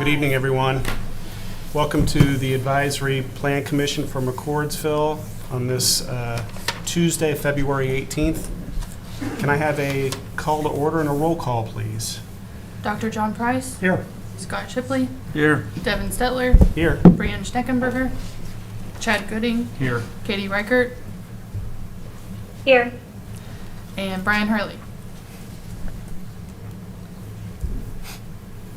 Good evening, everyone. Welcome to the Advisory Plan Commission for McCordsville on this Tuesday, February 18th. Can I have a call to order and a roll call, please? Dr. John Price. Here. Scott Shipley. Here. Devin Stetler. Here. Brianne Steckenberger. Chad Gooding. Here. Katie Reichert. Here. And Brian Hurley.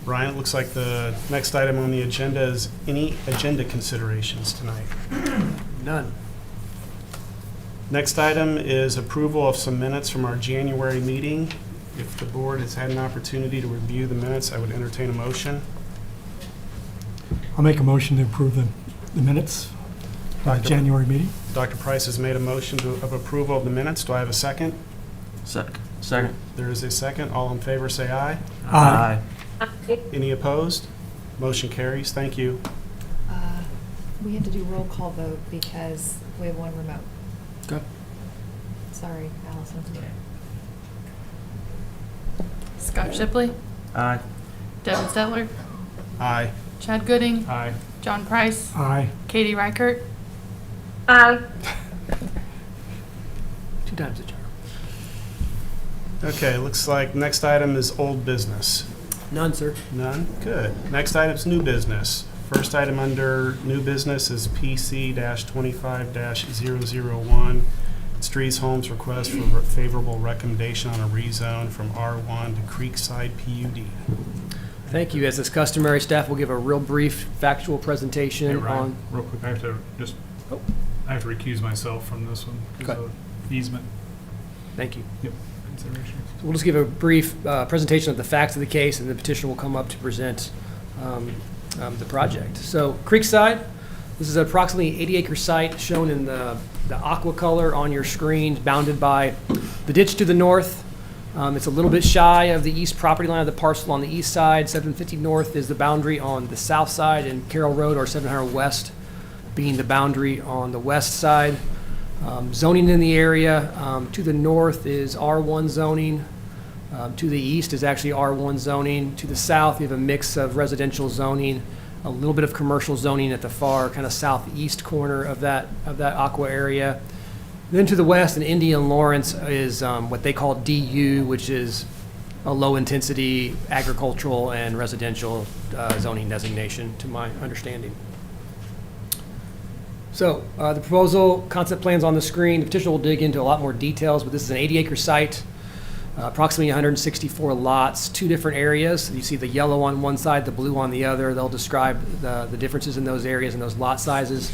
Brian, it looks like the next item on the agenda is any agenda considerations tonight. None. Next item is approval of some minutes from our January meeting. If the board has had an opportunity to review the minutes, I would entertain a motion. I'll make a motion to approve the minutes of the Dr. January meeting. Dr. Price has made a motion of approval of the minutes. Do I have a second? Second. There is a second. All in favor, say aye. Aye. Any opposed? Motion carries. Thank you. We have to do roll call vote because we have one remote. Good. Sorry, Allison. Scott Shipley. Aye. Devin Stetler. Aye. Chad Gooding. Aye. John Price. Aye. Katie Reichert. Aye. 2 times the charm. Okay, looks like next item is old business. None, sir. None? Good. Next item is new business. First item under new business is PC-25-001. It's Drees Homes request for favorable recommendation on a rezone from R1 to Creekside PUD. Thank you. As is customary, staff will give a real brief factual presentation Hey, Ryan, on. real quick, I have to recuse myself from this one because Okay. of easement. Thank you. Yep. Considerations. So we'll just give a brief presentation of the facts of the case, and the petitioner will come up to present the project. So Creekside, this is an approximately 80-acre site shown in the aqua color on your screen, bounded by the ditch to the north. It's a little bit shy of the east property line of the parcel on the east side. 750 north is the boundary on the south side, and Carroll Road, or 700 west, being the boundary on the west side. Zoning in the area, to the north is R1 zoning. To the east is actually R1 zoning. To the south, you have a mix of residential zoning, a little bit of commercial zoning at the far kind of southeast corner of that aqua area. Then to the west in Indian Lawrence is what they call DU, which is a low-intensity agricultural and residential zoning designation, to my understanding. So the proposal concept plan's on the screen. The petitioner will dig into a lot more details, but this is an 80-acre site, approximately 164 lots, 2 different areas. You see the yellow on one side, the blue on the other. They'll describe the differences in those areas and those lot sizes.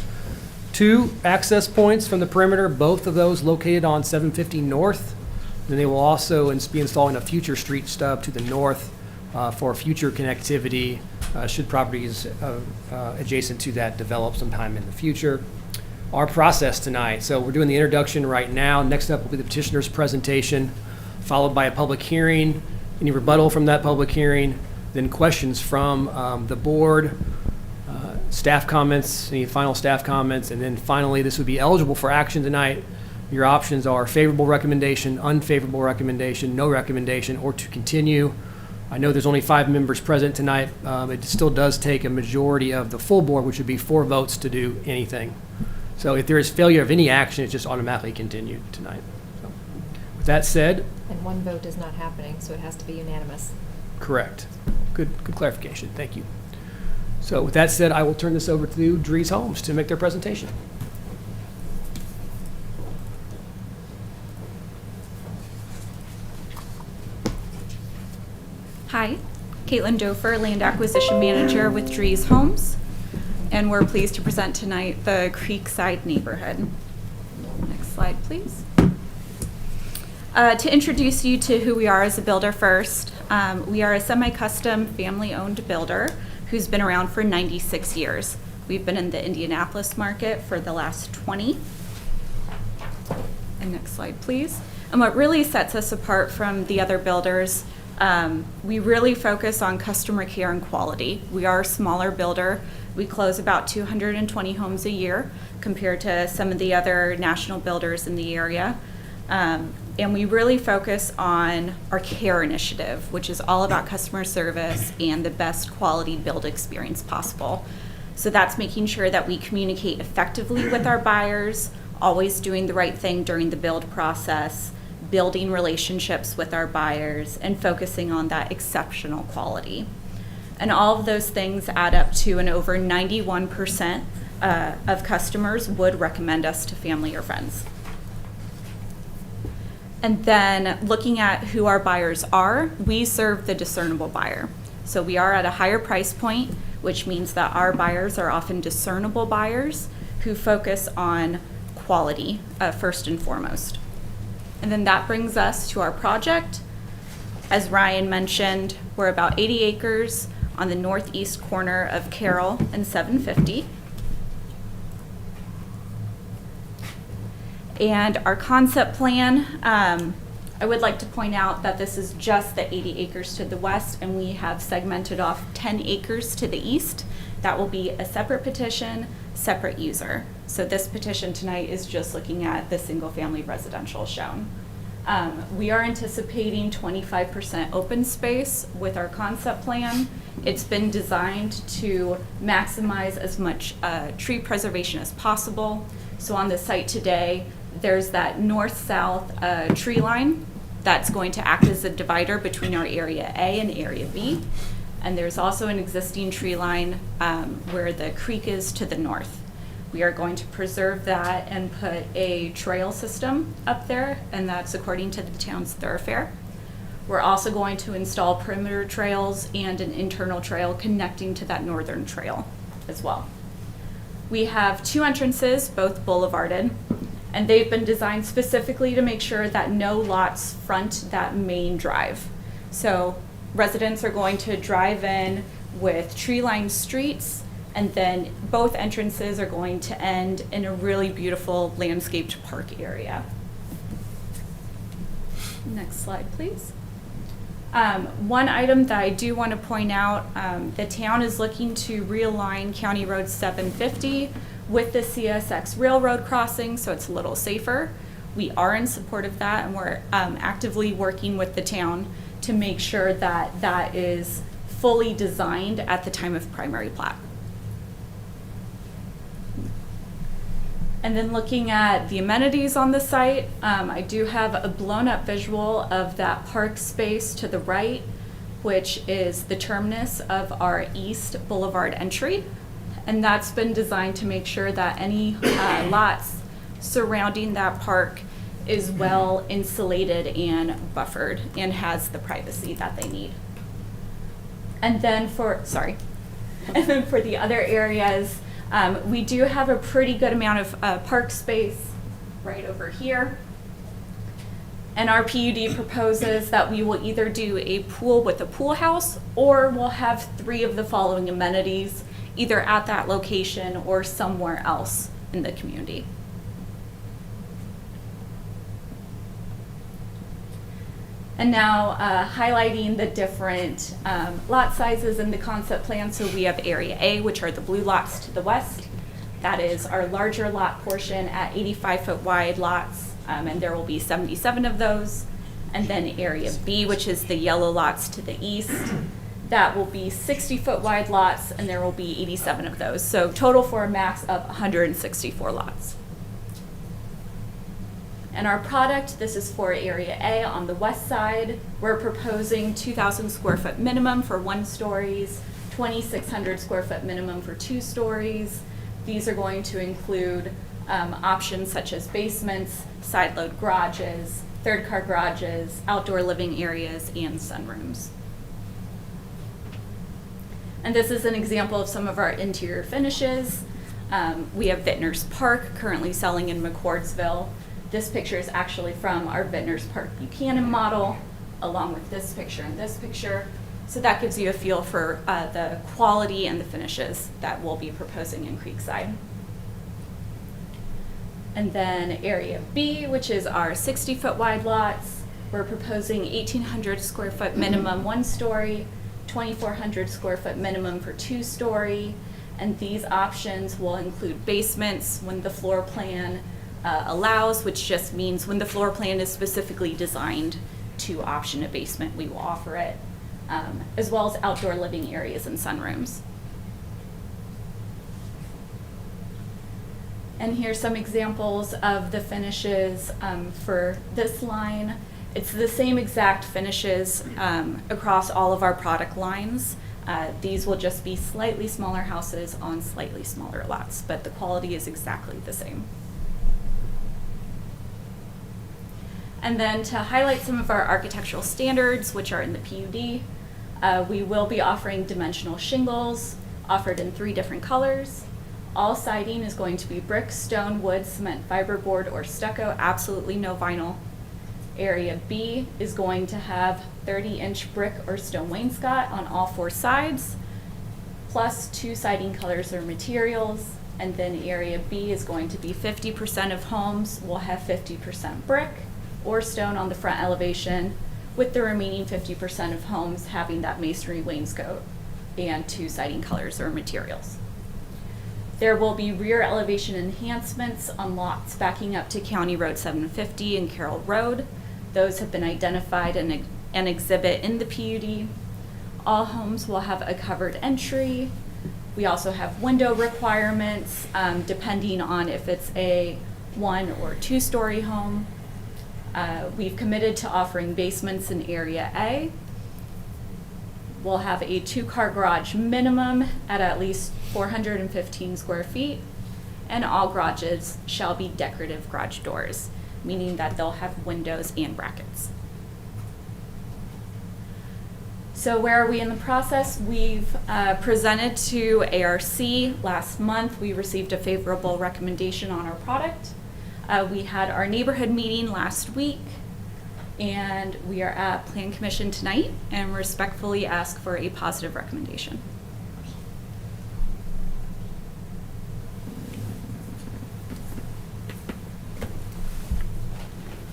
2 access points from the perimeter, both of those located on 750 north. Then they will also be installing a future street stub to the north for future connectivity should properties adjacent to that develop sometime in the future. Our process tonight, so we're doing the introduction right now. Next up will be the petitioner's presentation, followed by a public hearing, any rebuttal from that public hearing, then questions from the board, staff comments, any final staff comments, and then finally this would be eligible for action tonight. Your options are favorable recommendation, unfavorable recommendation, no recommendation, or to continue. I know there's only 5 members present tonight. It still does take a majority of the full board, which would be 4 votes to do anything. So if there is failure of any action, it's just automatically continued tonight. So, with that said. And 1 vote is not happening, so it has to be unanimous. Correct. Good clarification. Thank you. So with that said, I will turn this over to Drees Homes to make their presentation. Hi, Caitlin Dofer, Land Acquisition Manager with Drees Homes, and we're pleased to present tonight the Creekside neighborhood. Next slide, please. To introduce you to who we are as a builder first, we are a semi-custom family-owned builder who's been around for 96 years. We've been in the Indianapolis market for the last 20. And next slide, please. And what really sets us apart from the other builders, we really focus on customer care and quality. We are a smaller builder. We close about 220 homes a year compared to some of the other national builders in the area. And we really focus on our CARE initiative, which is all about customer service and the best quality build experience possible. So that's making sure that we communicate effectively with our buyers, always doing the right thing during the build process, building relationships with our buyers, and focusing on that exceptional quality. And all of those things add up to an over 91% of customers would recommend us to family or friends. And then looking at who our buyers are, we serve the discernible buyer. So we are at a higher price point, which means that our buyers are often discernible buyers who focus on quality first and foremost. And then that brings us to our project. As Ryan mentioned, we're about 80 acres on the northeast corner of Carroll and 750. And our concept plan, I would like to point out that this is just the 80 acres to the west, and we have segmented off 10 acres to the east. That will be a separate petition, separate user. So this petition tonight is just looking at the single-family residential shown. We are anticipating 25% open space with our concept plan. It's been designed to maximize as much tree preservation as possible. So on the site today, there's that north-south tree line that's going to act as a divider between our area A and area B. And there's also an existing tree line where the creek is to the north. We are going to preserve that and put a trail system up there, and that's according to the town's thoroughfare. We're also going to install perimeter trails and an internal trail connecting to that northern trail as well. We have 2 entrances, both boulevarded, and they've been designed specifically to make sure that no lots front that main drive. So residents are going to drive in with tree-lined streets, and then both entrances are going to end in a really beautiful landscaped park area. Next slide, please. One item that I do want to point out, the town is looking to realign County Road 750 with the CSX railroad crossing, so it's a little safer. We are in support of that, and we're actively working with the town to make sure that that is fully designed at the time of primary plat. And then looking at the amenities on the site, I do have a blown up visual of that park space to the right, which is the terminus of our East Boulevard entry. And that's been designed to make sure that any lots surrounding that park is well insulated and buffered and has the privacy that they need. And then for the other areas, we do have a pretty good amount of park space right over here. And our PUD proposes that we will either do a pool with a pool house, or we'll have 3 of the following amenities, either at that location or somewhere else in the community. And now highlighting the different lot sizes in the concept plan. So we have Area A, which are the blue lots to the west. That is our larger lot portion at 85-foot wide lots, and there will be 77 of those. And then Area B, which is the yellow lots to the east. That will be 60-foot wide lots, and there will be 87 of those. So total for a max of 164 lots. And our product, this is for Area A on the west side. We're proposing 2,000 square foot minimum for 1 stories, 2,600 square foot minimum for 2 stories. These are going to include options such as basements, side load garages, 3rd-car garages, outdoor living areas, and sunrooms. And this is an example of some of our interior finishes. We have Vintners Park currently selling in McCordsville. This picture is actually from our Vintners Park Buchanan model, along with this picture and this picture. So that gives you a feel for the quality and the finishes that we'll be proposing in Creekside. And then Area B, which is our 60-foot wide lots. We're proposing 1,800 square foot minimum 1 story, 2,400 square foot minimum for 2 story. And these options will include basements when the floor plan allows, which just means when the floor plan is specifically designed to option a basement, we will offer it, as well as outdoor living areas and sunrooms. And here's some examples of the finishes for this line. It's the same exact finishes across all of our product lines. These will just be slightly smaller houses on slightly smaller lots, but the quality is exactly the same. And then to highlight some of our architectural standards, which are in the PUD, we will be offering dimensional shingles, offered in 3 different colors. All siding is going to be brick, stone, wood, cement, fiberboard, or stucco, absolutely no vinyl. Area B is going to have 30-inch brick or stone wainscot on all 4 sides, plus 2 siding colors or materials. And then area B is going to be 50% of homes will have 50% brick or stone on the front elevation, with the remaining 50% of homes having that masonry wainscot and 2 siding colors or materials. There will be rear elevation enhancements on lots backing up to County Road 750 and Carroll Road. Those have been identified in an exhibit in the PUD. All homes will have a covered entry. We also have window requirements depending on if it's a 1- or 2-story home. We've committed to offering basements in Area A. We'll have a 2-car garage minimum at least 415 square feet, and all garages shall be decorative garage doors, meaning that they'll have windows and brackets. So where are we in the process? We've presented to ARC last month. We received a favorable recommendation on our product. We had our neighborhood meeting last week, and we are at Plan Commission tonight and respectfully ask for a positive recommendation.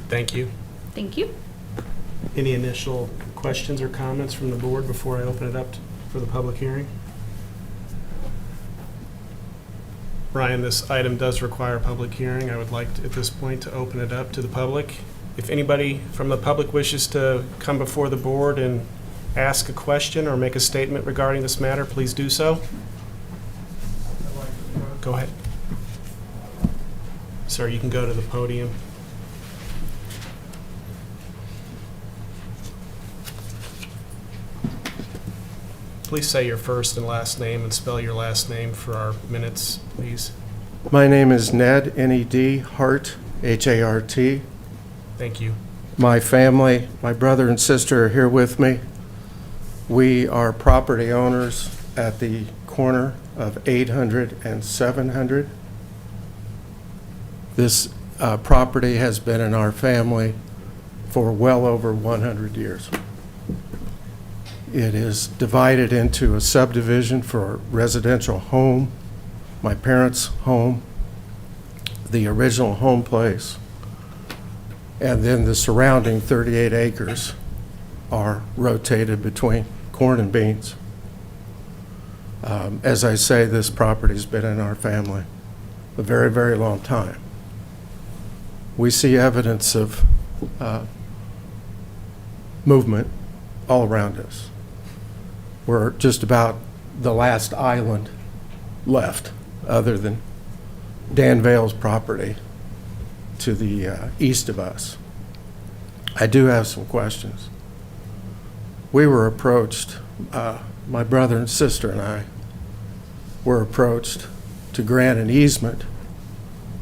Thank you. Thank you. Any initial questions or comments from the board before I open it up for the public hearing? Brian, this item does require a public hearing. I would like to, at this point, to open it up to the public. If anybody from the public wishes to come before the board and ask a question or make a statement regarding this matter, please do so. Go ahead. Sir, you can go to the podium. Please say your first and last name and spell your last name for our minutes, please. My name is Ned, N-E-D, Hart, H-A-R-T. Thank you. My family, my brother and sister are here with me. We are property owners at the corner of 800 and 700. This property has been in our family for well over 100 years. It is divided into a subdivision for a residential home, my parents' home, the original home place, and then the surrounding 38 acres are rotated between corn and beans. As I say, this property's been in our family a very, very long time. We see evidence of movement all around us. We're just about the last island left, other than Dan Vale's property to the east of us. I do have some questions. We were approached, my brother and sister and I were approached to grant an easement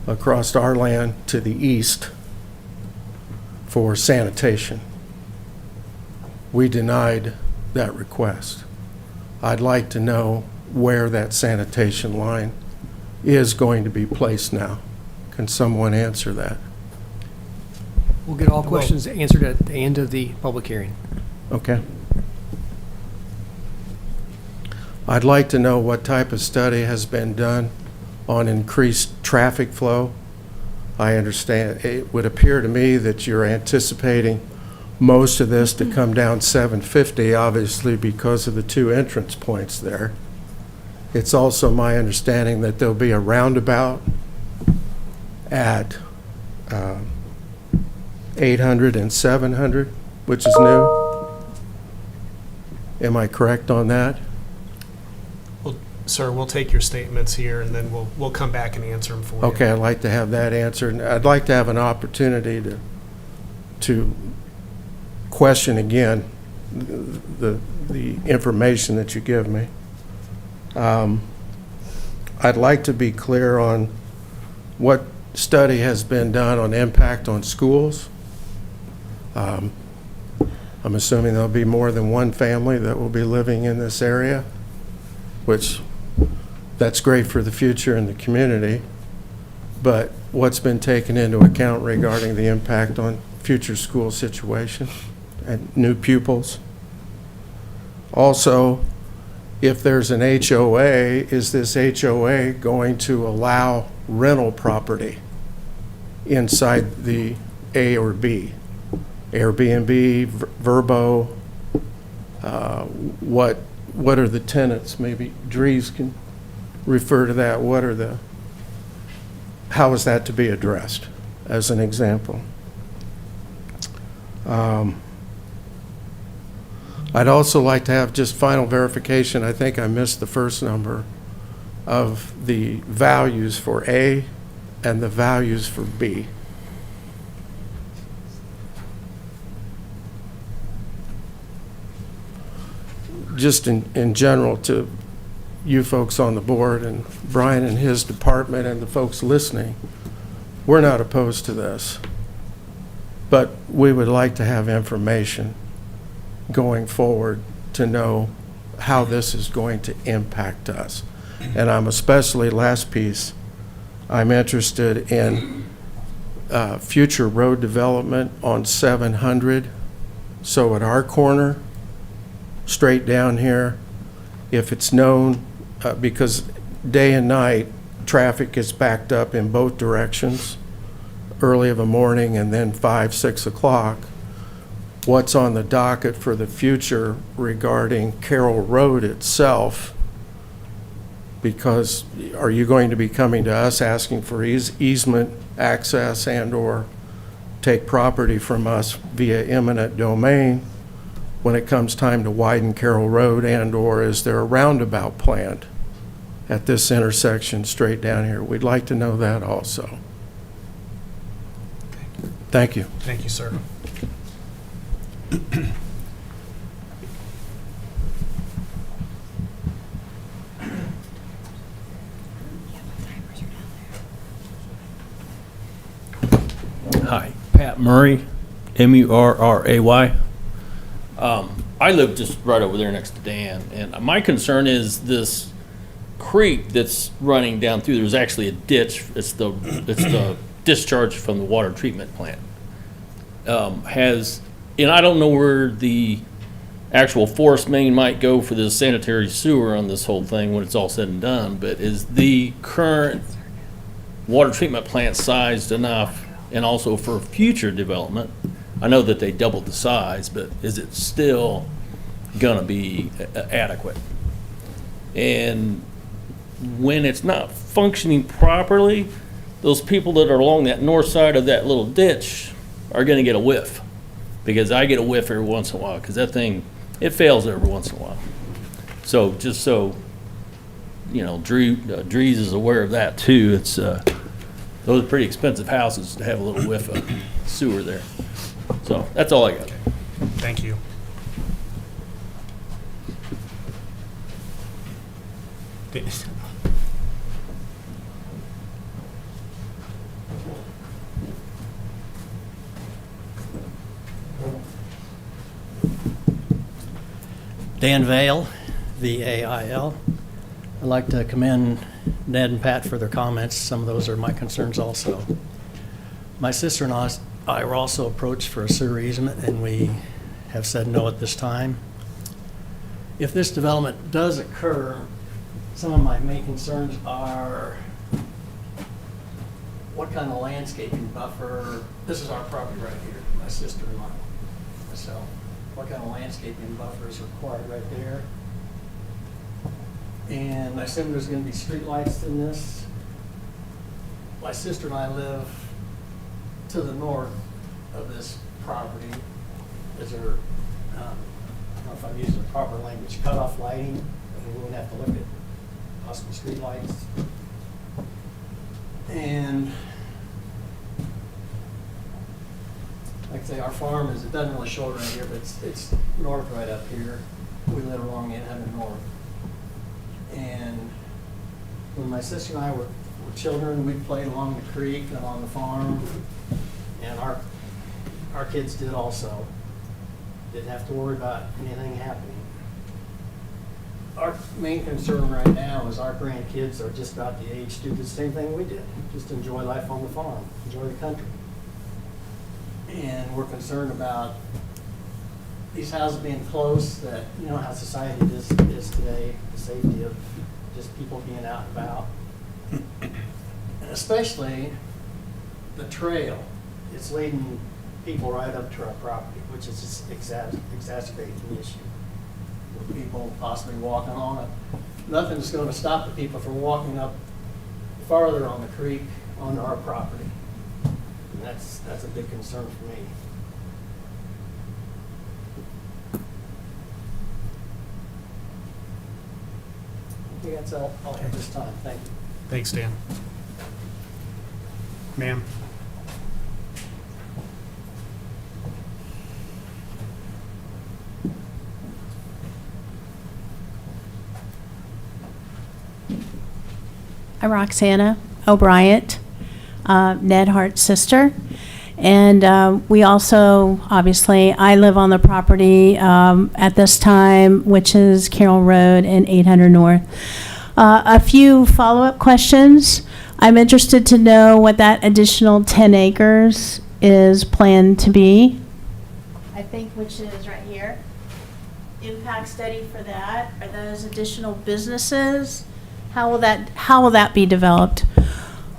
across our land to the east for sanitation. We denied that request. I'd like to know where that sanitation line is going to be placed now. Can someone answer that? We'll get all questions answered at the end of the public hearing. Okay. I'd like to know what type of study has been done on increased traffic flow. I understand, it would appear to me that you're anticipating most of this to come down 750, obviously because of the 2 entrance points there. It's also my understanding that there'll be a roundabout at 800 and 700, which is new. Am I correct on that? Well, sir, we'll take your statements here, and then we'll come back and answer them for you. Okay, I'd like to have that answered. And I'd like to have an opportunity to question again the information that you give me. I'd like to be clear on what study has been done on impact on schools. I'm assuming there'll be more than one family that will be living in this area, which that's great for the future in the community. But what's been taken into account regarding the impact on future school situation and new pupils? Also, if there's an HOA, is this HOA going to allow rental property inside the A or B? Airbnb, Verbo, what are the tenants? Maybe Dries can refer to that. How is that to be addressed, as an example? I'd also like to have just final verification. I think I missed the first number of the values for A and the values for B. Just in general, to you folks on the board and Brian and his department and the folks listening, we're not opposed to this, but we would like to have information going forward to know how this is going to impact us. And I'm especially, last piece, I'm interested in future road development on 700. So at our corner, straight down here, if it's known, because day and night, traffic gets backed up in both directions, early of a morning and then 5, 6 o'clock. What's on the docket for the future regarding Carroll Road itself? Because are you going to be coming to us asking for easement access and/or take property from us via eminent domain when it comes time to widen Carroll Road, and/or is there a roundabout planned at this intersection straight down here? We'd like to know that also. Thank you. Thank you, sir. Hi, Pat Murray, Murray. I live just right over there next to Dan, and my concern is this creek that's running down through. There's actually a ditch. It's the discharge from the water treatment plant. And I don't know where the actual force main might go for the sanitary sewer on this whole thing when it's all said and done, but is the current water treatment plant sized enough, and also for future development? I know that they doubled the size, but is it still gonna be adequate? And when it's not functioning properly, those people that are along that north side of that little ditch are gonna get a whiff. Because I get a whiff every once in a while, because that thing, it fails every once in a while. So just so, you know, Dries is aware of that too. It's, those are pretty expensive houses to have a little whiff of sewer there. So that's all I got. Thank you. Dan Vail, V-A-I-L. I'd like to commend Ned and Pat for their comments. Some of those are my concerns also. My sister and I were also approached for a sewer easement, and we have said no at this time. If this development does occur, some of my main concerns are what kind of landscaping buffer. This is our property right here, my sister and myself. What kind of landscaping buffer is required right there? And I assume there's going to be street lights in this. My sister and I live to the north of this property, is there, I don't know if I'm using the proper language, cutoff lighting, and we wouldn't have to look at possible street lights. And like I say, our farm is, it doesn't really show it right here, but it's north right up here. We live along 800 North. And when my sister and I were children, we'd play along the creek and on the farm. And our kids did also. Didn't have to worry about anything happening. Our main concern right now is our grandkids are just about the age to do the same thing we did. Just enjoy life on the farm, enjoy the country. And we're concerned about these houses being close, that, you know how society is today, the safety of just people being out and about. And especially the trail. It's leading people right up to our property, which is just exacerbating the issue. With people possibly walking on it. Nothing's going to stop the people from walking up farther on the creek onto our property. And that's a big concern for me. I think that's all I have this time. Thank you. Thanks, Dan. Ma'am? I'm Roxana O'Brien, Ned Hart's sister. And we also, obviously, I live on the property at this time, which is Carroll Road and 800 North. A few follow-up questions. I'm interested to know what that additional 10 acres is planned to be. I think which is right here. Impact study for that. Are those additional businesses? How will that be developed?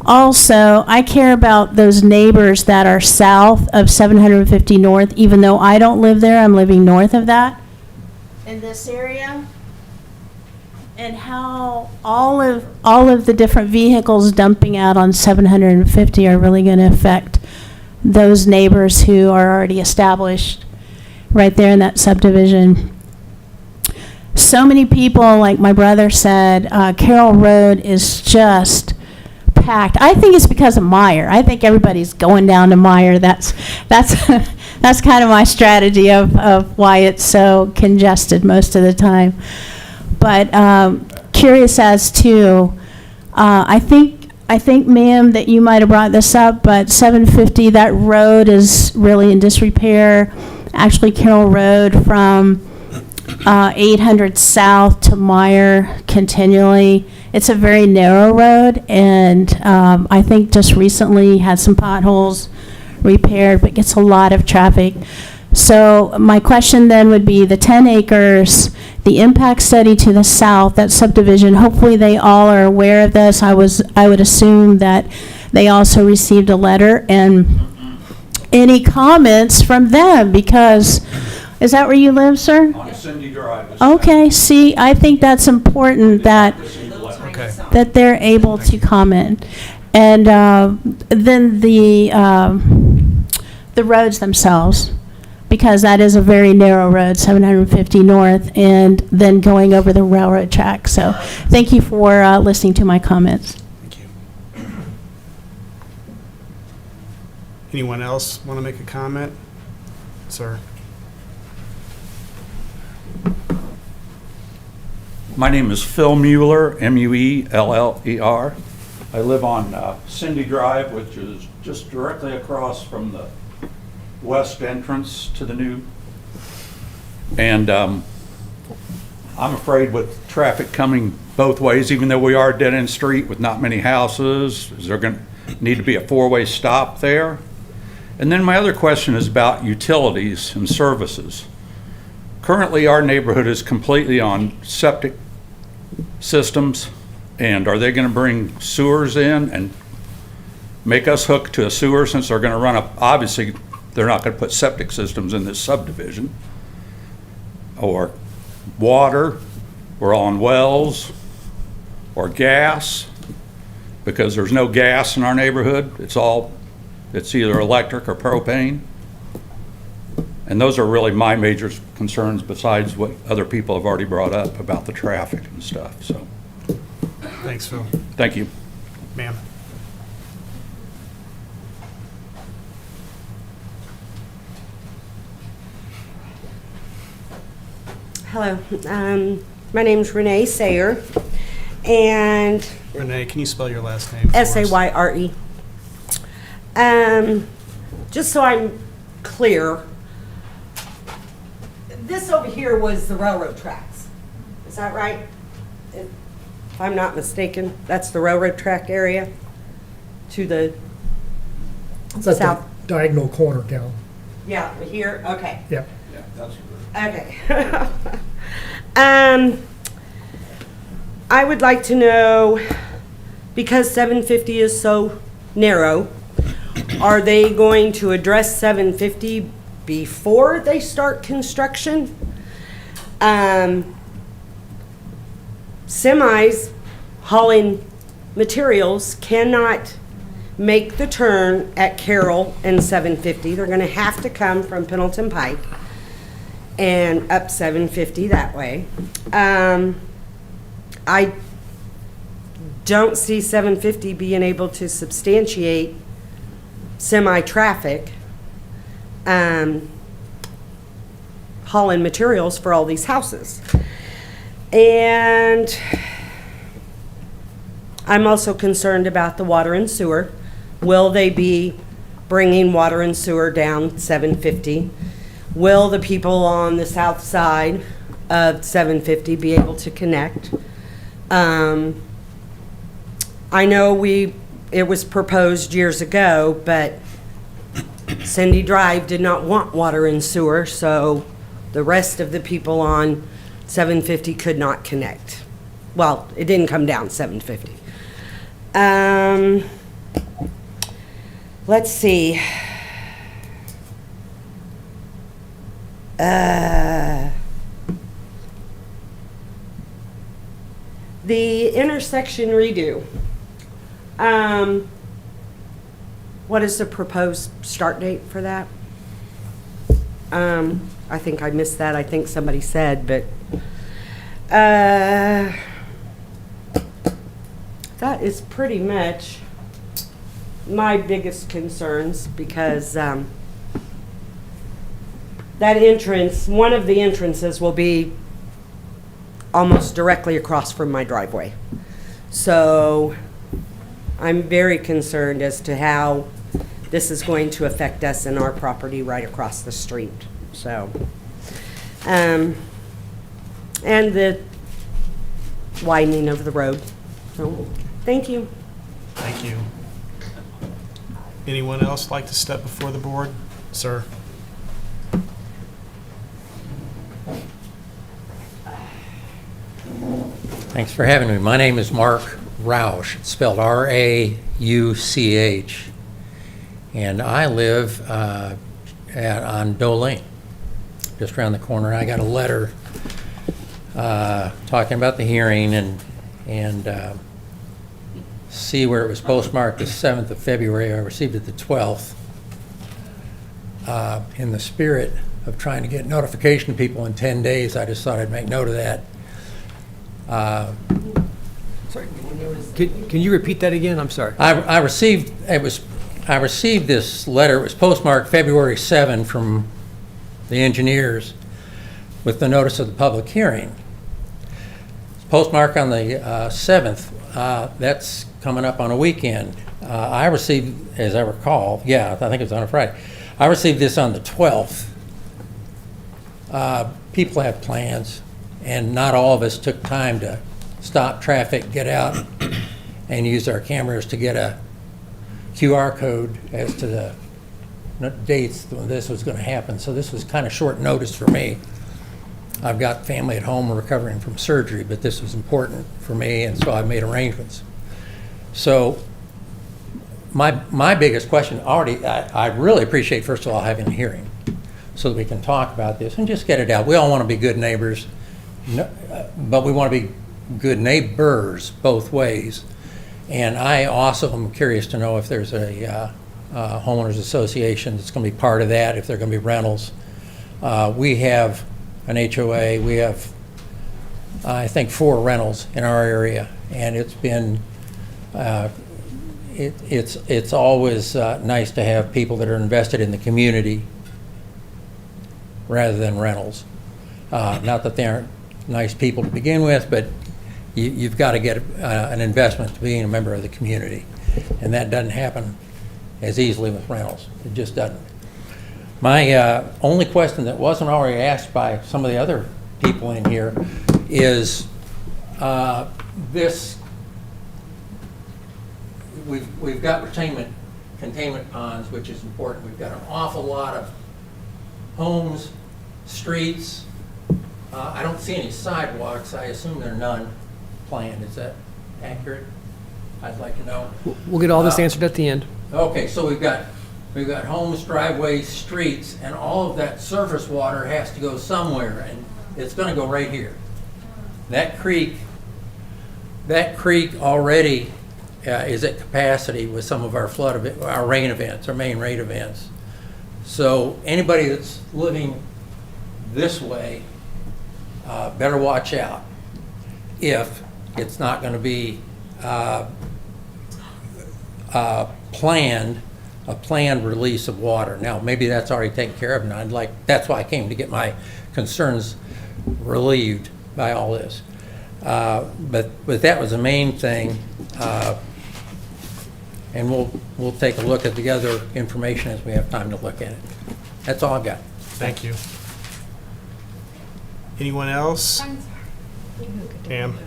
Also, I care about those neighbors that are south of 750 North, even though I don't live there, I'm living north of that. In this area? And how all of the different vehicles dumping out on 750 are really going to affect those neighbors who are already established right there in that subdivision. So many people, like my brother said, Carroll Road is just packed. I think it's because of Meyer. I think everybody's going down to Meyer. That's that's kind of my strategy of why it's so congested most of the time. But curious as to, I think, ma'am, that you might have brought this up, but 750, that road is really in disrepair. Actually, Carroll Road from 800 south to Meyer continually. It's a very narrow road, and I think just recently had some potholes repaired, but gets a lot of traffic. So my question then would be the 10 acres, the impact study to the south, that subdivision, hopefully they all are aware of this. I would assume that they also received a letter, and any comments from them, because is that where you live, sir? On Cindy Drive. Okay, see, I think that's important that Okay. that they're able to comment. And then the roads themselves, because that is a very narrow road, 750 north, and then going over the railroad track. So thank you for listening to my comments. Thank you. Anyone else want to make a comment? Sir? My name is Phil Mueller, Mueller. I live on Cindy Drive, which is just directly across from the west entrance to the new. And I'm afraid with traffic coming both ways, even though we are a dead-end street with not many houses, is there going to need to be a four-way stop there? And then my other question is about utilities and services. Currently, our neighborhood is completely on septic systems, and are they going to bring sewers in and make us hook to a sewer since they're going to run up? Obviously, they're not going to put septic systems in this subdivision. Or water, or on wells, or gas, because there's no gas in our neighborhood. It's all It's either electric or propane. And those are really my major concerns besides what other people have already brought up about the traffic and stuff, so, Thanks, Phil. thank you. Ma'am. Hello, my name's Renee Sayer, and Renee, can you spell your last name for us? Sayre. Just so I'm clear, this over here was the railroad tracks. Is that right? If I'm not mistaken, that's the railroad track area to the It's at south. the diagonal corner down. Yeah, here. Okay. Yep. Yeah, that's Okay. I would like to know, because 750 is so narrow, are they going to address 750 before they start construction? Semis hauling materials cannot make the turn at Carroll and 750. They're going to have to come from Pendleton Pike and up 750 that way. I don't see 750 being able to substantiate semi-traffic hauling materials for all these houses. And I'm also concerned about the water and sewer. Will they be bringing water and sewer down 750? Will the people on the south side of 750 be able to connect? I know it was proposed years ago, but Cindy Drive did not want water and sewer, so the rest of the people on 750 could not connect. Well, it didn't come down 750. Let's see. The intersection redo. What is the proposed start date for that? I think I missed that. I think somebody said, but that is pretty much my biggest concerns, because that entrance, one of the entrances will be almost directly across from my driveway. So I'm very concerned as to how this is going to affect us and our property right across the street. So, and the widening of the road. So, thank you. Thank you. Anyone else like to step before the board? Sir? Thanks for having me. My name is Mark Rausch, it's spelled R-A-U-C-H, and I live on Doe Lane, just around the corner. I got a letter talking about the hearing and see where it was postmarked the 7th of February. I received it the 12th. In the spirit of trying to get notification to people in 10 days, I just thought I'd make note of that. Sorry, can you repeat that again? I'm sorry. I received this letter. It was postmarked February 7 from the engineers with the notice of the public hearing. It's postmarked on the 7th. That's coming up on a weekend. I received, as I recall, I think it was on a Friday. I received this on the 12th. People have plans, and not all of us took time to stop traffic, get out, and use our cameras to get a QR code as to the dates when this was going to happen. So this was kind of short notice for me. I've got family at home recovering from surgery, but this was important for me, and so I made arrangements. So my biggest question I really appreciate, first of all, having a hearing so that we can talk about this and just get it out. We all want to be good neighbors, but we want to be good neighbors both ways. And I also am curious to know if there's a homeowners association that's going to be part of that if they're going to be rentals. We have an HOA. We have, I think, 4 rentals in our area, and it's been it's always nice to have people that are invested in the community rather than rentals. Not that they aren't nice people to begin with, but you've got to get an investment to being a member of the community, and that doesn't happen as easily with rentals. It just doesn't. My only question that wasn't already asked by some of the other people in here is this. We've got containment ponds, which is important. We've got an awful lot of homes, streets. I don't see any sidewalks. I assume there are none planned. Is that accurate? I'd like to know. We'll get all this answered at the end. Okay, so we've got homes, driveways, streets, and all of that surface water has to go somewhere, and it's going to go right here. That creek already is at capacity with some of our our rain events, our main rain events. So anybody that's living this way better watch out if it's not going to be a planned release of water. Now, maybe that's already taken care of, and that's why I came to get my concerns relieved by all this. But that was the main thing, and we'll take a look at the other information as we have time to look at it. That's all I've got. Thank you. Anyone else? Pam?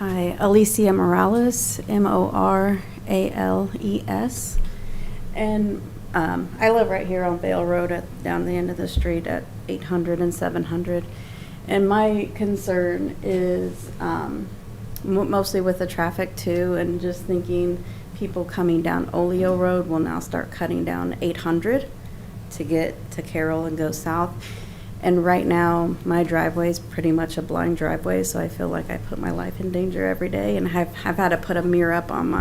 Hi, Alicia Morales, Morales. And I live right here on Vale Road down the end of the street at 800 and 700. And my concern is mostly with the traffic too, and just thinking people coming down Oleo Road will now start cutting down 800 to get to Carroll and go south. And right now, my driveway is pretty much a blind driveway, so I feel like I put my life in danger every day. And I've had to put a mirror up on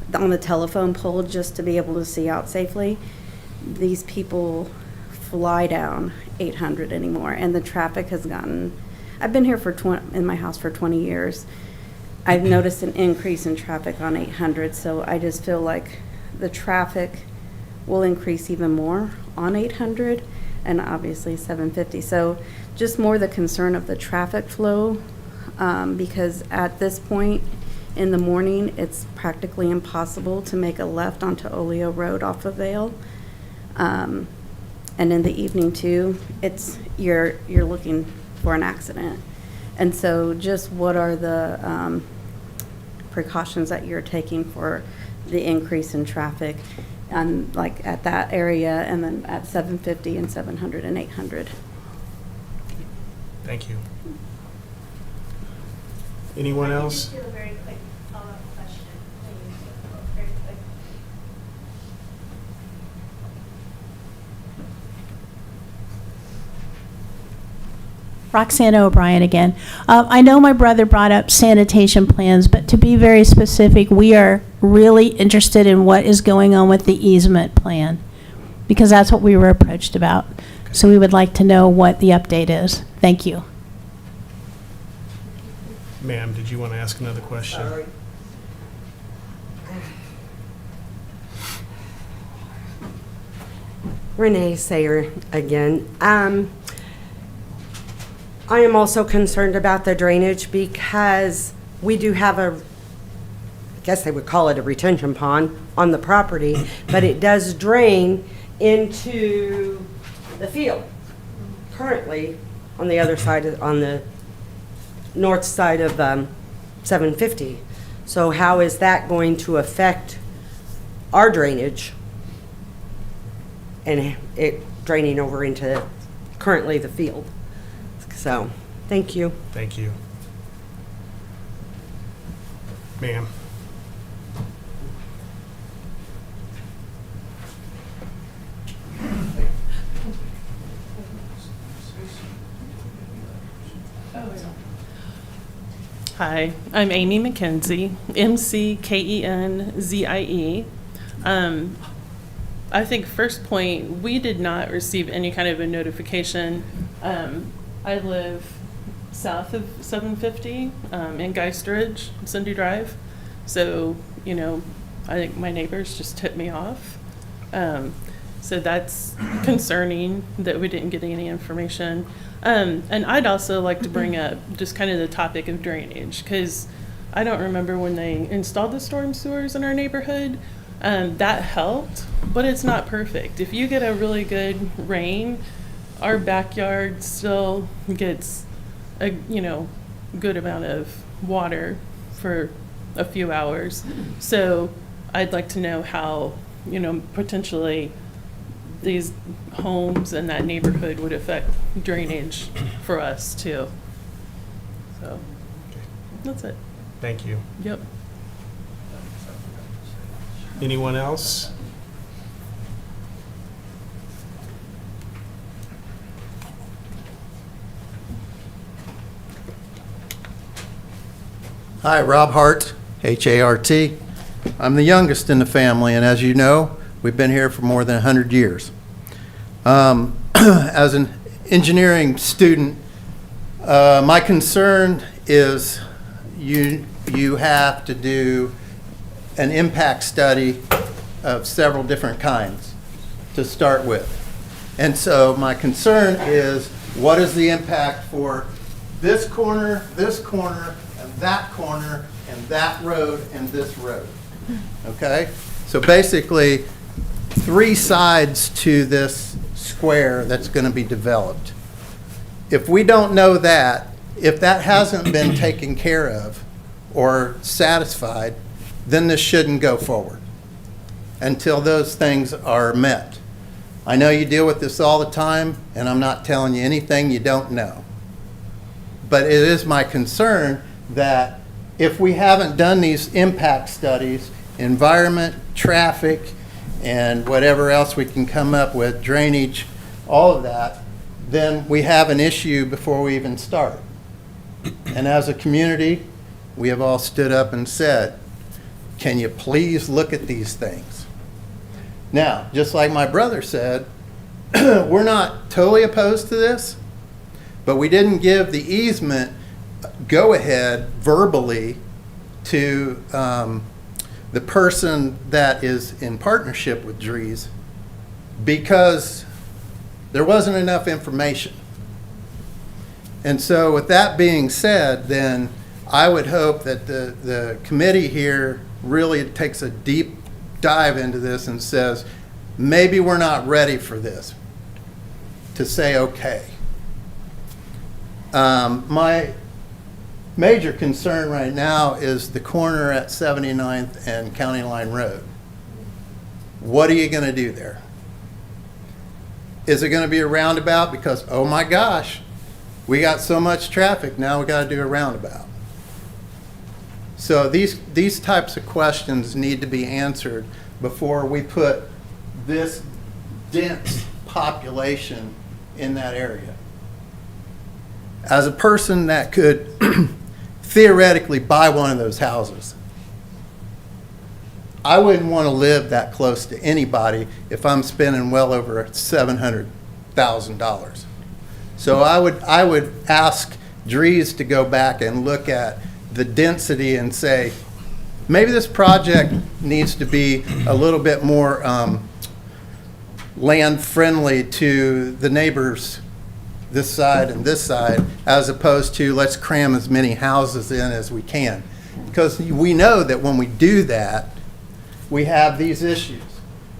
the telephone pole just to be able to see out safely. These people fly down 800 anymore, and the traffic has gotten. I've been here in my house for 20 years. I've noticed an increase in traffic on 800, so I just feel like the traffic will increase even more on 800. And obviously 750. So just more the concern of the traffic flow, because at this point in the morning, it's practically impossible to make a left onto Oleo Road off of Vale. And in the evening too, you're looking for an accident. And so just what are the precautions that you're taking for the increase in traffic? And like at that area, and then at 750 and 700 and 800. Thank you. Anyone else? Do a very quick follow-up question, please. Very quick. Roxanna O'Brien again. I know my brother brought up sanitation plans, but to be very specific, we are really interested in what is going on with the easement plan, because that's what we were approached about. So we would like to know what the update is. Thank you. Ma'am, did you want to ask another question? Sorry. Renee Sayer again. I am also concerned about the drainage because we do have I guess they would call it a retention pond on the property, but it does drain into the field. Currently, on the other side, on the north side of 750. So how is that going to affect our drainage and it draining over into currently the field? So, thank you. Thank you. Ma'am. Hi, I'm Amy McKenzie, McKenzie. I think first point, we did not receive any kind of a notification. I live south of 750 in Geistridge, Cindy Drive. So, you know, I think my neighbors just tipped me off. So that's concerning that we didn't get any information. And I'd also like to bring up just kind of the topic of drainage, because I don't remember when they installed the storm sewers in our neighborhood. That helped, but it's not perfect. If you get a really good rain, our backyard still gets a good amount of water for a few hours. So I'd like to know how, potentially these homes in that neighborhood would affect drainage for us too. So that's it. Thank you. Yep. Anyone else? Hi, Rob Hart, H-A-R-T. I'm the youngest in the family, and as you know, we've been here for more than 100 years. As an engineering student, my concern is you have to do an impact study of several different kinds to start with. And so my concern is, what is the impact for this corner, and that road, and this road? Okay? So basically, 3 sides to this square that's going to be developed. If we don't know that, if that hasn't been taken care of or satisfied, then this shouldn't go forward until those things are met. I know you deal with this all the time, and I'm not telling you anything you don't know. But it is my concern that if we haven't done these impact studies, environment, traffic, and whatever else we can come up with, drainage, all of that, then we have an issue before we even start. And as a community, we have all stood up and said, can you please look at these things? Now, just like my brother said, we're not totally opposed to this, but we didn't give the easement go-ahead verbally to the person that is in partnership with Dries because there wasn't enough information. And so with that being said, then I would hope that the committee here really takes a deep dive into this and says, maybe we're not ready for this, to say okay. My major concern right now is the corner at 79th and County Line Road. What are you going to do there? Is it going to be a roundabout? Because, oh my gosh, we got so much traffic, now we got to do a roundabout. So these types of questions need to be answered before we put this dense population in that area. As a person that could theoretically buy one of those houses, I wouldn't want to live that close to anybody if I'm spending well over $700,000. So I would ask Dries to go back and look at the density and say, maybe this project needs to be a little bit more land friendly to the neighbors this side and this side, as opposed to let's cram as many houses in as we can. Because we know that when we do that, we have these issues.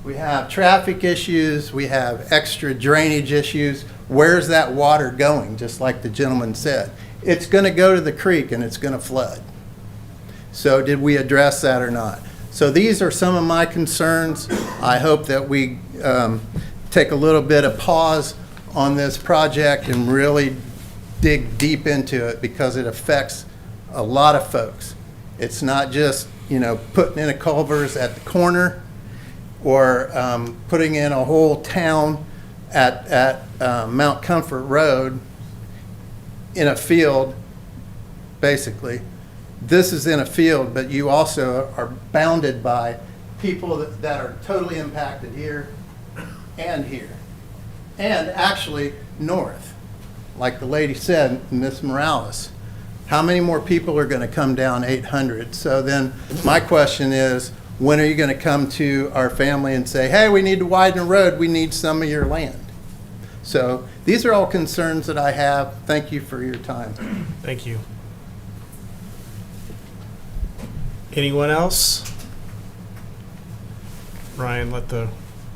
We have traffic issues, we have extra drainage issues. Where's that water going? Just like the gentleman said. It's going to go to the creek and it's going to flood. So did we address that or not? So these are some of my concerns. I hope that we take a little bit of pause on this project and really dig deep into it, because it affects a lot of folks. It's not just, putting in a culver's at the corner or putting in a whole town at Mount Comfort Road in a field, basically. this is in a field, but you also are bounded by people that are totally impacted here and here. And actually north, like the lady said, Miss Morales. How many more people are going to come down 800? So then my question is, when are you going to come to our family and say, hey, we need to widen the road, we need some of your land? So these are all concerns that I have. Thank you for your time. Thank you. Anyone else? Ryan, let the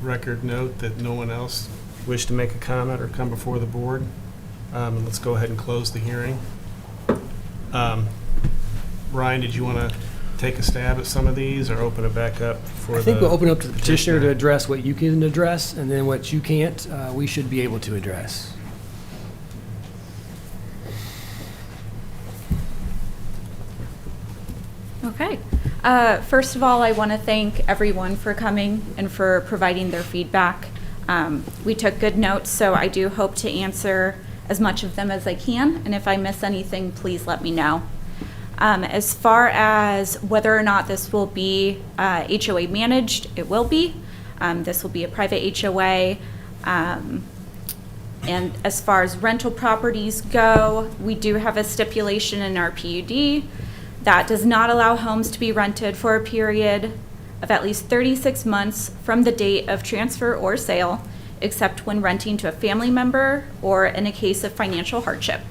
record note that no one else wished to make a comment or come before the board. And let's go ahead and close the hearing. Ryan, did you want to take a stab at some of these or open it back up for I think we'll open up to the petitioner to address what you can address, and then what you can't, we should be able to address. Okay. First of all, I want to thank everyone for coming and for providing their feedback. We took good notes, so I do hope to answer as much of them as I can, and if I miss anything, please let me know. As far as whether or not this will be HOA managed, it will be. This will be a private HOA. And as far as rental properties go, we do have a stipulation in our PUD that does not allow homes to be rented for a period of at least 36 months from the date of transfer or sale, except when renting to a family member or in a case of financial hardship.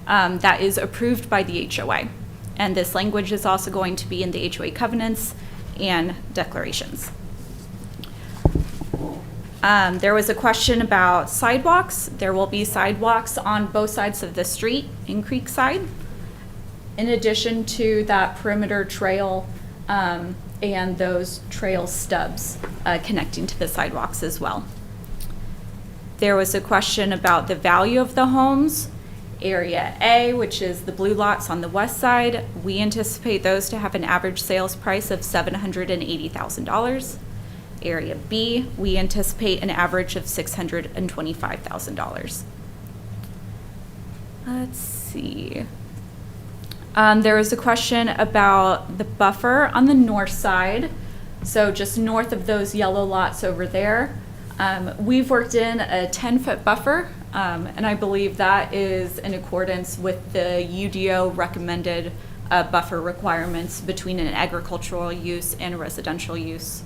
That is approved by the HOA. And this language is also going to be in the HOA covenants and declarations. There was a question about sidewalks. There will be sidewalks on both sides of the street in Creekside, in addition to that perimeter trail and those trail stubs connecting to the sidewalks as well. There was a question about the value of the homes. Area A, which is the blue lots on the west side, we anticipate those to have an average sales price of $780,000. Area B, we anticipate an average of $625,000. Let's see. There was a question about the buffer on the north side. So just north of those yellow lots over there. We've worked in a 10-foot buffer, and I believe that is in accordance with the UDO recommended buffer requirements between an agricultural use and a residential use.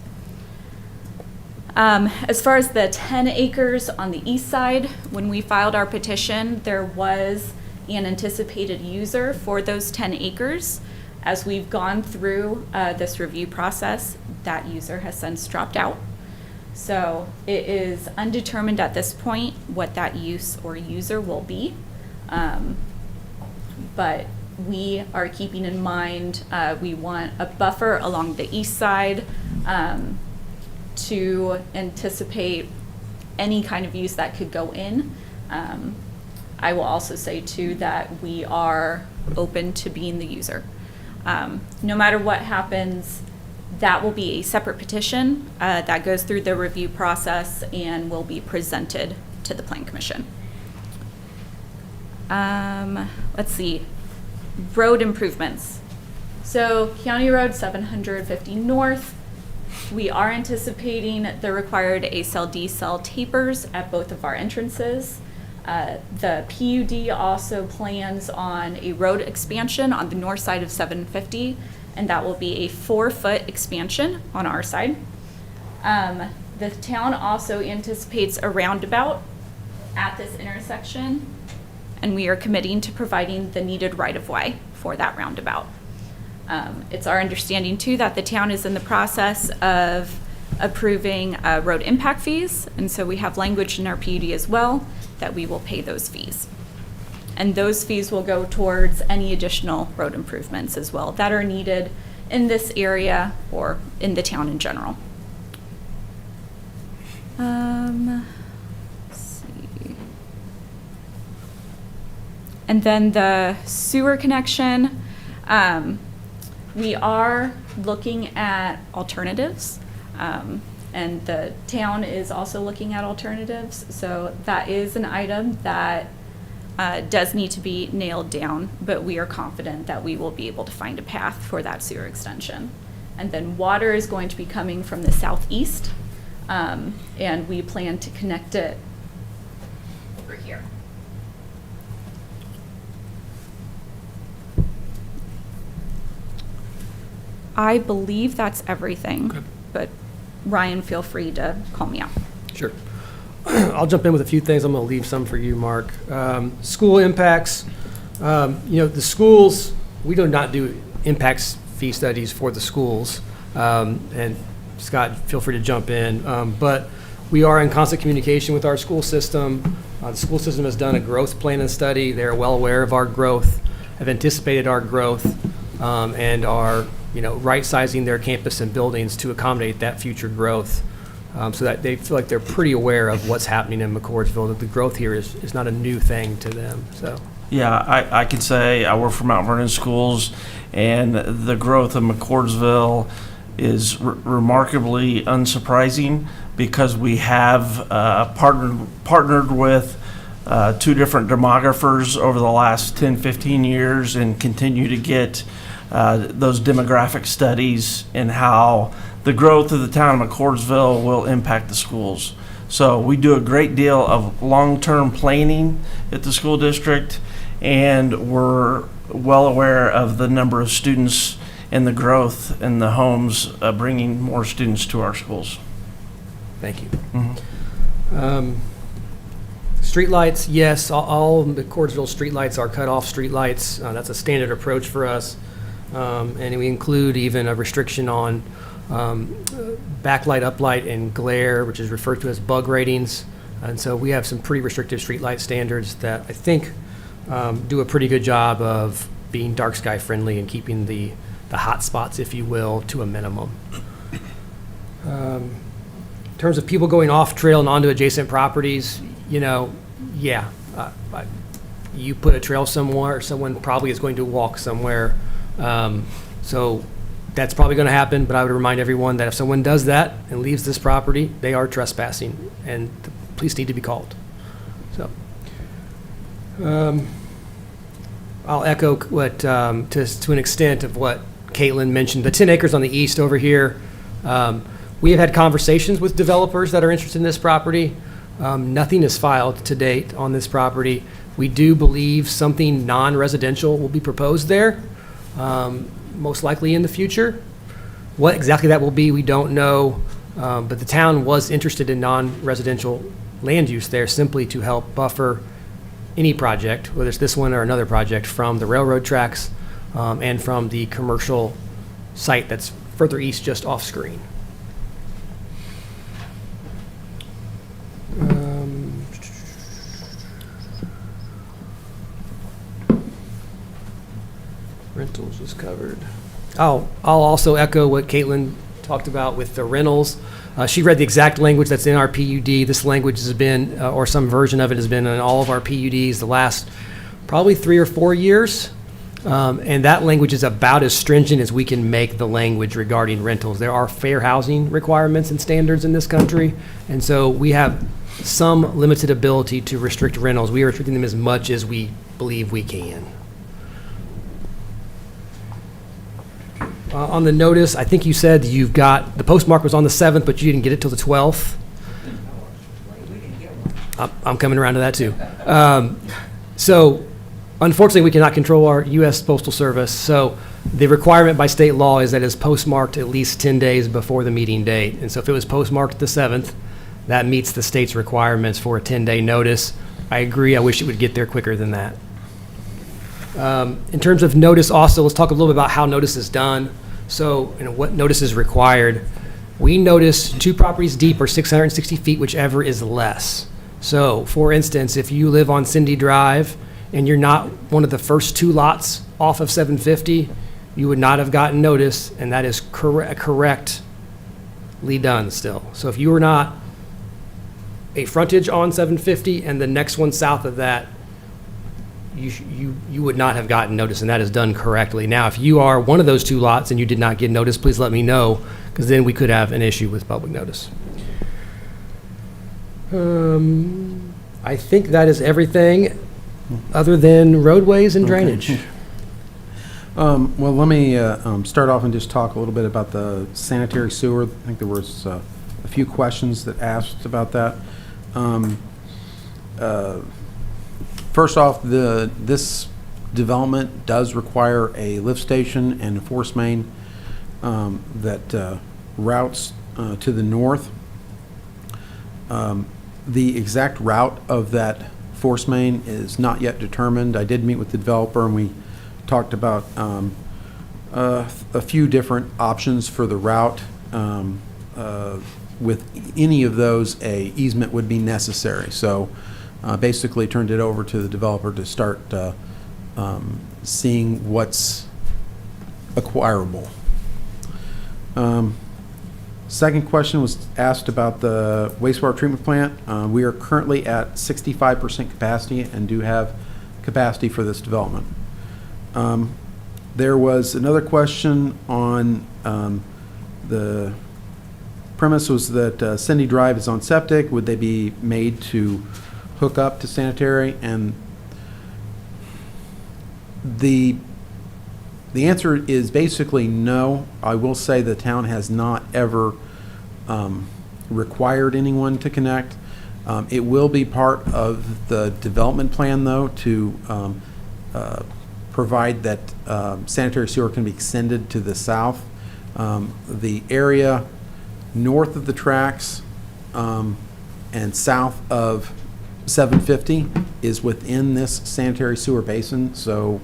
As far as the 10 acres on the east side, when we filed our petition, there was an anticipated user for those 10 acres. As we've gone through this review process, that user has since dropped out. So it is undetermined at this point what that use or user will be. But we are keeping in mind, we want a buffer along the east side to anticipate any kind of use that could go in. I will also say too that we are open to being the user. No matter what happens, that will be a separate petition that goes through the review process and will be presented to the Plan Commission. Let's see, road improvements. So County Road 750 North, we are anticipating the required A-cell-D-cell tapers at both of our entrances. The PUD also plans on a road expansion on the north side of 750, and that will be a 4-foot expansion on our side. The town also anticipates a roundabout at this intersection, and we are committing to providing the needed right-of-way for that roundabout. It's our understanding too that the town is in the process of approving road impact fees, and so we have language in our PUD as well that we will pay those fees. And those fees will go towards any additional road improvements as well that are needed in this area or in the town in general. Let's see. And then the sewer connection, we are looking at alternatives. And the town is also looking at alternatives. So that is an item that does need to be nailed down, but we are confident that we will be able to find a path for that sewer extension. And then water is going to be coming from the southeast, and we plan to connect it over here. I believe that's everything, but Ryan, feel free to call me out. Sure. I'll jump in with a few things. I'm going to leave some for you, Mark. School impacts. The schools, we do not do impacts fee studies for the schools. And Scott, feel free to jump in. But we are in constant communication with our school system. The school system has done a growth plan and study. They're well aware of our growth, have anticipated our growth, and are right-sizing their campus and buildings to accommodate that future growth, so that they feel like they're pretty aware of what's happening in McCordsville, that the growth here is not a new thing to them. So, yeah, I could say I work for Mount Vernon Schools, and the growth of McCordsville is remarkably unsurprising because we have partnered with two different demographers over the last 10, 15 years and continue to get those demographic studies and how the growth of the town of McCordsville will impact the schools. So we do a great deal of long-term planning at the school district, and we're well aware of the number of students and the growth in the homes, bringing more students to our schools. Thank you. Streetlights, yes, all McCordsville streetlights are cut-off streetlights. That's a standard approach for us. And we include even a restriction on backlight, uplight, and glare, which is referred to as bug ratings. And so we have some pretty restrictive streetlight standards that I think do a pretty good job of being dark sky friendly and keeping the hot spots, if you will, to a minimum. In terms of people going off trail and onto adjacent properties, you put a trail somewhere, someone probably is going to walk somewhere. So that's probably going to happen, but I would remind everyone that if someone does that and leaves this property, they are trespassing, and the police need to be called. So I'll echo what, to an extent of what Caitlin mentioned. The 10 acres on the east over here, we have had conversations with developers that are interested in this property. Nothing is filed to date on this property. We do believe something non-residential will be proposed there, most likely in the future. What exactly that will be, we don't know, but the town was interested in non-residential land use there simply to help buffer any project, whether it's this one or another project, from the railroad tracks and from the commercial site that's further east just off screen. Rentals is covered. I'll also echo what Caitlin talked about with the rentals. She read the exact language that's in our PUD. This language has been, or some version of it has been in all of our PUDs the last probably 3 or 4 years. And that language is about as stringent as we can make the language regarding rentals. There are fair housing requirements and standards in this country, and so we have some limited ability to restrict rentals. We are restricting them as much as we believe we can. On the notice, I think you said you've got, the postmark was on the 7th, but you didn't get it till the 12th. I'm coming around to that too. So unfortunately, we cannot control our U.S. Postal Service. So the requirement by state law is that it's postmarked at least 10 days before the meeting date. And so if it was postmarked the 7th, that meets the state's requirements for a 10-day notice. I agree. I wish it would get there quicker than that. In terms of notice also, let's talk a little bit about how notice is done. So, what notice is required. We notice 2 properties deep or 660 feet, whichever is less. So, for instance, if you live on Cindy Drive and you're not one of the first 2 lots off of 750, you would not have gotten notice, and that is correctly done still. So if you were not a frontage on 750 and the next one south of that, you would not have gotten notice, and that is done correctly. Now, if you are one of those 2 lots and you did not get notice, please let me know, because then we could have an issue with public notice. I think that is everything. other than roadways and drainage. Well, let me start off and just talk a little bit about the sanitary sewer. I think there was a few questions that asked about that. First off, this development does require a lift station and a force main that routes to the north. The exact route of that force main is not yet determined. I did meet with the developer and we talked about a few different options for the route. With any of those, a easement would be necessary. So basically turned it over to the developer to start seeing what's acquirable. Second question was asked about the wastewater treatment plant. We are currently at 65% capacity and do have capacity for this development. There was another question on the premise was that Cindy Drive is on septic. Would they be made to hook up to sanitary? And the answer is basically no. I will say the town has not ever required anyone to connect. It will be part of the development plan, though, to provide that sanitary sewer can be extended to the south. The area north of the tracks and south of 750 is within this sanitary sewer basin, so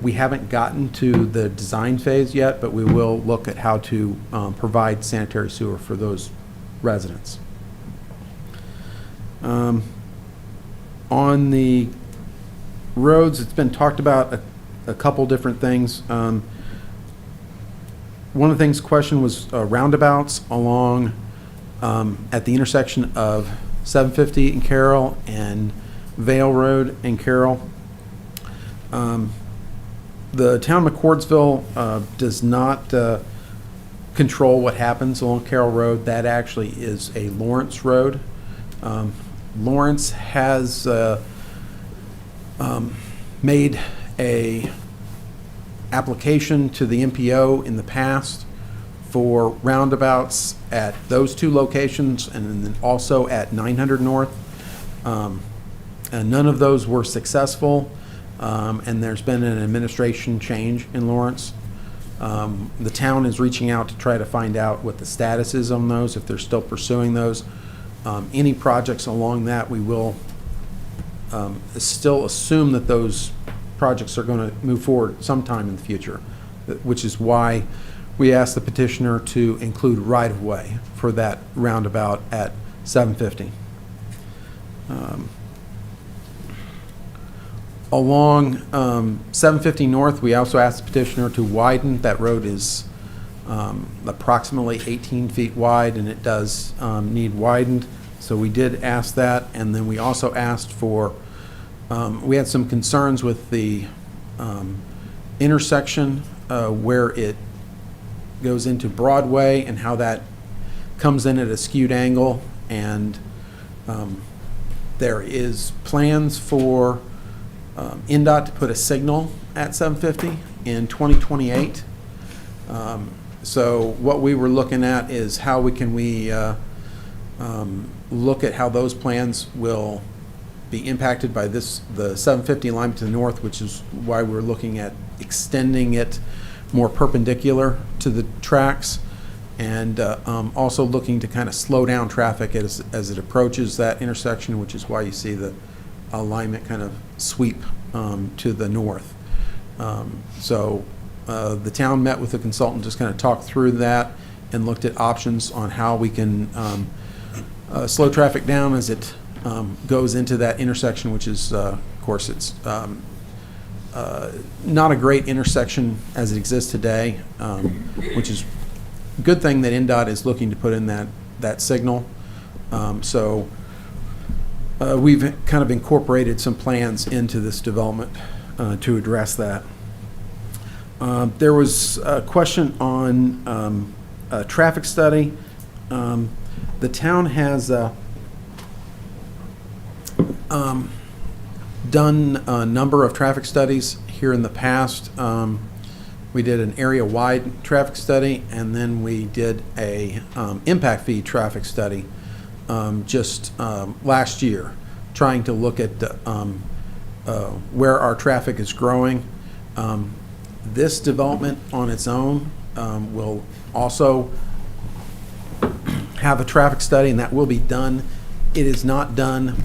we haven't gotten to the design phase yet, but we will look at how to provide sanitary sewer for those residents. On the roads, it's been talked about a couple different things. One of the things questioned was roundabouts along at the intersection of 750 in Carroll and Vale Road in Carroll. The town of McCordsville does not control what happens along Carroll Road. That actually is a Lawrence Road. Lawrence has made a application to the MPO in the past for roundabouts at those two locations and then also at 900 North. And none of those were successful. And there's been an administration change in Lawrence. The town is reaching out to try to find out what the status is on those, if they're still pursuing those. Any projects along that, we will still assume that those projects are going to move forward sometime in the future, which is why we asked the petitioner to include right-of-way for that roundabout at 750. Along 750 North, we also asked the petitioner to widen. That road is approximately 18 feet wide, and it does need widened. So we did ask that, and then we also asked for, we had some concerns with the intersection where it goes into Broadway and how that comes in at a skewed angle, and there is plans for NDOT to put a signal at 750 in 2028. So what we were looking at is how we look at how those plans will be impacted by the 750 alignment to the north, which is why we're looking at extending it more perpendicular to the tracks, and also looking to kind of slow down traffic as it approaches that intersection, which is why you see the alignment kind of sweep to the north. So the town met with the consultant, just kind of talked through that and looked at options on how we can slow traffic down as it goes into that intersection, which is, of course, it's not a great intersection as it exists today, which is a good thing that NDOT is looking to put in that signal. So we've kind of incorporated some plans into this development to address that. There was a question on a traffic study. The town has done a number of traffic studies here in the past. We did an area-wide traffic study, and then we did a impact fee traffic study just last year, trying to look at where our traffic is growing. This development on its own will also have a traffic study, and that will be done. It is not done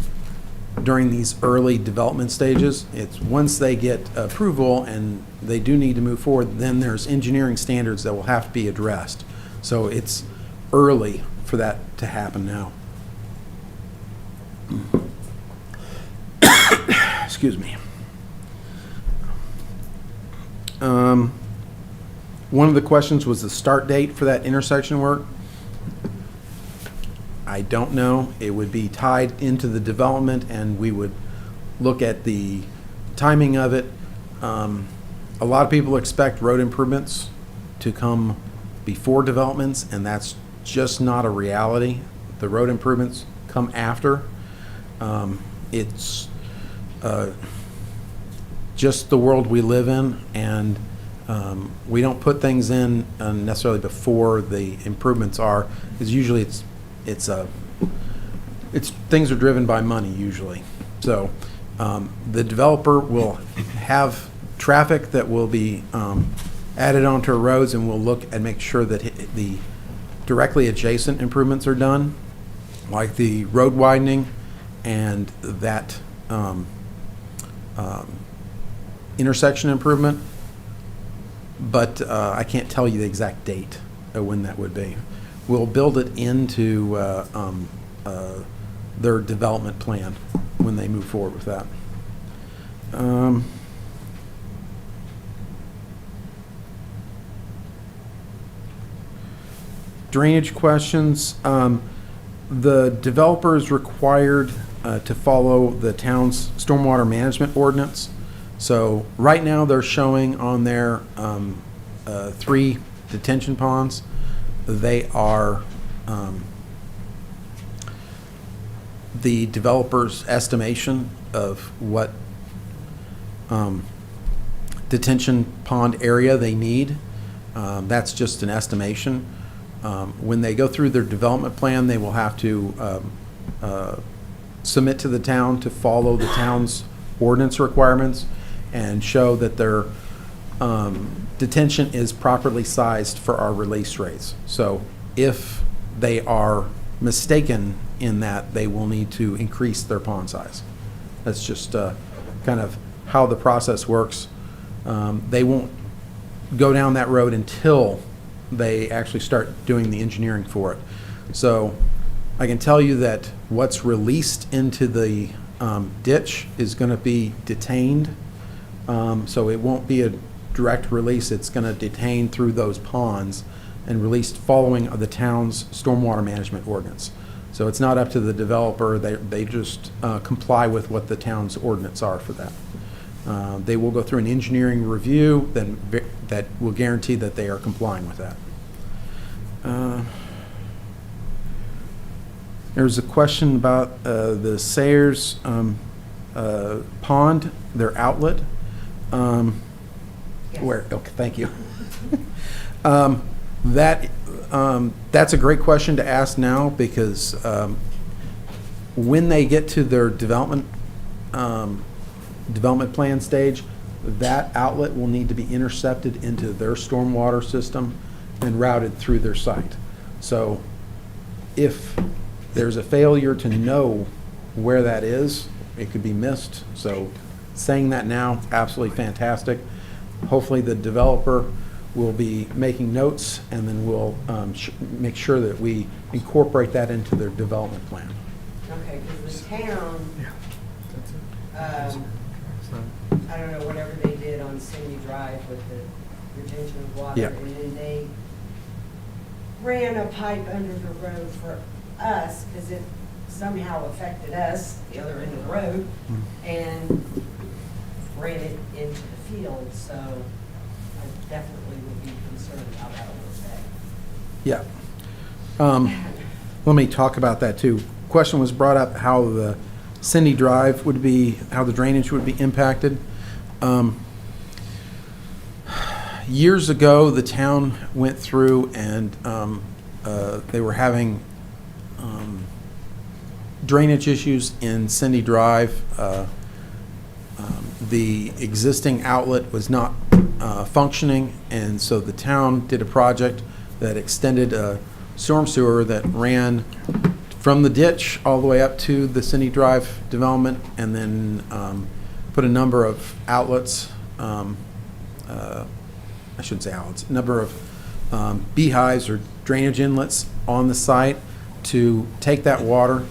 during these early development stages. It's once they get approval and they do need to move forward, then there's engineering standards that will have to be addressed. So it's early for that to happen now. Excuse me. One of the questions was the start date for that intersection work. I don't know. It would be tied into the development, and we would look at the timing of it. A lot of people expect road improvements to come before developments, and that's just not a reality. The road improvements come after. It's just the world we live in, and we don't put things in necessarily before the improvements are, because usually it's things are driven by money usually. So the developer will have traffic that will be added onto roads, and we'll look and make sure that the directly adjacent improvements are done, like the road widening and that intersection improvement. But I can't tell you the exact date of when that would be. We'll build it into their development plan when they move forward with that. Drainage questions. The developer is required to follow the town's stormwater management ordinance. So right now they're showing on their 3 detention ponds. They are the developer's estimation of what detention pond area they need. That's just an estimation. When they go through their development plan, they will have to submit to the town to follow the town's ordinance requirements and show that their detention is properly sized for our release rates. So if they are mistaken in that, they will need to increase their pond size. That's just kind of how the process works. They won't go down that road until they actually start doing the engineering for it. So I can tell you that what's released into the ditch is going to be detained. So it won't be a direct release. It's going to detain through those ponds and released following the town's stormwater management ordinance. So it's not up to the developer. They just comply with what the town's ordinance are for that. They will go through an engineering review that will guarantee that they are complying with that. There's a question about the Sayers pond, their outlet. Yes. Where? Okay, thank you. That's a great question to ask now, because when they get to their development plan stage, that outlet will need to be intercepted into their stormwater system and routed through their site. So if there's a failure to know where that is, it could be missed. So saying that now, absolutely fantastic. Hopefully the developer will be making notes, and then we'll make sure that we incorporate that into their development plan. Okay, because the town, I don't know, whatever they did on Cindy Drive with the retention of water, Yeah. and then they ran a pipe under the road for us, because it somehow affected us, the other end of the road, and ran it into the field, so I definitely would be concerned about that a little bit. Yeah. Let me talk about that too. Question was brought up how the Cindy Drive would be, how the drainage would be impacted. Years ago, the town went through and they were having drainage issues in Cindy Drive. The existing outlet was not functioning, and so the town did a project that extended a storm sewer that ran from the ditch all the way up to the Cindy Drive development, and then put a number of outlets, I shouldn't say outlets, a number of beehives or drainage inlets on the site to take that water.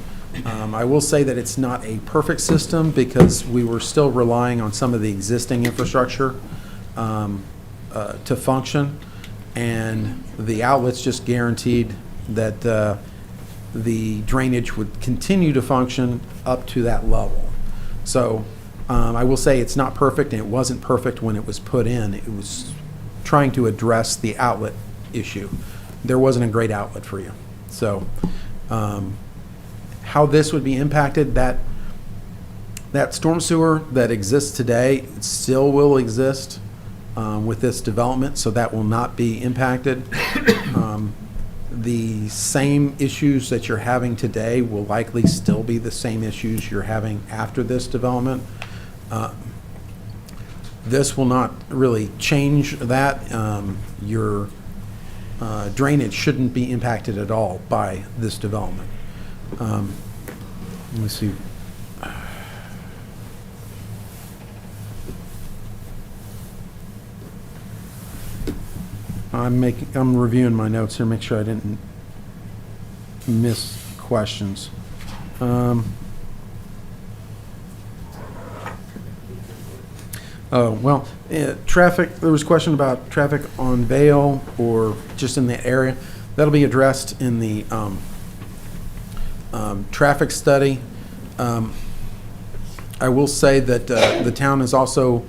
I will say that it's not a perfect system because we were still relying on some of the existing infrastructure to function, and the outlets just guaranteed that the drainage would continue to function up to that level. So I will say it's not perfect, and it wasn't perfect when it was put in. It was trying to address the outlet issue. There wasn't a great outlet for you. So how this would be impacted, that storm sewer that exists today still will exist with this development, so that will not be impacted. The same issues that you're having today will likely still be the same issues you're having after this development. This will not really change that. Your drainage shouldn't be impacted at all by this development. Let me see. I'm reviewing my notes here, make sure I didn't miss questions. Traffic, there was a question about traffic on Vale or just in the area. That'll be addressed in the traffic study. I will say that the town has also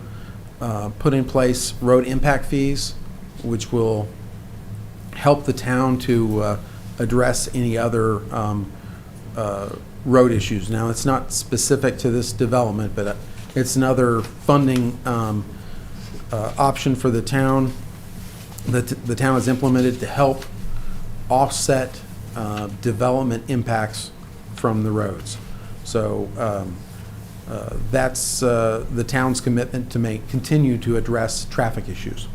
put in place road impact fees, which will help the town to address any other road issues. Now, it's not specific to this development, but it's another funding option for the town that the town has implemented to help offset development impacts from the roads. So that's the town's commitment to continue to address traffic issues.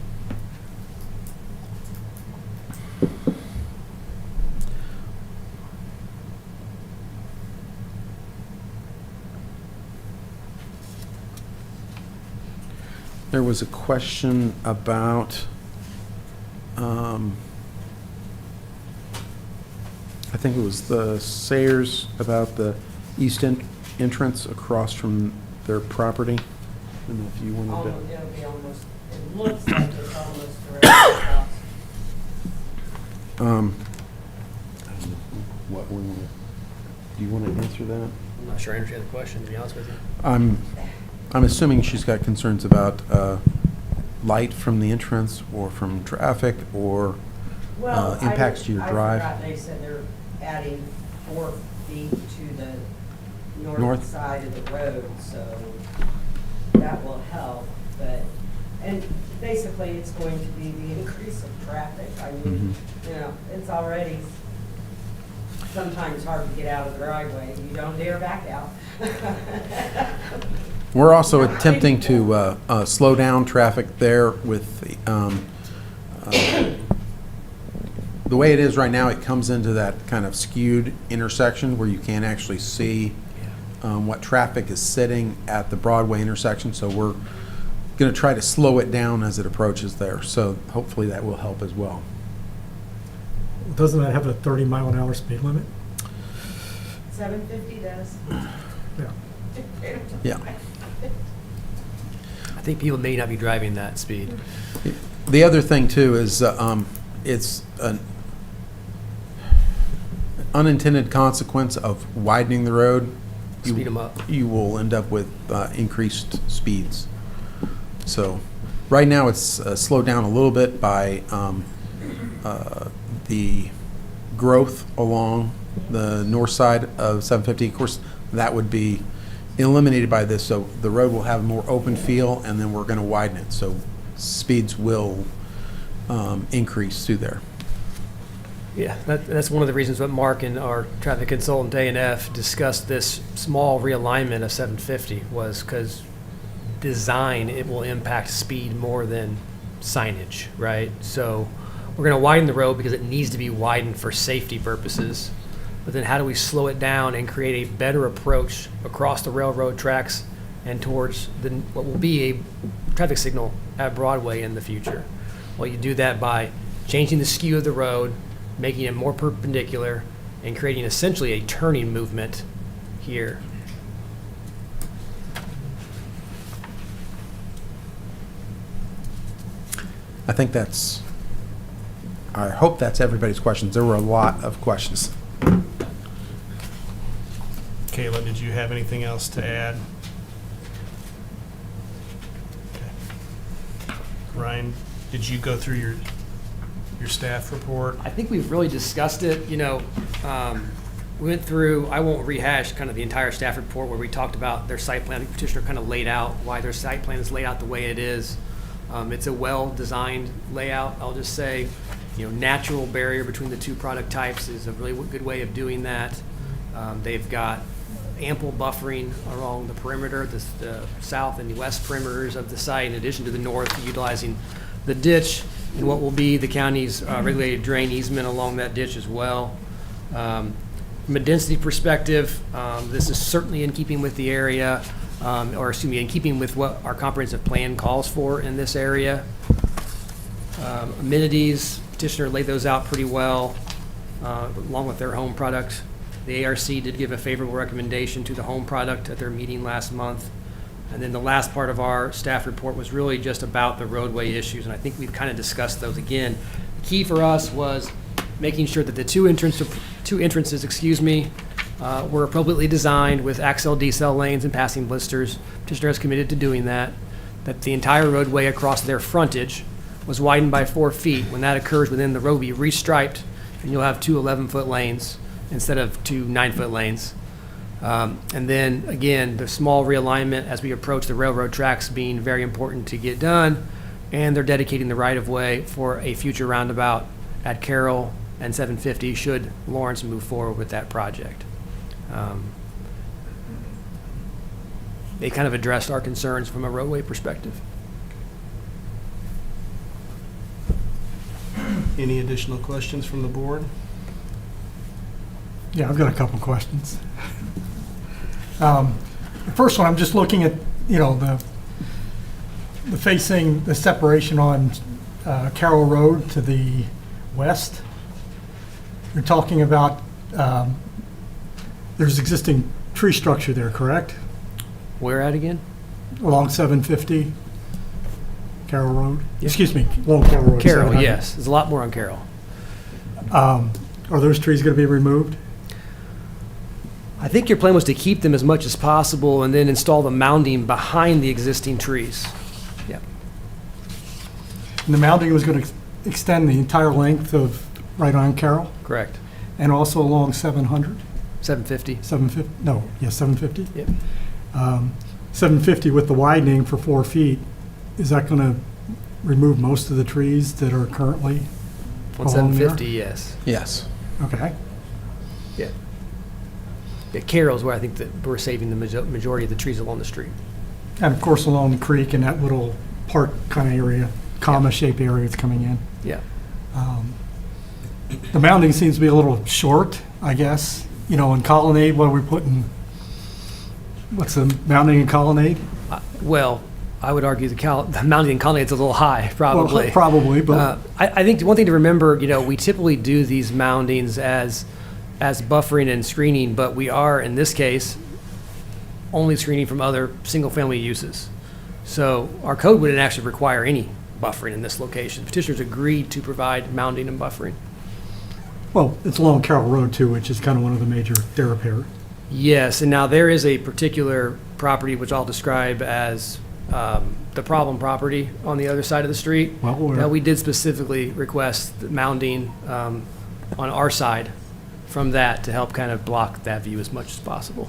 There was a question about, I think it was the Sayers, about the east entrance across from their property. I don't know if you wanted to. It'll be almost, it looks like it's almost directly across. I don't know do you want to answer that? I'm not sure I understand the question, to be honest with you. I'm assuming she's got concerns about light from the entrance or from traffic or impacts to your drive. I forgot they said they're adding 4 feet to the North side of the road, so that will help. And basically, it's going to be the increase of traffic. I mean, it's already sometimes hard to get out of the driveway. You don't dare back out. We're also attempting to slow down traffic there with the way it is right now. It comes into that kind of skewed intersection where you can't actually see what traffic is sitting at the Broadway intersection. So we're going to try to slow it down as it approaches there. So hopefully that will help as well. Doesn't that have a 30-mile-an-hour speed limit? 750 does. Yeah. I think people may not be driving that speed. The other thing too is it's an unintended consequence of widening the road. Speed them up. You will end up with increased speeds. So right now it's slowed down a little bit by the growth along the north side of 750. Of course, that would be eliminated by this, so the road will have a more open feel, and then we're going to widen it, so speeds will increase through there. Yeah, that's one of the reasons that Mark and our traffic consultant A&F discussed this small realignment of 750 was because design, it will impact speed more than signage, right? So we're going to widen the road because it needs to be widened for safety purposes. But then how do we slow it down and create a better approach across the railroad tracks and towards what will be a traffic signal at Broadway in the future? Well, you do that by changing the skew of the road, making it more perpendicular, and creating essentially a turning movement here. I hope that's everybody's questions. There were a lot of questions. Kayla, did you have anything else to add? Okay. Ryan, did you go through your staff report? I think we've really discussed it. We went through, I won't rehash kind of the entire staff report where we talked about their site plan. Petitioner kind of laid out why their site plan is laid out the way it is. It's a well-designed layout. I'll just say, natural barrier between the two product types is a really good way of doing that. They've got ample buffering along the perimeter, the south and the west perimeters of the site, in addition to the north, utilizing the ditch and what will be the county's regulated drain easement along that ditch as well. From a density perspective, this is certainly in keeping with the area, in keeping with what our comprehensive plan calls for in this area. Amenities, petitioner laid those out pretty well, along with their home product. The ARC did give a favorable recommendation to the home product at their meeting last month. And then the last part of our staff report was really just about the roadway issues, and I think we've kind of discussed those again. The key for us was making sure that the two entrances, were appropriately designed with accel, decel lanes and passing blisters. Petitioner is committed to doing that. That the entire roadway across their frontage was widened by 4 feet. When that occurs, within the road will be restriped, and you'll have two 11-foot lanes instead of two 9-foot lanes. And then, again, the small realignment as we approach the railroad tracks being very important to get done, and they're dedicating the right-of-way for a future roundabout at Carroll and 750 should Lawrence move forward with that project. They kind of addressed our concerns from a roadway perspective. Any additional questions from the board? Yeah, I've got a couple questions. The first one, I'm just looking at, the facing the separation on Carroll Road to the west. You're talking about, there's existing tree structure there, correct? Where at again? Along 750 Carroll Road? Yeah. Excuse me, along Carroll Road. Carroll, 700. yes. There's a lot more on Carroll. Are those trees going to be removed? I think your plan was to keep them as much as possible and then install the mounding behind the existing trees. Yeah. And the mounding was going to extend the entire length of right on Carroll? Correct. And also along 700? 750. 750, no, yes, 750? Yep. 750 with the widening for 4 feet, is that going to remove most of the trees that are currently On along there? 750, yes. Yes. Okay. Yeah. Yeah, Carroll's where I think that we're saving the majority of the trees along the street. And of course along the creek and that little park kind of area, comma-shaped area that's coming in. Yeah. The mounding seems to be a little short, I guess. In Colonnade, what are we putting? What's the mounding in Colonnade? Well, I would argue the mounding in Colonnade's a little high, probably. Well, probably, but I think one thing to remember, we typically do these moundings as buffering and screening, but we are, in this case, only screening from other single-family uses. So our code wouldn't actually require any buffering in this location. Petitioners agreed to provide mounding and buffering. well, it's along Carroll Road too, which is kind of one of the major thoroughfares. Yes, and now there is a particular property which I'll describe as the problem property on the other side of the street. Well, Now, we did specifically request mounding on our side from that to help kind of block that view as much as possible.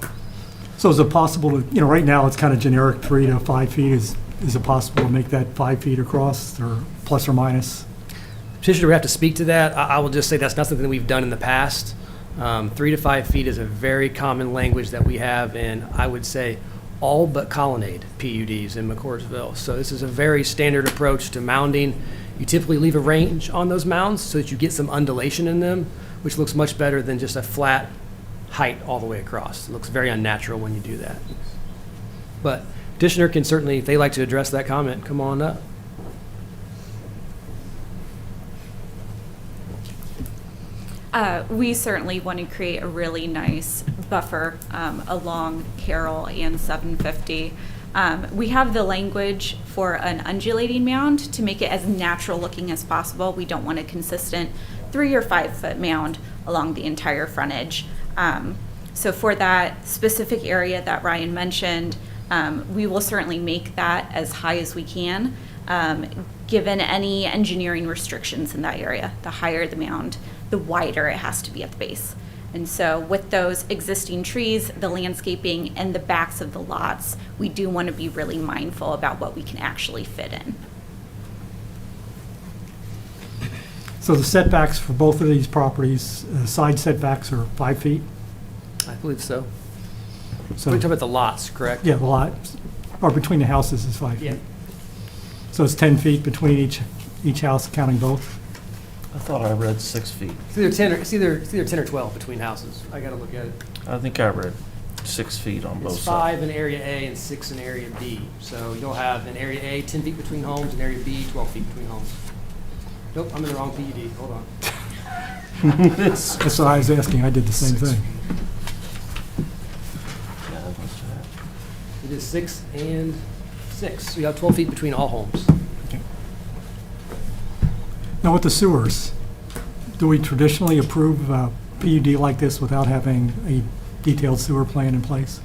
So is it possible to, right now it's kind of generic 3 to 5 feet. Is it possible to make that 5 feet across or plus or minus? Petitioner would have to speak to that. I will just say that's not something we've done in the past. 3 to 5 feet is a very common language that we have in, I would say, all but colonnade PUDs in McCordsville. So this is a very standard approach to mounding. You typically leave a range on those mounds so that you get some undulation in them, which looks much better than just a flat height all the way across. It looks very unnatural when you do that. But petitioner can certainly, if they'd like to address that comment, come on up. We certainly want to create a really nice buffer along Carroll and 750. We have the language for an undulating mound to make it as natural looking as possible. We don't want a consistent 3 or 5 foot mound along the entire frontage. So for that specific area that Ryan mentioned, we will certainly make that as high as we can, given any engineering restrictions in that area. The higher the mound, the wider it has to be at the base. And so with those existing trees, the landscaping, and the backs of the lots, we do want to be really mindful about what we can actually fit in. So the setbacks for both of these properties, side setbacks are 5 feet? I believe so. So We're talking about the lots, correct? Yeah, the lots, or between the houses is 5 feet. Yeah. So it's 10 feet between each house, counting both? I thought I read 6 feet. It's either 10 or 12 between houses. I got to look at it. I think I read 6 feet on both It's sides. 5 in Area A and 6 in Area B. So you'll have in Area A, 10 feet between homes, and Area B, 12 feet between homes. Nope, I'm in the wrong PUD. Hold on. That's what I was asking. I did the same thing. It is 6 and 6. So you have 12 feet between all homes. Now with the sewers, do we traditionally approve a PUD like this without having a detailed sewer plan in place?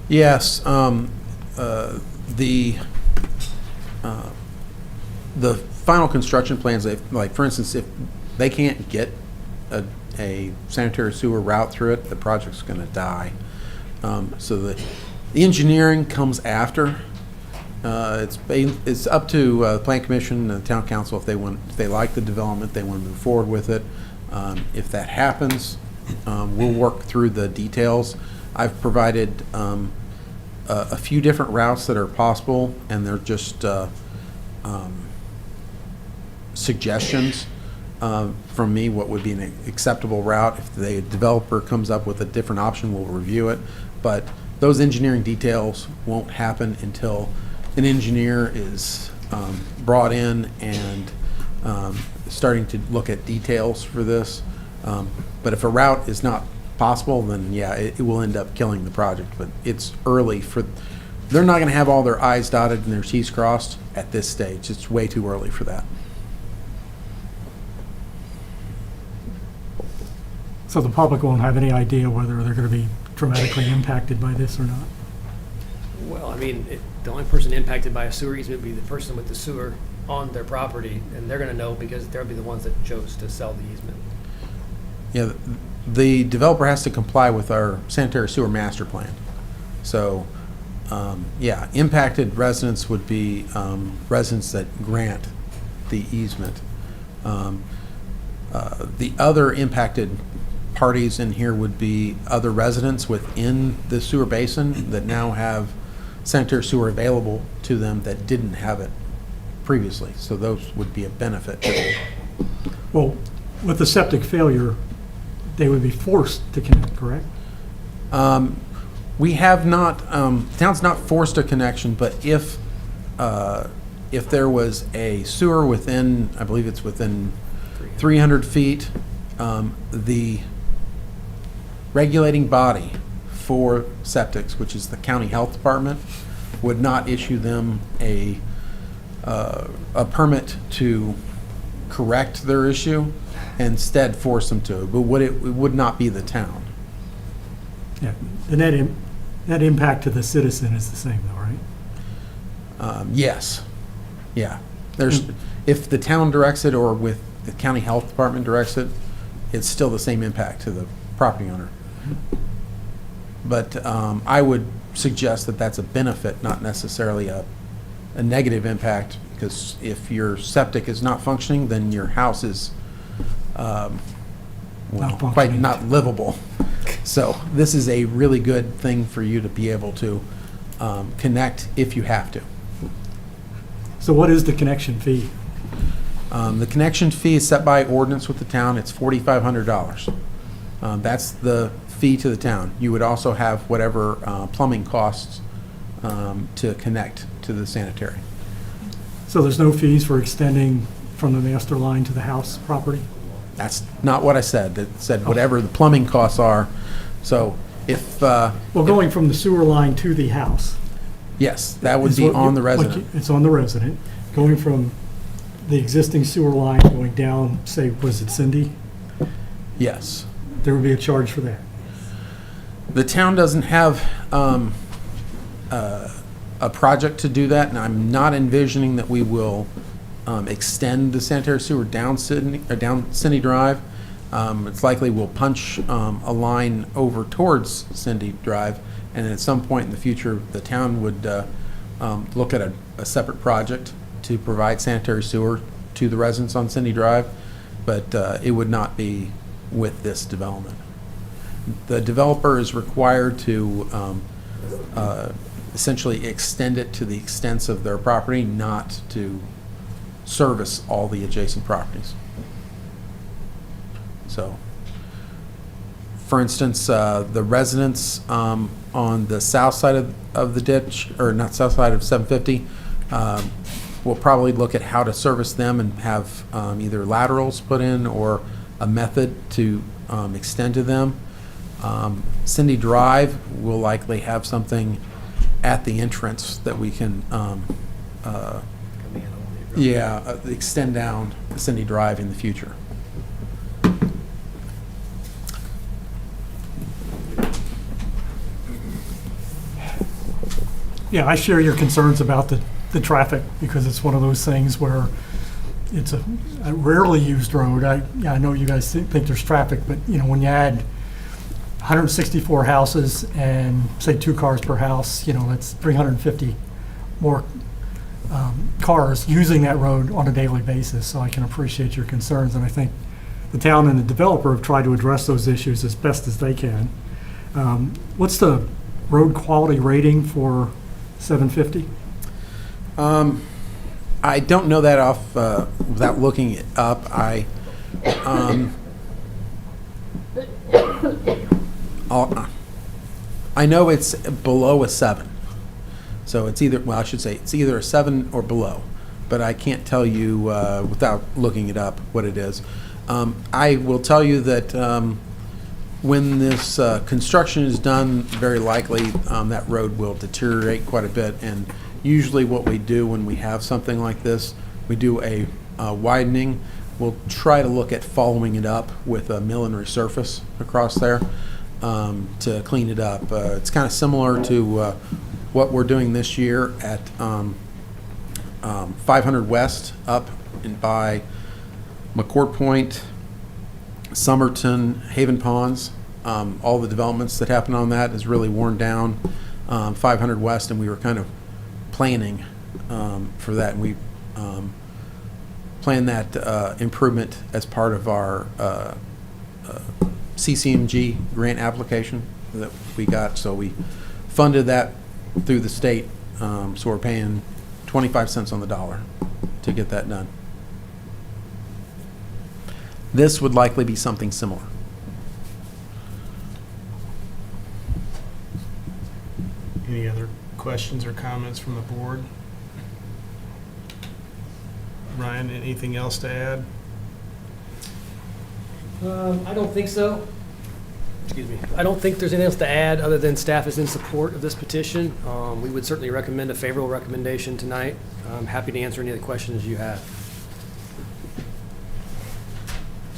Yes, the final construction plans, like for instance, if they can't get a sanitary sewer route through it, the project's going to die. So the engineering comes after. It's up to the Plan Commission and the Town Council if they like the development, they want to move forward with it. If that happens, we'll work through the details. I've provided a few different routes that are possible, and they're just suggestions from me what would be an acceptable route. If the developer comes up with a different option, we'll review it. But those engineering details won't happen until an engineer is brought in and starting to look at details for this. But if a route is not possible, then yeah, it will end up killing the project. But it's early they're not going to have all their I's dotted and their T's crossed at this stage. It's way too early for that. So the public won't have any idea whether they're going to be dramatically impacted by this or not? Well, I mean, the only person impacted by a sewer easement would be the person with the sewer on their property, and they're going to know because they'll be the ones that chose to sell the easement. Yeah, the developer has to comply with our sanitary sewer master plan. So, yeah, impacted residents would be residents that grant the easement. The other impacted parties in here would be other residents within the sewer basin that now have sanitary sewer available to them that didn't have it previously. So those would be a benefit to them. Well, with the septic failure, they would be forced to connect, correct? We have not, the town's not forced a connection, but if there was a sewer within, I believe it's within 300 feet, the regulating body for septics, which is the county health department, would not issue them a permit to correct their issue, instead force them to. But it would not be the town. Yeah, the net impact to the citizen is the same though, right? Yes. Yeah. If the town directs it or with the county health department directs it, it's still the same impact to the property owner. But I would suggest that that's a benefit, not necessarily a negative impact, because if your septic is not functioning, then your house is quite not livable. So this is a really good thing for you to be able to connect if you have to. So what is the connection fee? The connection fee is set by ordinance with the town. It's $4,500. That's the fee to the town. You would also have whatever plumbing costs to connect to the sanitary. So there's no fees for extending from the master line to the house property? That's not what I said. It said whatever the plumbing costs are. So if... Well, going from the sewer line to the house. Yes, that would be on the resident. It's on the resident. Going from the existing sewer line going down, say, was it Cindy? Yes. There would be a charge for that. The town doesn't have a project to do that, and I'm not envisioning that we will extend the sanitary sewer down Cindy Drive. It's likely we'll punch a line over towards Cindy Drive, and at some point in the future, the town would look at a separate project to provide sanitary sewer to the residents on Cindy Drive, but it would not be with this development. The developer is required to essentially extend it to the extents of their property, not to service all the adjacent properties. So, for instance, the residents on the south side of the ditch, or not south side of 750, we'll probably look at how to service them and have either laterals put in or a method to extend to them. Cindy Drive will likely have something at the entrance that we can extend down Cindy Drive in the future. Yeah, I share your concerns about the traffic, because it's one of those things where it's a rarely used road. I know you guys think there's traffic, but when you add 164 houses and say 2 cars per house, that's 350 more cars using that road on a daily basis. So I can appreciate your concerns, and I think the town and the developer have tried to address those issues as best as they can. What's the road quality rating for 750? I don't know that off without looking it up. I know it's below a 7. So it's either, well, I should say it's either a 7 or below, but I can't tell you without looking it up what it is. I will tell you that when this construction is done, very likely that road will deteriorate quite a bit, and usually what we do when we have something like this, we do a widening. We'll try to look at following it up with a mill and resurface across there to clean it up. It's kind of similar to what we're doing this year at 500 West up and by McCord Point, Somerton, Haven Ponds. All the developments that happen on that is really worn down 500 West, and we were kind of planning for that, and we planned that improvement as part of our CCMG grant application that we got. So we funded that through the state, so we're paying 25 cents on the dollar to get that done. This would likely be something similar. Any other questions or comments from the board? Ryan, anything else to add? I don't think so. Excuse me. I don't think there's anything else to add other than staff is in support of this petition. We would certainly recommend a favorable recommendation tonight. I'm happy to answer any of the questions you have.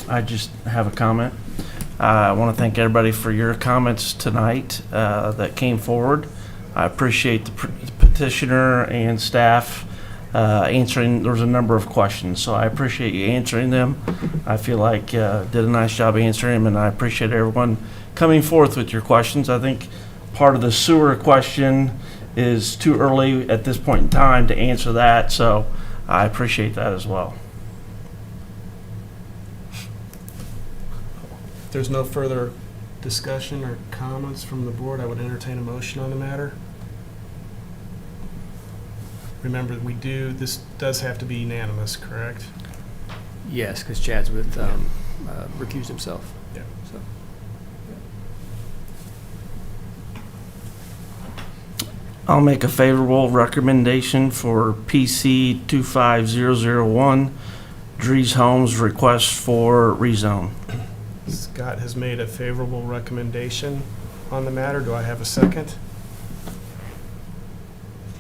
I just have a comment. I want to thank everybody for your comments tonight that came forward. I appreciate the petitioner and staff answering. There was a number of questions, so I appreciate you answering them. I feel like did a nice job answering them, and I appreciate everyone coming forth with your questions. I think part of the sewer question is too early at this point in time to answer that, so I appreciate that as well. If there's no further discussion or comments from the board, I would entertain a motion on the matter. Remember, this does have to be unanimous, correct? Yes, because Chad's recused himself. Yeah. So. I'll make a favorable recommendation for PC 25001, Drees Homes request for rezone. Scott has made a favorable recommendation on the matter. Do I have a second?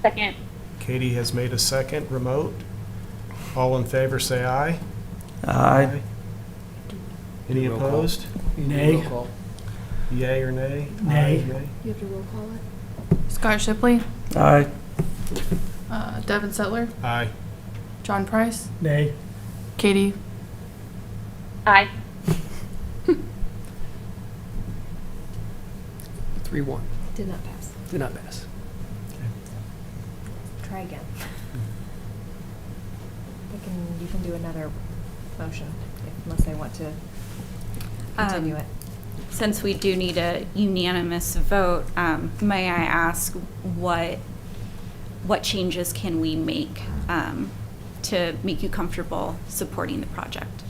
Second. Katie has made a second. Remote. All in favor, say aye. Aye. Any Roll call. opposed? Nay. Roll call. Yay or nay? Nay. Aye, nay. You have to roll call it? Scott Shipley, Aye. Devin Settler, Aye. John Price, Nay. Katie. Aye. 3-1. Did not pass. Did not pass. Try again. You can do another motion unless they want to continue it. Since we do need a unanimous vote, may I ask what changes can we make to make you comfortable supporting the project?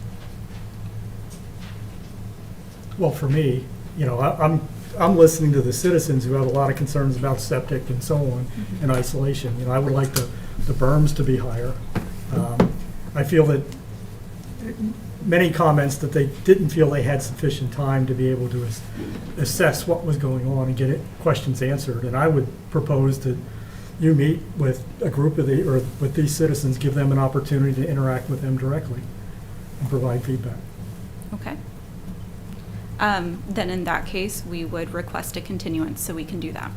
Well, for me, I'm listening to the citizens who have a lot of concerns about septic and so on and isolation. I would like the berms to be higher. I feel that many comments that they didn't feel they had sufficient time to be able to assess what was going on and get questions answered. And I would propose that you meet with a group of with these citizens, give them an opportunity to interact with them directly and provide feedback. Okay. Then in that case, we would request a continuance so we can do that.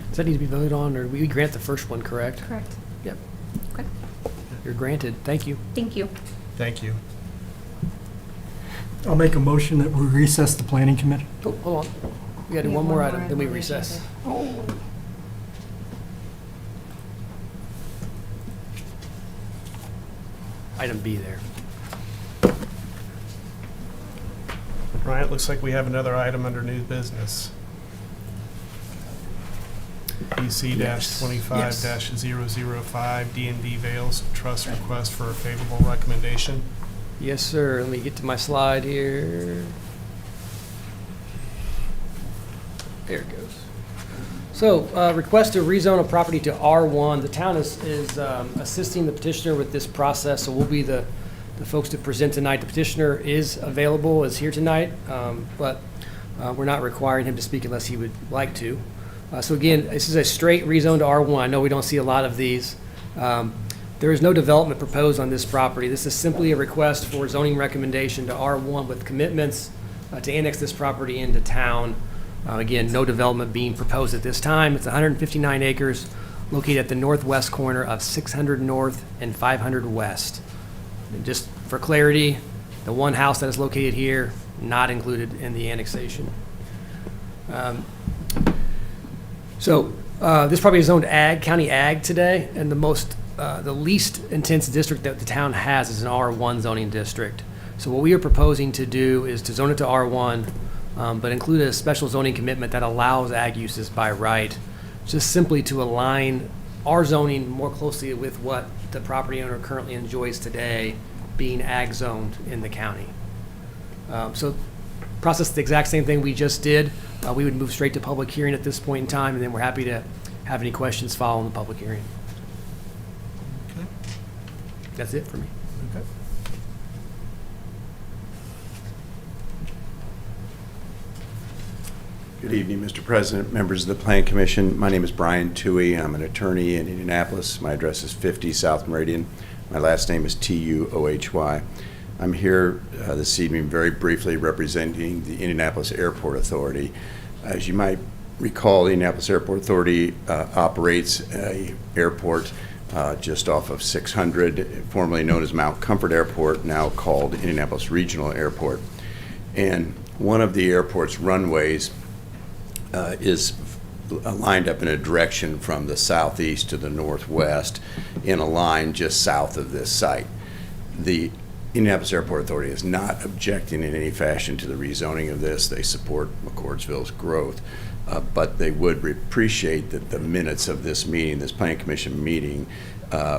Does that need to be voted on, or we grant the first one, correct? Correct. Yep. Okay. You're granted. Thank you. Thank you. Thank you. I'll make a motion that we recess the planning committee. Oh, hold on. We gotta do We have one more one item, more then we on the recess. Item B there. Right, looks like we have another item under new business. BC-25-005, D&D Vales Trust request for a favorable recommendation. Yes, sir. Let me get to my slide here. There it goes. So, request to rezone a property to R1. The town is assisting the petitioner with this process, so we'll be the folks to present tonight. The petitioner is available, is here tonight, but we're not requiring him to speak unless he would like to. So again, this is a straight rezone to R1. I know we don't see a lot of these. There is no development proposed on this property. This is simply a request for zoning recommendation to R1 with commitments to annex this property into town. Again, no development being proposed at this time. It's 159 acres located at the northwest corner of 600 North and 500 West. And just for clarity, the one house that is located here, not included in the annexation. So this property is zoned ag, county ag today, and the least intense district that the town has is an R1 zoning district. So what we are proposing to do is to zone it to R1, but include a special zoning commitment that allows ag uses by right, just simply to align our zoning more closely with what the property owner currently enjoys today, being ag zoned in the county. So process the exact same thing we just did. We would move straight to public hearing at this point in time, and then we're happy to have any questions following the public hearing. Okay. That's it for me. Okay. Good evening, Mr. President, members of the Plan Commission. My name is Brian Toohey. I'm an attorney in Indianapolis. My address is 50 South Meridian. My last name is Tuohy. I'm here this evening very briefly representing the Indianapolis Airport Authority. As you might recall, the Indianapolis Airport Authority operates a airport just off of 600, formerly known as Mount Comfort Airport, now called Indianapolis Regional Airport. And one of the airport's runways is lined up in a direction from the southeast to the northwest in a line just south of this site. The Indianapolis Airport Authority is not objecting in any fashion to the rezoning of this. They support McCordsville's growth, but they would appreciate that the minutes of this meeting, this Plan Commission meeting,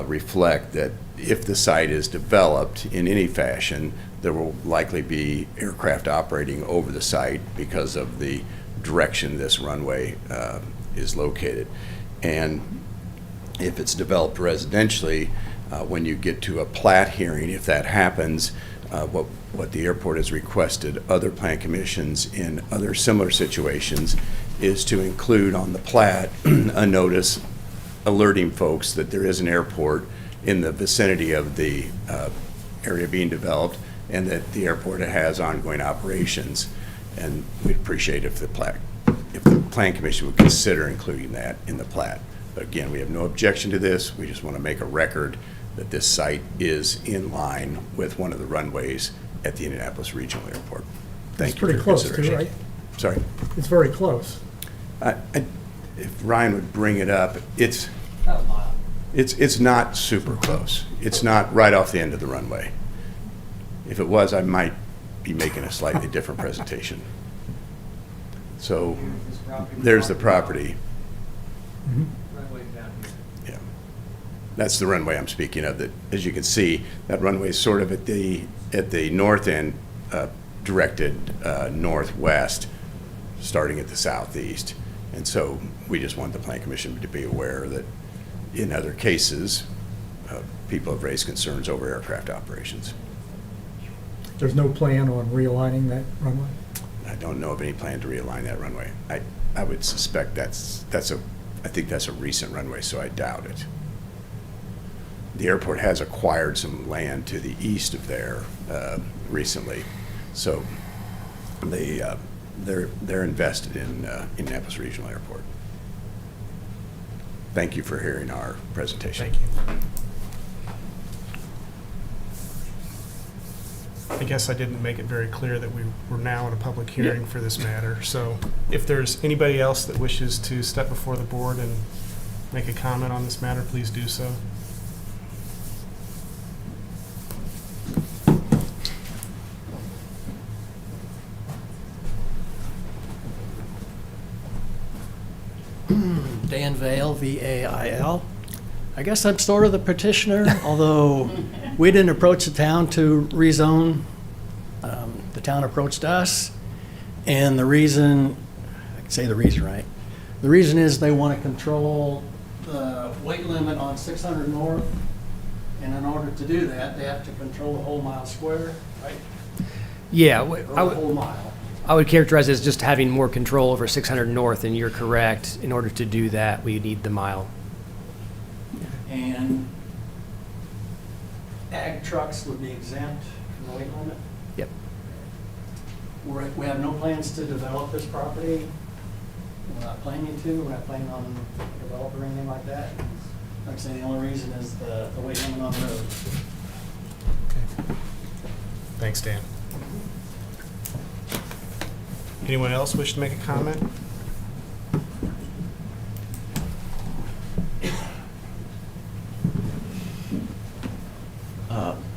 reflect that if the site is developed in any fashion, there will likely be aircraft operating over the site because of the direction this runway is located. And if it's developed residentially, when you get to a plat hearing, if that happens, what the airport has requested other plan commissions in other similar situations is to include on the plat a notice alerting folks that there is an airport in the vicinity of the area being developed and that the airport has ongoing operations. And we'd appreciate if the Plan Commission would consider including that in the plat. But again, we have no objection to this. We just want to make a record that this site is in line with one of the runways at the Indianapolis Regional Airport. Thank you for your It's pretty close too, consideration. right? Sorry? It's very close. If Ryan would bring it up, it's not super close. It's not right off the end of the runway. If it was, I might be making a slightly different presentation. So there's the property. Yeah, that's the runway I'm speaking of. That, as you can see, that runway is sort of at the north end, directed northwest, starting at the southeast. And so we just want the Plan Commission to be aware that in other cases, people have raised concerns over aircraft operations. There's no plan on realigning that runway? I don't know of any plan to realign that runway. I would suspect I think that's a recent runway, so I doubt it. The airport has acquired some land to the east of there recently, so they're invested in Indianapolis Regional Airport. Thank you for hearing our presentation. Thank you. I guess I didn't make it very clear that we were now in a public hearing for this matter. So if there's anybody else that wishes to step before the board and make a comment on this matter, please do so. Dan Vail, V-A-I-L. I guess I'm sort of the petitioner, although we didn't approach the town to rezone. The town approached us, and the reason, I can say the reason right, the reason is they want to control the weight limit on 600 North, and in order to do that, they have to control the whole mile square, right? Yeah, Or the whole mile. I would characterize it as just having more control over 600 North, and you're correct. In order to do that, we need the mile. And ag trucks would be exempt from the weight limit. Yep. We have no plans to develop this property. We're not planning to. We're not planning on developing or anything like that. Like I say, the only reason is the weight limit on the road. Okay. Thanks, Dan. Anyone else wish to make a comment?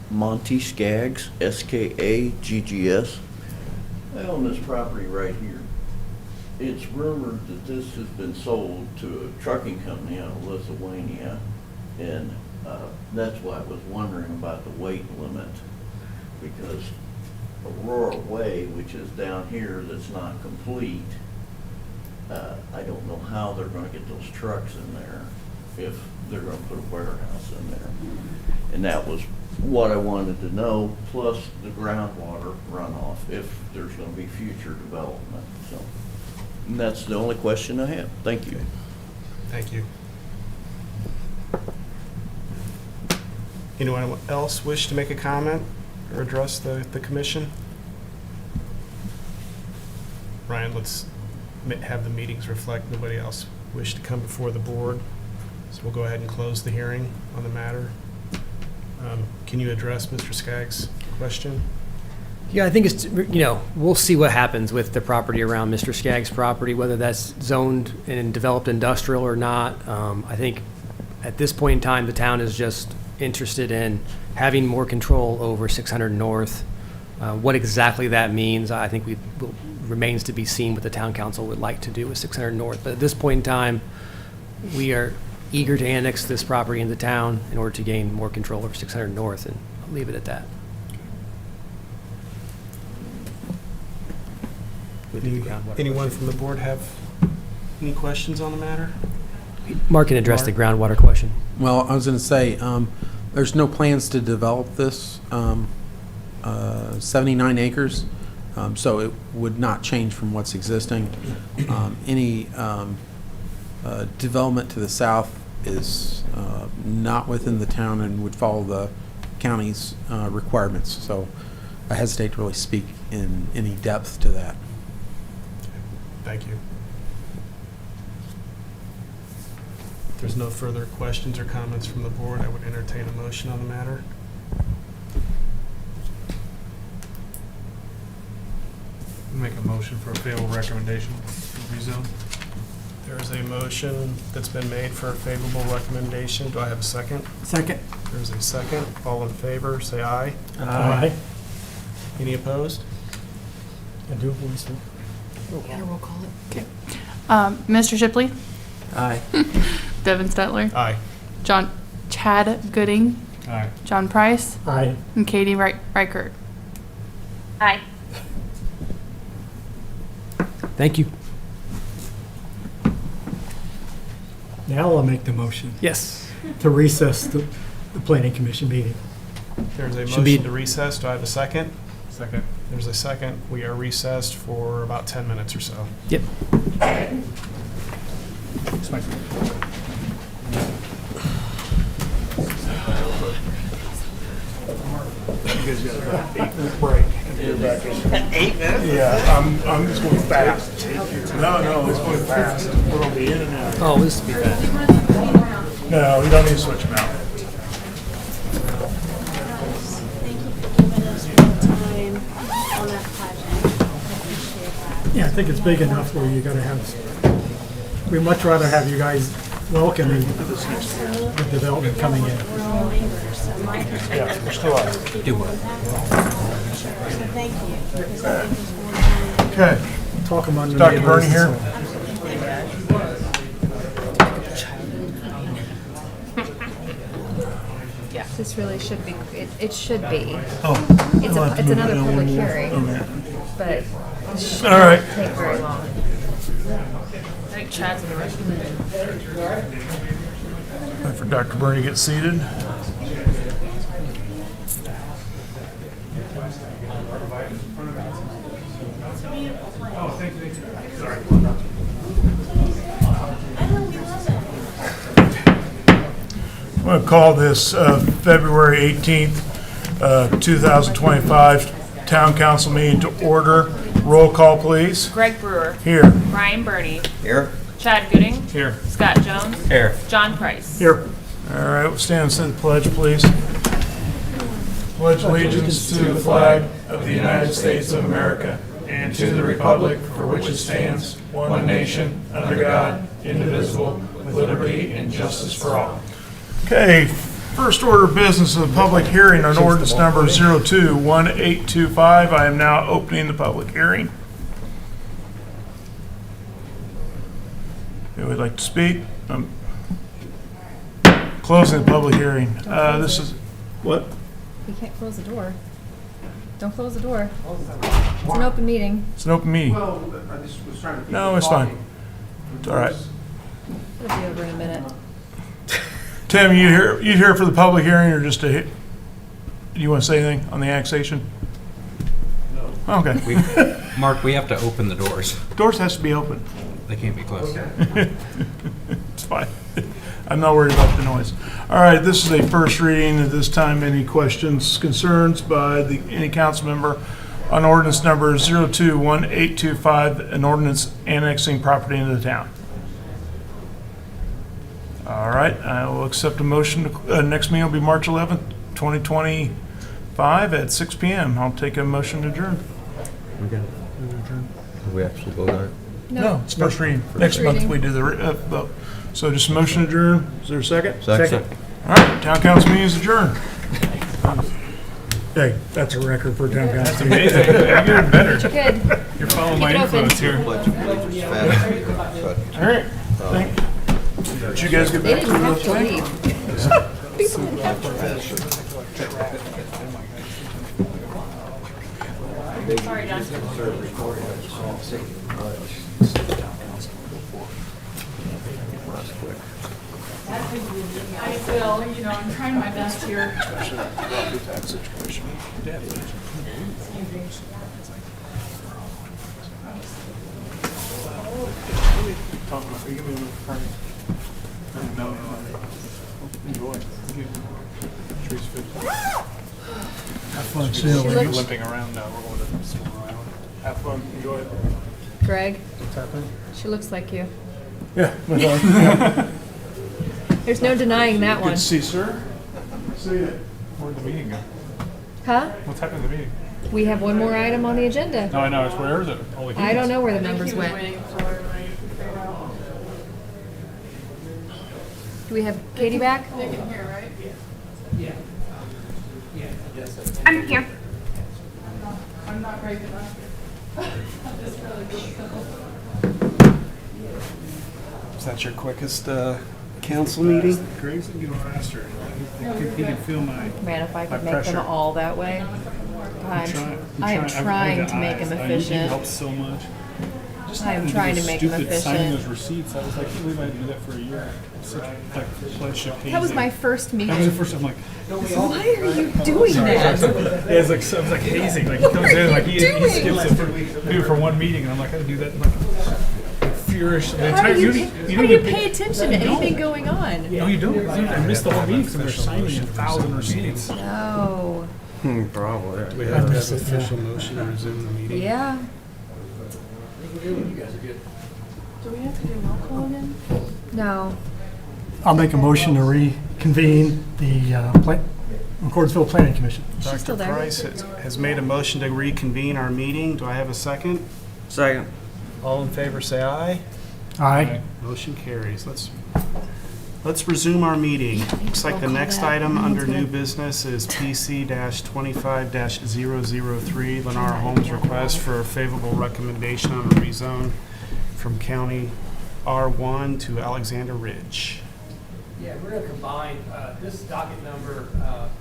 Monty Skaggs, S-K-A-G-G-S. I own this property right here. It's rumored that this has been sold to a trucking company out of Lithuania, and that's why I was wondering about the weight limit, because Aurora Way, which is down here that's not complete, I don't know how they're going to get those trucks in there if they're going to put a warehouse in there. And that was what I wanted to know, plus the groundwater runoff, if there's going to be future development. So, and that's the only question I have. Thank you. Thank you. Anyone else wish to make a comment or address the commission? Ryan, let's have the meetings reflect nobody else wish to come before the board. So we'll go ahead and close the hearing on the matter. Can you address Mr. Skaggs' question? Yeah, I think it's, we'll see what happens with the property around Mr. Skaggs' property, whether that's zoned and developed industrial or not. I think at this point in time, the town is just interested in having more control over 600 North. What exactly that means, I think remains to be seen what the town council would like to do with 600 North. But at this point in time, we are eager to annex this property into town in order to gain more control over 600 North, and I'll leave it at that. Anyone from the board have any questions on the matter? Mark can address the groundwater question. Well, I was going to say, there's no plans to develop this 79 acres, so it would not change from what's existing. Any development to the south is not within the town and would follow the county's requirements. So I hesitate to really speak in any depth to that. Thank you. If there's no further questions or comments from the board, I would entertain a motion on the matter. Make a motion for a favorable recommendation for rezone. There is a motion that's been made for a favorable recommendation. Do I have a second? Second. There's a second. All in favor, say aye. Aye. Any opposed? Do it, please. Roll call it. Okay. Mr. Shipley? Aye. Devin Stetler? Aye. Chad Gooding? Aye. John Price? Aye. And Katie Reichert? Aye. Thank you. Now I'll make the motion Yes. to recess the planning commission meeting. There's a Should be- motion to recess. Do I have a second? Second. There's a second. We are recessed for about 10 minutes or so. Yep. It's fine. You guys got about 8-minute break. And back in. 8 minutes? Yeah, I'm just going fast. No, it's going fast. We're gonna be in and out. Oh, this will be fast. No, we don't need to switch them out. Thank you for giving us more time on that project. I appreciate that. Yeah, I think it's big enough where you gotta have, we'd much rather have you guys welcoming the development coming in. We're all neighbors, so my perspective. Yeah, we're still on. So thank you. Because I think there's more time. Okay. Talk among the Dr. neighbors. Bernie here. This really should be, it should be. Oh. It's another public hearing, but it should All right. not take very long. I think Chad's in the rush. Wait for Dr. Bernie to get seated. I'm going to call this February 18th, 2025 Town Council meeting to order. Roll call, please. Greg Brewer. Here. Brian Birney. Here. Chad Gooding. Here. Scott Jones. Here. John Price. Here. All right, we'll stand and say the pledge, please. Pledge allegiance to the flag of the United States of America and to the republic for which it stands, one nation, under God, indivisible, with liberty and justice for all. Okay, first order of business of the public hearing on ordinance number 02-1825. I am now opening the public hearing. Who would like to speak? Closing the public hearing. This is, what? You can't close the door. Don't close the door. It's an open meeting. It's an open meeting. Well, I just was trying to keep No, it it's fine. talking. It's all right. It'll be over in a minute. Tim, you here for the public hearing or just to hit? Do you want to say anything on the annexation? No. Okay. Mark, we have to open the doors. Doors has to be open. They can't be closed. It's fine. I'm not worried about the noise. All right, this is a first reading. At this time, any questions, concerns by any council member on ordinance number 021825, an ordinance annexing property into the town. All right, I will accept a motion. Next meeting will be March 11th, 2025 at 6 p.m. I'll take a motion to adjourn. We actually vote on it? No, it's first reading. Next month we do the vote. So just a motion to adjourn. Is there a second? Second. All right, town council meeting is adjourned. Hey, that's a record for town council. That's amazing. You're getting better. Good. You're following my influence here. All right. Thank you. Did you guys get They back to didn't the have to leave. People didn't have to leave. Sorry, John. I will, I'm trying my best here. Have fun. She looks- Limping around now. We're going to Small Island. Have fun. Enjoy it. Greg, What's happening? she looks like you. Yeah. There's no denying that Good one. to see you, sir. See you. Where'd the meeting go? Huh? What's happened to the meeting? We have one more item on the agenda. No, I know. It's where is it? Holy I don't know where the members He was went. waiting for everybody to figure out. Do we have Katie back? They can hear, right? I'm here. I'm not great enough. I'm just really good. Is that your quickest council meeting? Greg's getting faster. He can feel my. Man, if I could My make pressure. them all that way. I am trying to make them It efficient. helps so much. I am trying to make them Signing efficient. those receipts, I was like, I can't believe I had to do that for a year. It's such like flash of hazing. That was my first meeting. That was the first time, like. Why are you doing that? Yeah, it's like, so it was like hazing. Like he comes in, like he skips it for one meeting, and I'm like, I had to do that. Like, furious. The How entire do you meeting- how do you pay attention to anything going on? No, you don't. I missed the whole meeting because they're signing 1,000 receipts. No. Probably. Do we have to have official motion to resume the meeting? Yeah. Do we have to do roll call again? No. I'll make a motion to reconvene the McCordsville Planning Commission. She's still Dr. there. Price has made a motion to reconvene our meeting. Do I have a second? Second. All in favor, say aye. Aye. Motion carries. Let's resume our meeting. Looks like the next item under new business is PC-25-003, Lennar Homes request for a favorable recommendation on a rezone from County R1 to Alexander Ridge. Yeah, we're gonna combine, this docket number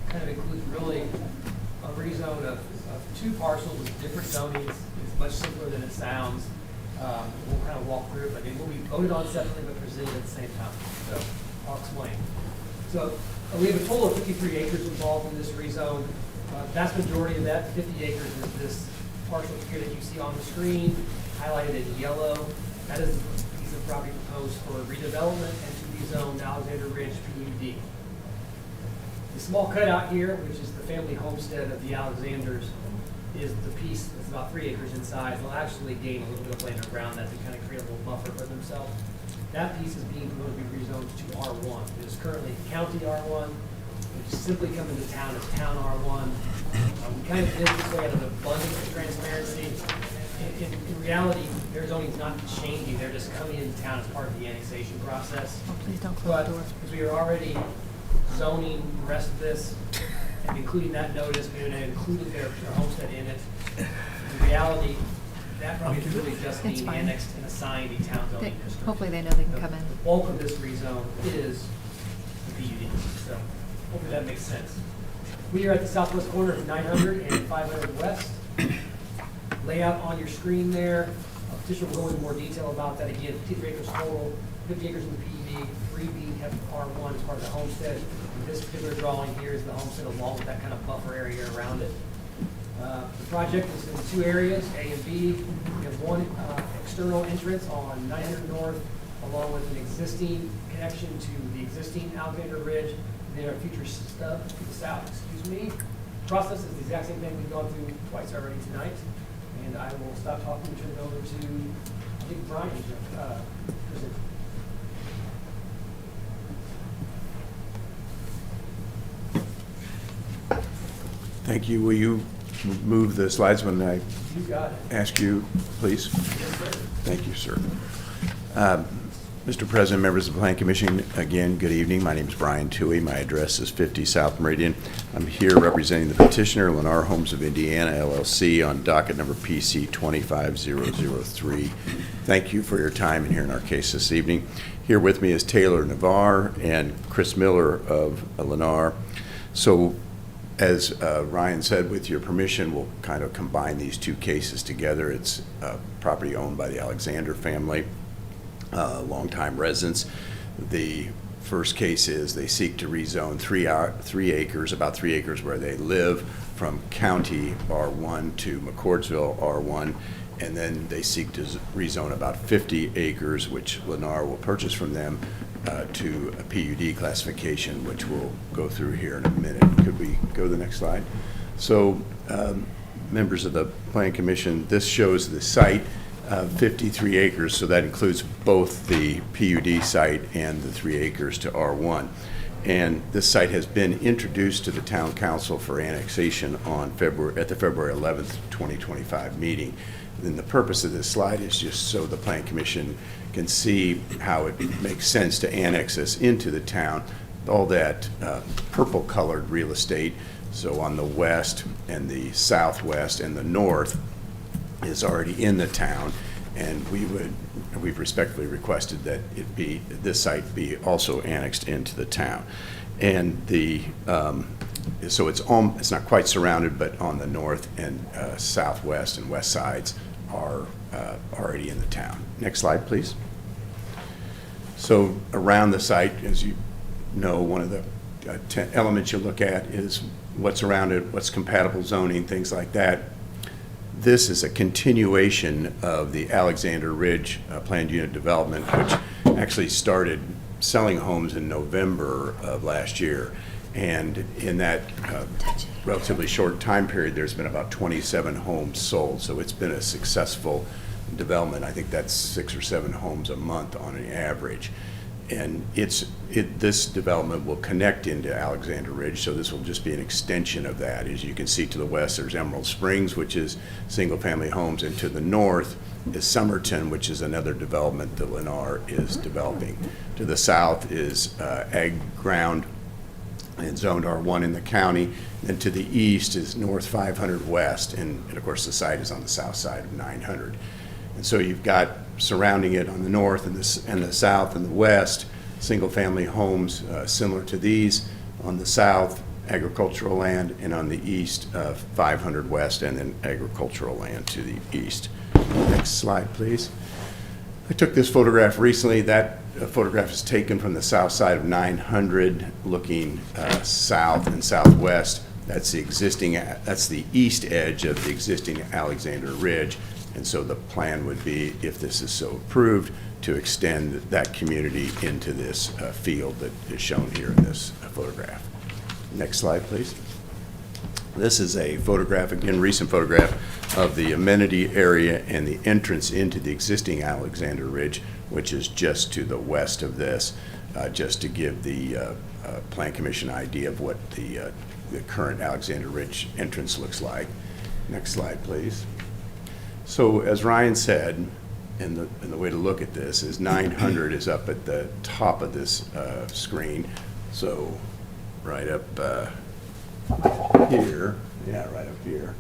kind of includes really a rezone of two parcels with different zonings. It's much simpler than it sounds. We'll kind of walk through it, but it will be voted on separately but presented at the same time. So I'll explain. So we have a total of 53 acres involved in this rezone. Vast majority of that, 50 acres, is this parcel here that you see on the screen, highlighted in yellow. That is the piece of property proposed for redevelopment and to be zoned Alexander Ridge PUD. The small cutout here, which is the family homestead of the Alexanders, is the piece that's about 3 acres in size. They'll actually gain a little bit of land around that to kind of create a little buffer for themselves. That piece is being proposed to be rezoned to R1. It is currently County R1, which is simply come into town as Town R1. We kind of did this way out of abundance of transparency. In reality, their zoning's not changing. They're just coming into town as part of the annexation process. Oh, please don't close But the door. because we are already zoning the rest of this and including that notice, we included their homestead in it. In reality, that probably is really just It's being fine. annexed and assigned a town zoning district. Hopefully they know they can come in. The bulk of this rezone is the PUD, so hopefully that makes sense. We are at the southwest corner of 900 and 500 West. Layout on your screen there. Petitioner will go into more detail about that. Again, 53 acres total, 50 acres in the PUD, 3 being kept R1 as part of the homestead. And this particular drawing here is the homestead along with that kind of buffer area around it. The project is in 2 areas, A and B. We have one external entrance on 900 North, along with an existing connection to the existing Alexander Ridge. And then our future stub to the south, excuse me. Process is the exact same thing we've gone through twice already tonight, and I will stop talking and turn it over to, I think, Brian. Present. Thank you. Will you move the slides when I You got it. ask you, please? Yes, sir. Thank you, sir. Mr. President, members of the Plan Commission, again, good evening. My name is Brian Toohey. My address is 50 South Meridian. I'm here representing the petitioner, Lennar Homes of Indiana, LLC, on docket number PC 25003. Thank you for your time in hearing our case this evening. Here with me is Taylor Navarre and Chris Miller of Lennar. So, as Ryan said, with your permission, we'll kind of combine these two cases together. It's property owned by the Alexander family, longtime residents. The first case is they seek to rezone 3 acres, about 3 acres where they live, from county R1 to McCordsville R1, and then they seek to rezone about 50 acres, which Lennar will purchase from them, to a PUD classification, which we'll go through here in a minute. Could we go to the next slide? So, members of the Plan Commission, this shows the site, 53 acres, so that includes both the PUD site and the 3 acres to R1. And this site has been introduced to the Town Council for annexation on at the February 11th, 2025 meeting. And the purpose of this slide is just so the Plan Commission can see how it makes sense to annex this into the town. All that purple-colored real estate, so on the west and the southwest and the north, is already in the town, and we've respectfully requested that this site be also annexed into the town. And so it's not quite surrounded, but on the north and southwest and west sides are already in the town. Next slide, please. So around the site, as you know, one of the elements you look at is what's around it, what's compatible zoning, things like that. This is a continuation of the Alexander Ridge planned unit development, which actually started selling homes in November of last year. And in that relatively short time period, there's been about 27 homes sold. So it's been a successful development. I think that's 6 or 7 homes a month on an average. And this development will connect into Alexander Ridge, so this will just be an extension of that. As you can see to the west, there's Emerald Springs, which is single-family homes, and to the north is Somerton, which is another development that Lennar is developing. To the south is ag ground and zoned R1 in the county, and to the east is North 500 West, and of course the site is on the south side of 900. And so you've got surrounding it on the north and the south and the west, single-family homes similar to these. On the south, agricultural land, and on the east, 500 West, and then agricultural land to the east. Next slide, please. I took this photograph recently. That photograph is taken from the south side of 900, looking south and southwest. That's the east edge of the existing Alexander Ridge. And so the plan would be, if this is so approved, to extend that community into this field that is shown here in this photograph. Next slide, please. This is a photograph, again, recent photograph of the amenity area and the entrance into the existing Alexander Ridge, which is just to the west of this, just to give the Plan Commission idea of what the current Alexander Ridge entrance looks like. Next slide, please. So as Ryan said, and the way to look at this is 900 is up at the top of this screen. So right up here, yeah, right up here.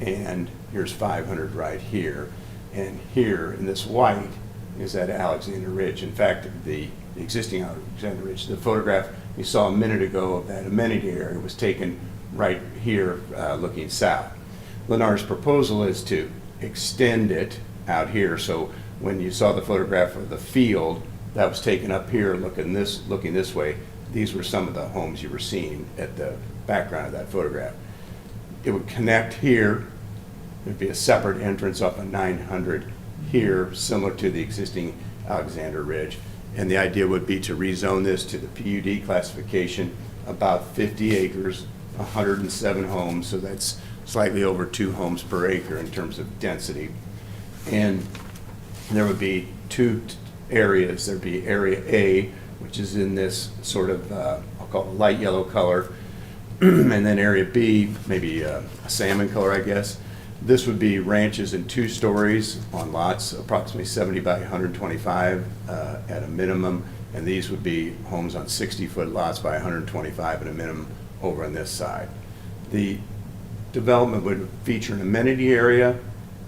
And here's 500 right here. And here in this white is that Alexander Ridge. In fact, the existing Alexander Ridge, the photograph you saw a minute ago of that amenity area was taken right here looking south. Lennar's proposal is to extend it out here. So when you saw the photograph of the field, that was taken up here looking this way. These were some of the homes you were seeing at the background of that photograph. It would connect here. There'd be a separate entrance off of 900 here, similar to the existing Alexander Ridge. And the idea would be to rezone this to the PUD classification, about 50 acres 107 homes, so that's slightly over 2 homes per acre in terms of density. And there would be 2 areas. There'd be Area A, which is in this sort of, I'll call it a light yellow color, and then Area B, maybe a salmon color, I guess. This would be ranches in 2 stories on lots approximately 70 by 125 at a minimum, and these would be homes on 60-foot lots by 125 at a minimum over on this side. The development would feature an amenity area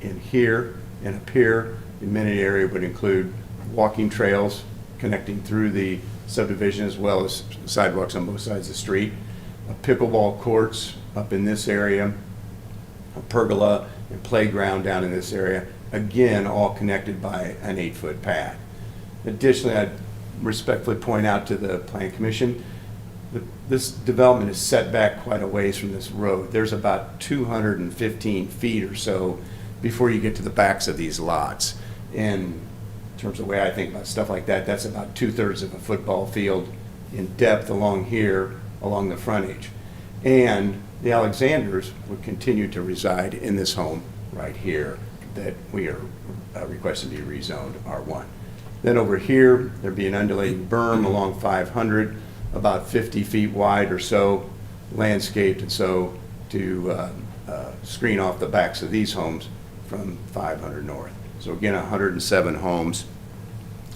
in here and up here. The amenity area would include walking trails connecting through the subdivision as well as sidewalks on both sides of the street, pickleball courts up in this area, a pergola and playground down in this area, again, all connected by an 8-foot path. Additionally, I'd respectfully point out to the Plan Commission, this development is set back quite a ways from this road. There's about 215 feet or so before you get to the backs of these lots. And in terms of the way I think about stuff like that, that's about 2/3 of a football field in depth along here, along the frontage. And the Alexanders would continue to reside in this home right here that we are requesting to be rezoned R1. Then over here, there'd be an undulating berm along 500, about 50 feet wide or so, landscaped, and so to screen off the backs of these homes from 500 north. So again, 107 homes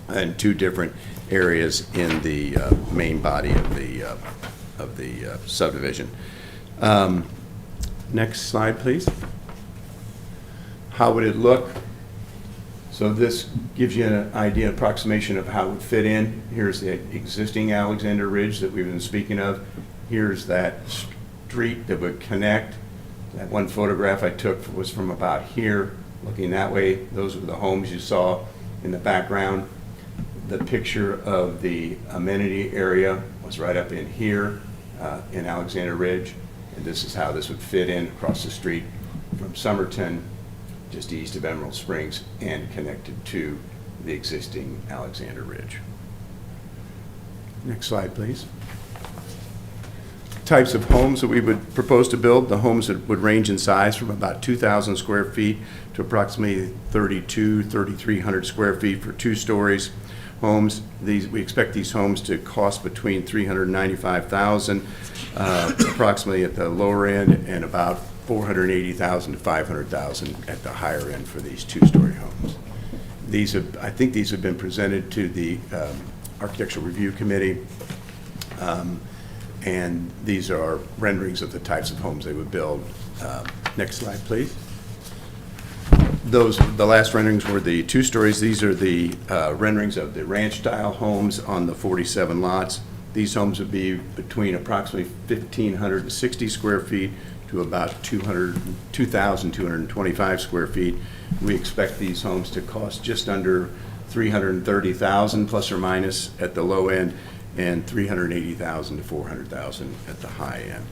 and 2 different areas in the main body of the subdivision. Next slide, please. How would it look? So this gives you an idea, approximation of how it would fit in. Here's the existing Alexander Ridge that we've been speaking of. Here's that street that would connect. That one photograph I took was from about here, looking that way. Those were the homes you saw in the background. The picture of the amenity area was right up in here in Alexander Ridge. And this is how this would fit in across the street from Somerton, just east of Emerald Springs, and connected to the existing Alexander Ridge. Next slide, please. Types of homes that we would propose to build. The homes that would range in size from about 2,000 square feet to approximately 3,300 square feet for 2 stories. Homes. We expect these homes to cost between $395,000 approximately at the lower end, and about $480,000 to $500,000 at the higher end for these 2-story homes. I think these have been presented to the Architectural Review Committee, and these are renderings of the types of homes they would build. Next slide, please. The last renderings were the 2 stories. These are the renderings of the ranch-style homes on the 47 lots. These homes would be between approximately 1,560 square feet to about 2,225 square feet. We expect these homes to cost just under $330,000 plus or minus at the low end, and $380,000 to $400,000 at the high end.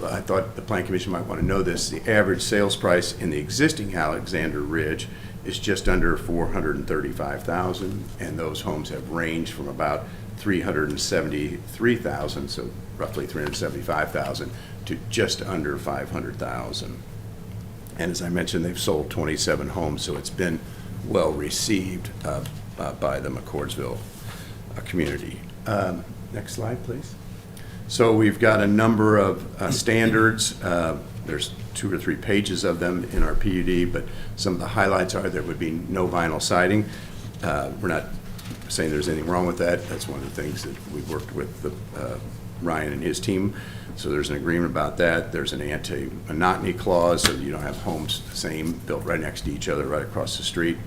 I thought the Plan Commission might want to know this. The average sales price in the existing Alexander Ridge is just under $435,000, and those homes have ranged from about $373,000, so roughly $375,000, to just under $500,000. And as I mentioned, they've sold 27 homes, so it's been well received by the McCordsville community. Next slide, please. So we've got a number of standards. There's 2 or 3 pages of them in our PUD, but some of the highlights are there would be no vinyl siding. We're not saying there's anything wrong with that. That's one of the things that we've worked with Ryan and his team. So there's an agreement about that. There's an anti-monotony clause, so you don't have homes the same, built right next to each other, right across the street.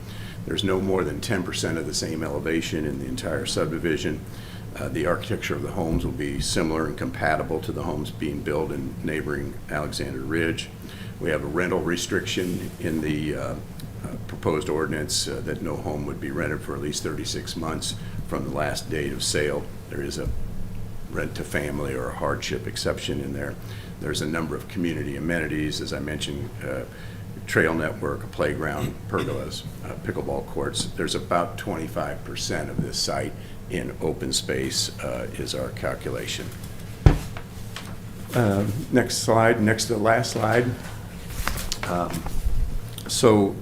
There's no more than 10% of the same elevation in the entire subdivision. The architecture of the homes will be similar and compatible to the homes being built in neighboring Alexander Ridge. We have a rental restriction in the proposed ordinance that no home would be rented for at least 36 months from the last date of sale. There is a rent to family or a hardship exception in there. There's a number of community amenities, as I mentioned, trail network, a playground, pergolas, pickleball courts. There's about 25% of this site in open space is our calculation. Next slide, next to the last slide. So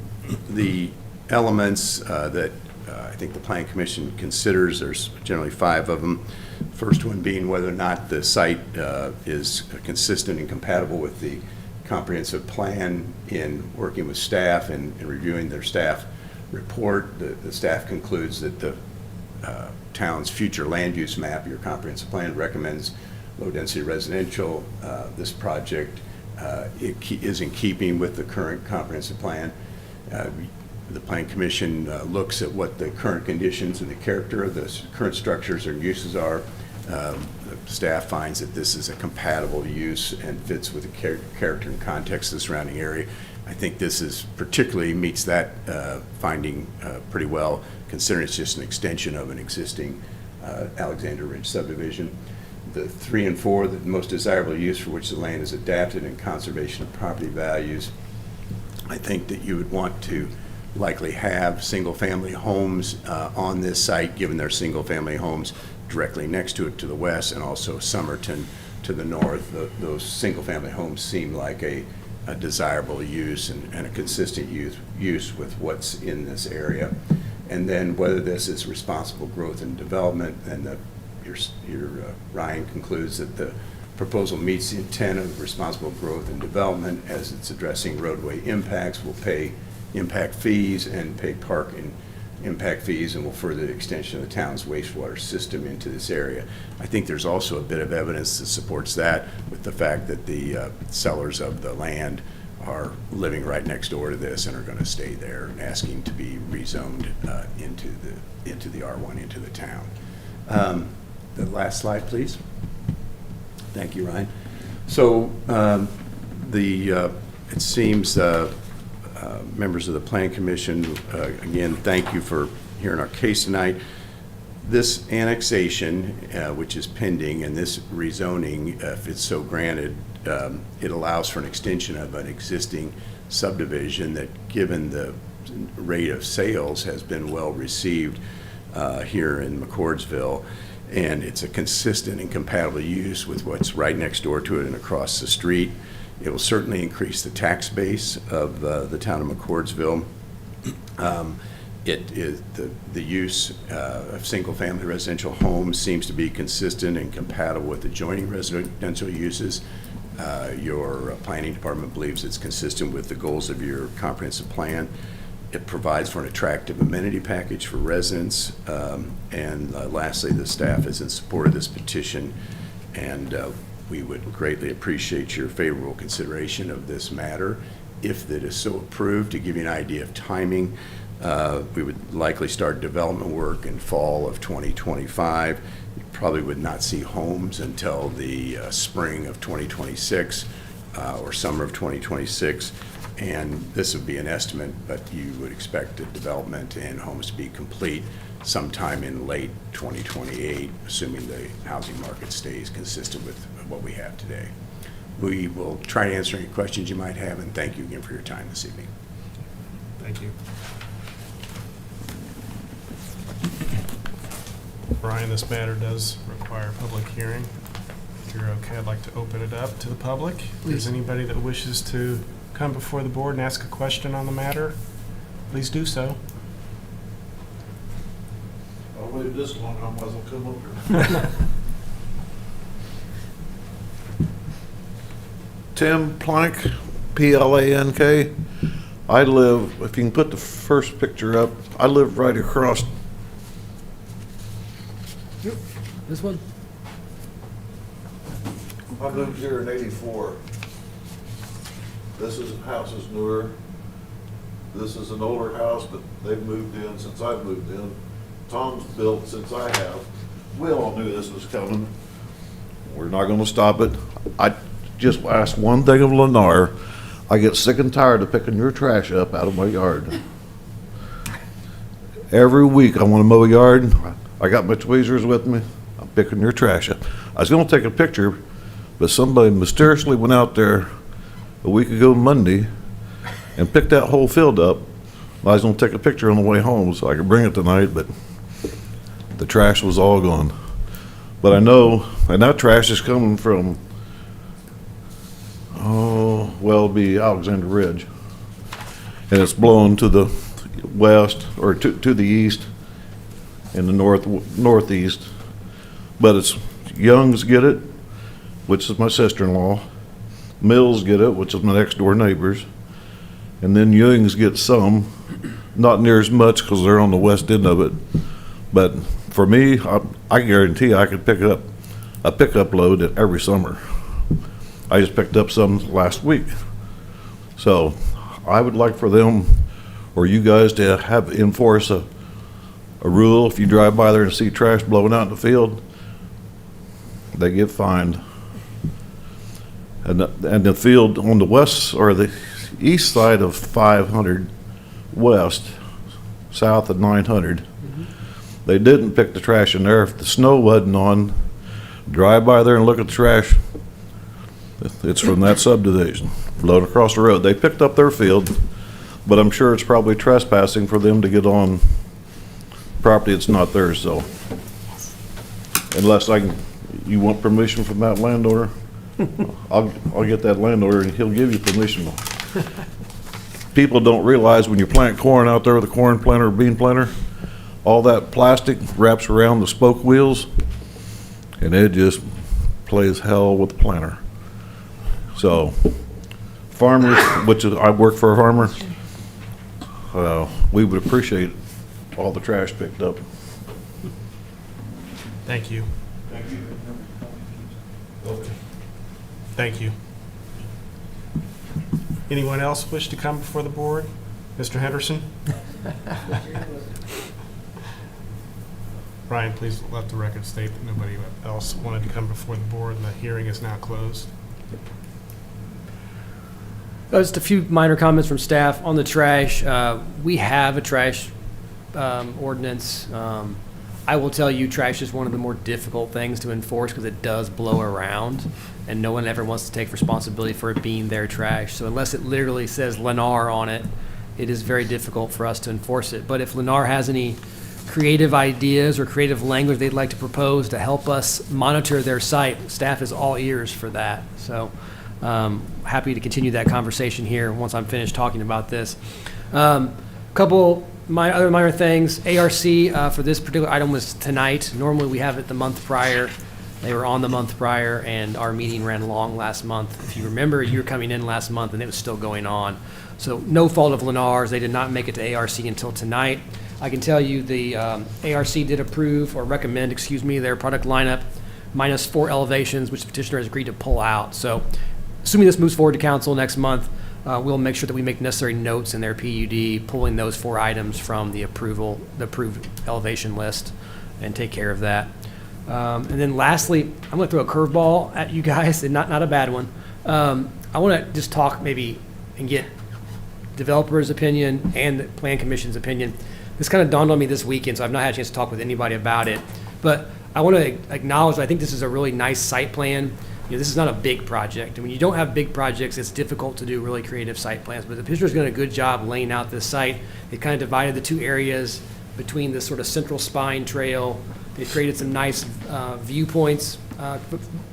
the elements that I think the Plan Commission considers, there's generally 5 of them. First one being whether or not the site is consistent and compatible with the comprehensive plan. In working with staff and reviewing their staff report, the staff concludes that the town's future land use map, your comprehensive plan, recommends low-density residential. This project is in keeping with the current comprehensive plan. The Plan Commission looks at what the current conditions and the character of the current structures and uses are. The staff finds that this is a compatible use and fits with the character and context of the surrounding area. I think this is particularly meets that finding pretty well, considering it's just an extension of an existing Alexander Ridge subdivision. The 3 and 4, the most desirable use for which the land is adapted and conservation of property values. I think that you would want to likely have single-family homes on this site, given their single-family homes directly next to it to the west, and also Somerton to the north. Those single-family homes seem like a desirable use and a consistent use with what's in this area. And then whether this is responsible growth and development, and Ryan concludes that the proposal meets the intent of responsible growth and development as it's addressing roadway impacts, will pay impact fees and pay park and impact fees, and will further the extension of the town's wastewater system into this area. I think there's also a bit of evidence that supports that, with the fact that the sellers of the land are living right next door to this and are going to stay there and asking to be rezoned into the R1, into the town. The last slide, please. Thank you, Ryan. So it seems members of the Plan Commission, again, thank you for hearing our case tonight. This annexation, which is pending, and this rezoning, if it's so granted, it allows for an extension of an existing subdivision that, given the rate of sales, has been well received here in McCordsville. And it's a consistent and compatible use with what's right next door to it and across the street. It will certainly increase the tax base of the town of McCordsville. The use of single-family residential homes seems to be consistent and compatible with adjoining residential uses. Your planning department believes it's consistent with the goals of your comprehensive plan. It provides for an attractive amenity package for residents. And lastly, the staff is in support of this petition, and we would greatly appreciate your favorable consideration of this matter. If it is so approved, to give you an idea of timing, we would likely start development work in fall of 2025. You probably would not see homes until the spring of 2026 or summer of 2026. And this would be an estimate, but you would expect the development and homes to be complete sometime in late 2028, assuming the housing market stays consistent with what we have today. We will try to answer any questions you might have, and thank you again for your time this evening. Thank you. Brian, this matter does require a public hearing. If you're okay, I'd like to open it up to the public. If there's anybody that wishes to come before the board and ask a question on the matter, please do so. I waited this long, I might as well come over here. Tim Plank, P-L-A-N-K. I live, if you can put the first picture up, I live right across. Yep, this one. I moved here in '84. This house is newer. This is an older house, but they've moved in since I've moved in. Tom's built since I have. We all knew this was coming. We're not gonna stop it. I just asked one thing of Lennar. I get sick and tired of picking your trash up out of my yard. Every week I wanna mow a yard. I got my tweezers with me. I'm picking your trash up. I was gonna take a picture, but somebody mysteriously went out there a week ago Monday and picked that whole field up. I was gonna take a picture on the way home so I could bring it tonight, but the trash was all gone. But I know, and that trash is coming from Oh, well, it'd be Alexander Ridge. And it's blowing to the west, or to the east, and the northeast. But it's Youngs get it, which is my sister-in-law. Mills get it, which is my next-door neighbors. And then Youngs get some, not near as much because they're on the west end of it. But for me, I guarantee I could pick up a pickup load every summer. I just picked up some last week. So I would like for them, or you guys, to enforce a rule. If you drive by there and see trash blowing out in the field, they get fined. And the field on the west, or the east side of 500 west, south of 900, they didn't pick the trash in there. If the snow wasn't on, drive by there and look at the trash. It's from that subdivision, float across the road. They picked up their field, but I'm sure it's probably trespassing for them to get on property that's not theirs, so. Unless you want permission from that landowner, I'll get that landowner and he'll give you permission. People don't realize when you plant corn out there with a corn planter or bean planter, all that plastic wraps around the spoke wheels and it just plays hell with the planter. So farmers, which is, I work for a farmer, we would appreciate all the trash picked up. Thank you. Thank you. Thank you. Anyone else wish to come before the board? Mr. Henderson? Brian, please let the record state that nobody else wanted to come before the board and the hearing is now closed. Just a few minor comments from staff on the trash. We have a trash ordinance. I will tell you, trash is one of the more difficult things to enforce because it does blow around, and no one ever wants to take responsibility for it being their trash. So unless it literally says Lennar on it, it is very difficult for us to enforce it. But if Lennar has any creative ideas or creative language they'd like to propose to help us monitor their site, staff is all ears for that. So happy to continue that conversation here once I'm finished talking about this. Couple other minor things. ARC for this particular item was tonight. Normally we have it the month prior. They were on the month prior, and our meeting ran long last month. If you remember, you were coming in last month, and it was still going on. So no fault of Lennar's. They did not make it to ARC until tonight. I can tell you the ARC did approve, or recommend, excuse me, their product lineup minus 4 elevations, which the petitioner has agreed to pull out. So assuming this moves forward to council next month, we'll make sure that we make necessary notes in their PUD, pulling those 4 items from the approved elevation list, and take care of that. And then lastly, I'm going to throw a curveball at you guys, and not a bad one. I want to just talk maybe and get developer's opinion and the plan commission's opinion. This kind of dawned on me this weekend, so I've not had a chance to talk with anybody about it. But I want to acknowledge that I think this is a really nice site plan. You know, this is not a big project. And when you don't have big projects, it's difficult to do really creative site plans. But the petitioner's done a good job laying out this site. They kind of divided the 2 areas between this sort of central spine trail. They created some nice viewpoints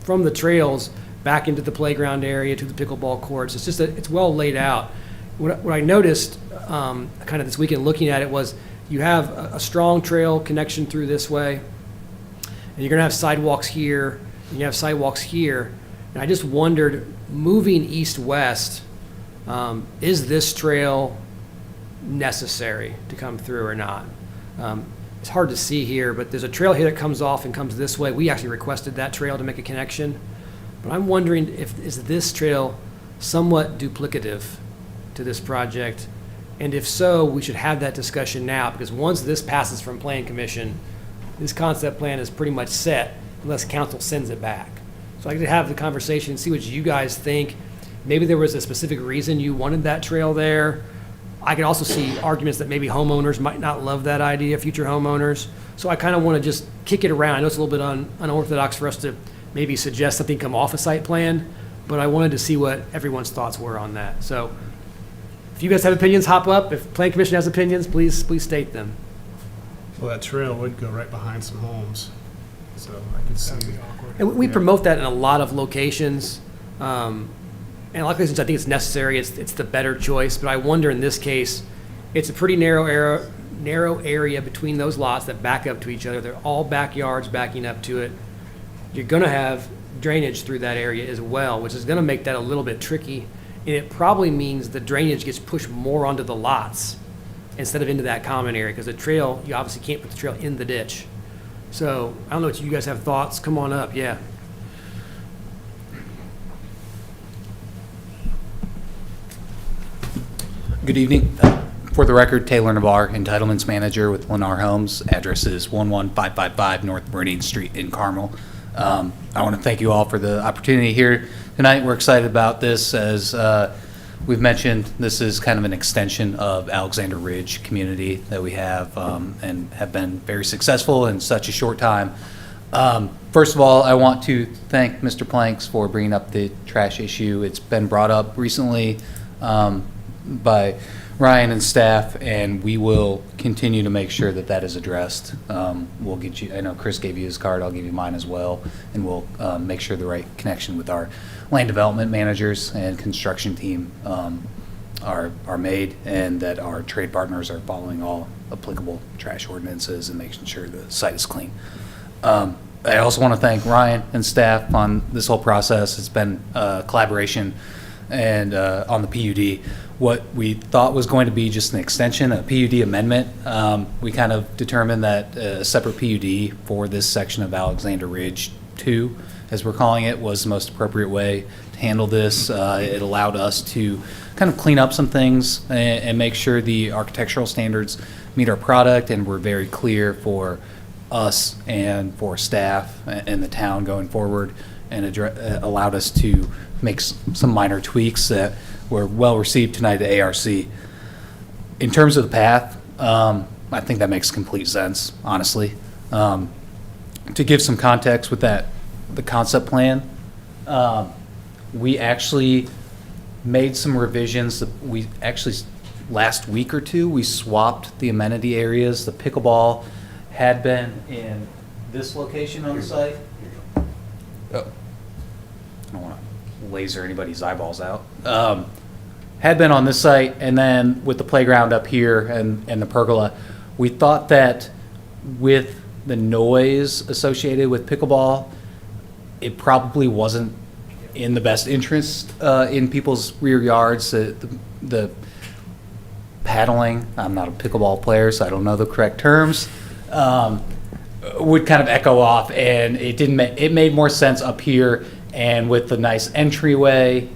from the trails back into the playground area to the pickleball courts. It's just it's well laid out. What I noticed kind of this weekend looking at it was you have a strong trail connection through this way, and you're going to have sidewalks here, and you have sidewalks here. And I just wondered, moving east-west, is this trail necessary to come through or not? It's hard to see here, but there's a trail here that comes off and comes this way. We actually requested that trail to make a connection. But I'm wondering is this trail somewhat duplicative to this project? And if so, we should have that discussion now, because once this passes from Plan Commission, this concept plan is pretty much set unless council sends it back. So I could have the conversation and see what you guys think. Maybe there was a specific reason you wanted that trail there. I could also see arguments that maybe homeowners might not love that idea, future homeowners. So I kind of want to just kick it around. I know it's a little bit unorthodox for us to maybe suggest something come off a site plan, but I wanted to see what everyone's thoughts were on that. So if you guys have opinions, hop up. If Plan Commission has opinions, please state them. Well, that trail would go right behind some homes, so I could see. And we promote that in a lot of locations. And and likely since I think it's necessary, it's the better choice. But I wonder in this case, it's a pretty narrow area between those lots that back up to each other. They're all backyards backing up to it. You're going to have drainage through that area as well, which is going to make that a little bit tricky. And it probably means the drainage gets pushed more onto the lots instead of into that common area, because the trail, you obviously can't put the trail in the ditch. So I don't know what you guys have thoughts. Come on up, yeah. Good evening. For the record, Taylor Navarre, Entitlements Manager with Lennar Homes. Address is 11555 North Meridian Street in Carmel. I want to thank you all for the opportunity here tonight. We're excited about this. As we've mentioned, this is kind of an extension of Alexander Ridge community that we have and have been very successful in such a short time. First of all, I want to thank Mr. Planks for bringing up the trash issue. It's been brought up recently by Ryan and staff, and we will continue to make sure that that is addressed. We'll get you, I know Chris gave you his card, I'll give you mine as well, and we'll make sure the right connection with our land development managers and construction team are made, and that our trade partners are following all applicable trash ordinances and making sure the site is clean. I also want to thank Ryan and staff on this whole process. It's been collaboration and on the PUD. What we thought was going to be just an extension, a PUD amendment, we kind of determined that a separate PUD for this section of Alexander Ridge 2, as we're calling it, was the most appropriate way to handle this. It allowed us to kind of clean up some things and make sure the architectural standards meet our product, and we're very clear for us and for staff and the town going forward, and allowed us to make some minor tweaks that were well received tonight at ARC. In terms of the path, I think that makes complete sense, honestly. To give some context with that, the concept plan, we actually made some revisions. We actually, last week or two, we swapped the amenity areas. The pickleball had been in this location on the site. Oh, I don't want to laser anybody's eyeballs out. Had been on this site, and then with the playground up here and the pergola, we thought that with the noise associated with pickleball, it probably wasn't in the best interest in people's rear yards. The paddling, I'm not a pickleball player, so I don't know the correct terms, would kind of echo off, and it made more sense up here, and with the nice entryway,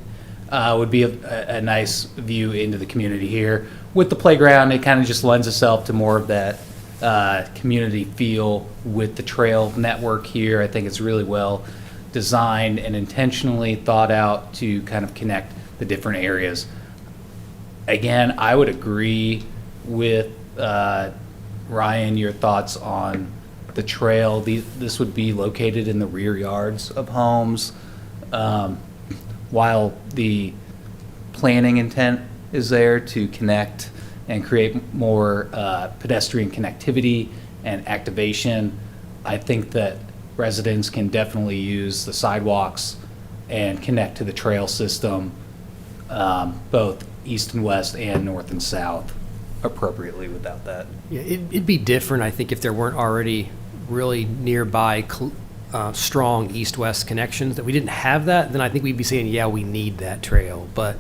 would be a nice view into the community here. With the playground, it kind of just lends itself to more of that community feel with the trail network here. I think it's really well designed and intentionally thought out to kind of connect the different areas. Again, I would agree with Ryan, your thoughts on the trail. This would be located in the rear yards of homes. While the planning intent is there to connect and create more pedestrian connectivity and activation, I think that residents can definitely use the sidewalks and connect to the trail system, both east and west and north and south, appropriately without that. Yeah, it'd be different, I think, if there weren't already really nearby strong east-west connections. That we didn't have that, then I think we'd be saying, yeah, we need that trail. But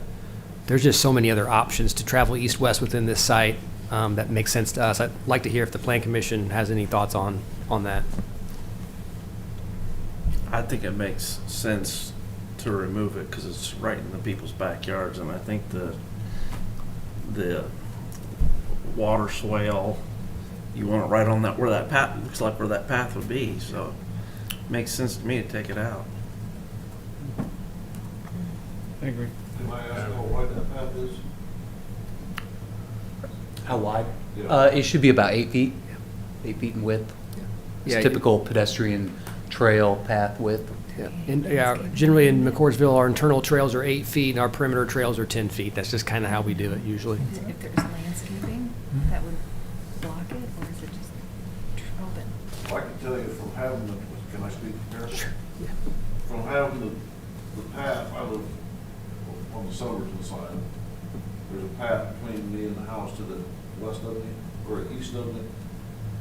there's just so many other options to travel east-west within this site that makes sense to us. I'd like to hear if the Plan Commission has any thoughts on that. I think it makes sense to remove it because it's right in the people's backyards, and I think the water swale, you want it right on that where that path looks like where that path would be. So it makes sense to me to take it out. I agree. Can I ask how wide that path is? How wide? Yeah. It should be about 8 feet, 8 feet in width. It's Yeah, typical pedestrian trail path width. Yeah, and generally in McCordsville, our internal trails are 8 feet, and our perimeter trails are 10 feet. That's just kind of how we do it usually. If there's landscaping that would block it, or is it just open? I can tell you from having the, can I speak here? Sure. Yeah. From having the path, I live on the Soberton side, there's a path between me and the house to the west of me, or east of me,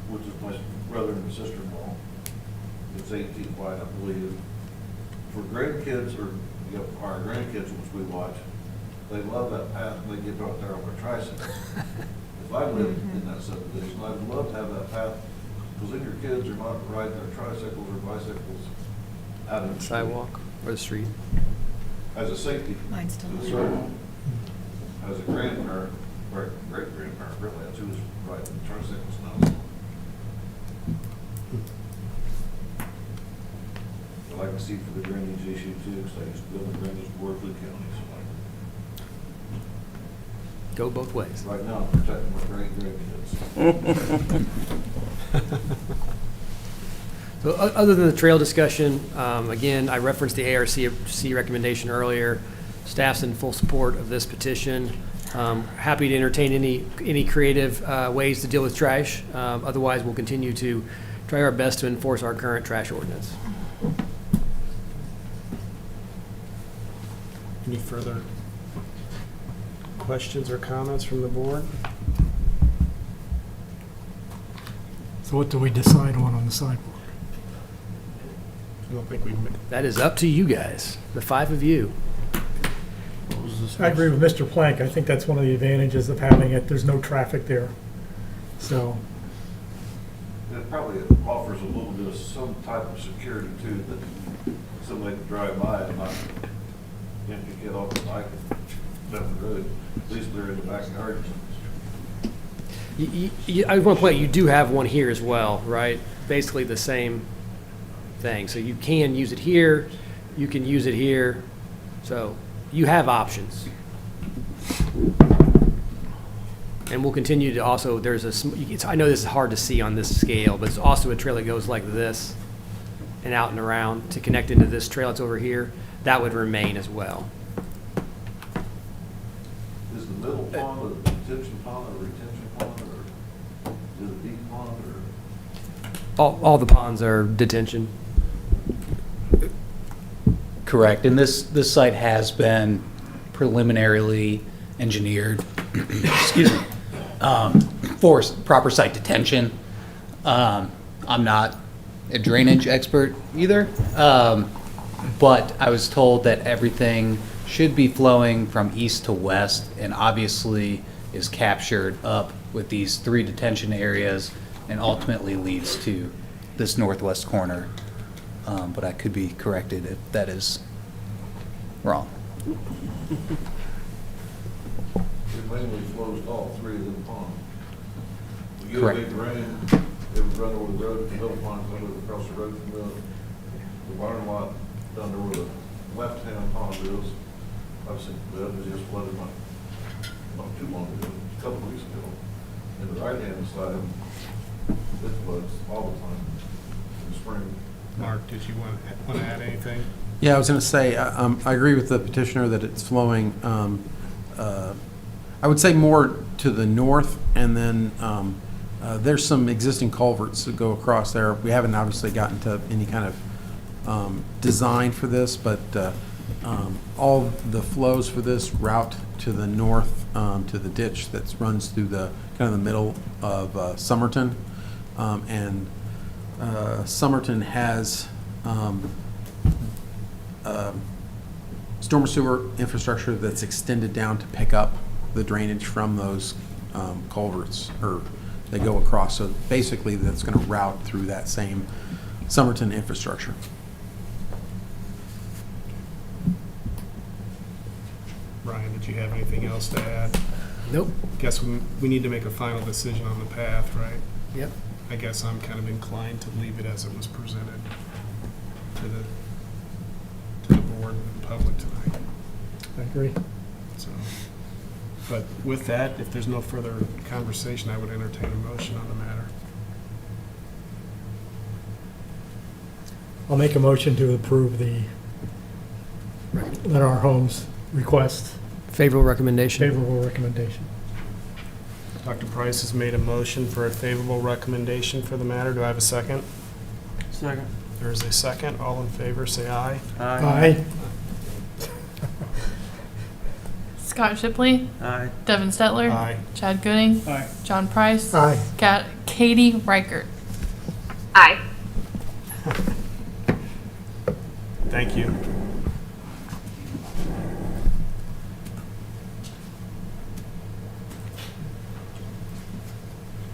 which is my brother and sister-in-law. It's 8 feet wide, I believe. For grandkids, or our grandkids, which we watch, they love that path when they get out there on their tricycle. If I lived in that subdivision, I'd love to have that path, because then your kids are not riding their tricycles or bicycles out in the Sidewalk or the street. as a safety Mine's still concern. As a grandparent, or great-grandparent, really, that's who was riding tricycles now. I like to see for the drainage issue too, because I used to live in drainage board of Lee County, so Go both ways. right now I'm protecting my grandkids. So other than the trail discussion, again, I referenced the ARC recommendation earlier. Staff's in full support of this petition. Happy to entertain any creative ways to deal with trash. Otherwise, we'll continue to try our best to enforce our current trash ordinance. Any further questions or comments from the board? So what do we decide on the sidewalk? I don't think we've. That is up to you guys, the 5 of you. I agree with Mr. Plank. I think that's one of the advantages of having it. There's no traffic there. So, It probably offers a little bit of some type of security too, that somebody can drive by and not get off the bike down the road. At least they're in the backyard. I want to point out, you do have one here as well, right? Basically the same thing. So you can use it here, you can use it here. So you have options. And we'll continue to also, I know this is hard to see on this scale, but it's also a trail that goes like this and out and around to connect into this trail that's over here. That would remain as well. Is the middle pond a detention pond or retention pond, or is it a deep pond, or? All the ponds are detention. Correct, and this site has been preliminarily engineered, excuse me, for proper site detention. I'm not a drainage expert either, but I was told that everything should be flowing from east to west, and obviously is captured up with these 3 detention areas and ultimately leads to this northwest corner. But I could be corrected if that is wrong. It mainly flows to all 3 of them ponds. You get a Correct. big rain, it would run over the road, the middle pond goes across the road from the barn lot down to where the left-hand pond is. I've seen that, it just flooded not too long ago, a couple of weeks ago. And the right-hand side, it floods all the time in the spring. Mark, did you want to add anything? Yeah, I was going to say, I agree with the petitioner that it's flowing, I would say more to the north, and then there's some existing culverts that go across there. We haven't obviously gotten to any kind of design for this, but all the flows for this route to the north, to the ditch that runs through the kind of the middle of Somerton. And Somerton has storm sewer infrastructure that's extended down to pick up the drainage from those culverts, or they go across. So basically, that's going to route through that same Somerton infrastructure. Brian, did you have anything else to add? Nope. Guess we need to make a final decision on the path, right? Yep. I guess I'm kind of inclined to leave it as it was presented to the board and the public tonight. I agree. So, but with that, if there's no further conversation, I would entertain a motion on the matter. I'll make a motion to approve the Lennar Homes request. Favorable recommendation. Favorable recommendation. Dr. Price has made a motion for a favorable recommendation for the matter. Do I have a second? Second. There is a second. All in favor, say aye. Aye. Scott Shipley. Aye. Devin Stetler. Aye. Chad Gooding. Aye. John Price. Aye. Katie Reichert. Aye. Thank you.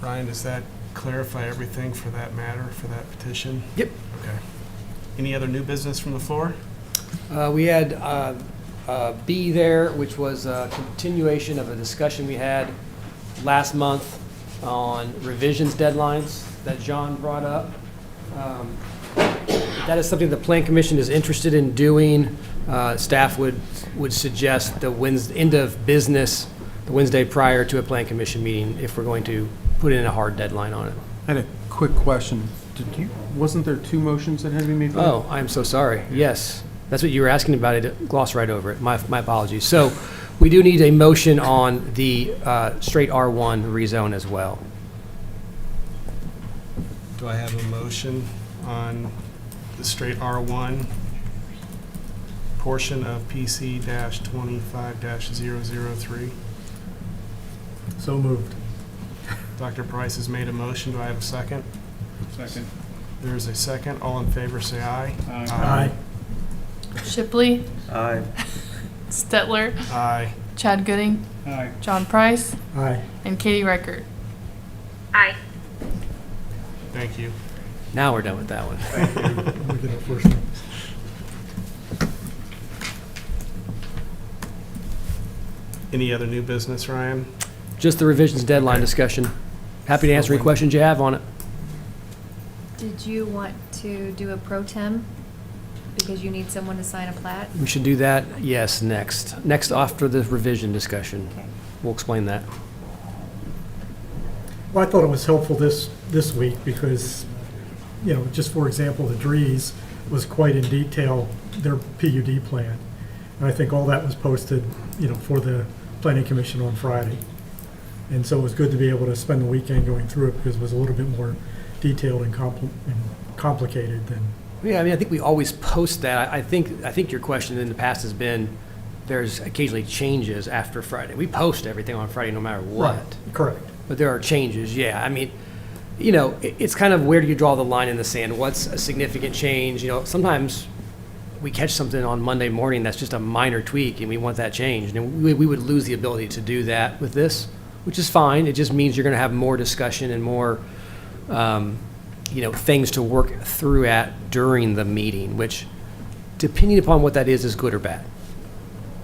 Ryan, does that clarify everything for that matter, for that petition? Yep. Okay. Any other new business from the floor? We had B there, which was a continuation of a discussion we had last month on revisions deadlines that John brought up. That is something the Plan Commission is interested in doing. Staff would suggest the end of business, the Wednesday prior to a Plan Commission meeting, if we're going to put in a hard deadline on it. I had a quick question. Wasn't there two motions that had to be made? Oh, I'm so sorry. Yes, that's what you were asking about. It glossed right over it. My apologies. So we do need a motion on the straight R1 rezone as well. Do I have a motion on the straight R1 portion of PC-25-003? So moved. Dr. Price has made a motion. Do I have a second? Second. There's a second. All in favor, say aye. Aye. Shipley. Aye. Stetler. Aye. Chad Gooding. Aye. John Price. Aye. And Katie Reichert. Aye. Thank you. Now we're done with that one. We did it first one. Any other new business, Ryan? Just the revisions deadline discussion. Happy to answer any questions you have on it. Did you want to do a pro tem? Because you need someone to sign a plat? We should do that, yes, next. Next after the revision discussion. Okay. We'll explain that. Well, I thought it was helpful this week because, just for example, the Drees was quite in detail, their PUD plan. And I think all that was posted, for the Planning Commission on Friday. And so it was good to be able to spend the weekend going through it because it was a little bit more detailed and complicated than. Yeah, I think we always post that. I think your question in the past has been, there's occasionally changes after Friday. We post everything on Friday no matter what. Right. Correct. But there are changes, yeah. It's kind of where do you draw the line in the sand? What's a significant change? Sometimes we catch something on Monday morning that's just a minor tweak and we want that changed. And we would lose the ability to do that with this, which is fine. It just means you're going to have more discussion and more, things to work through at during the meeting, which, depending upon what that is good or bad,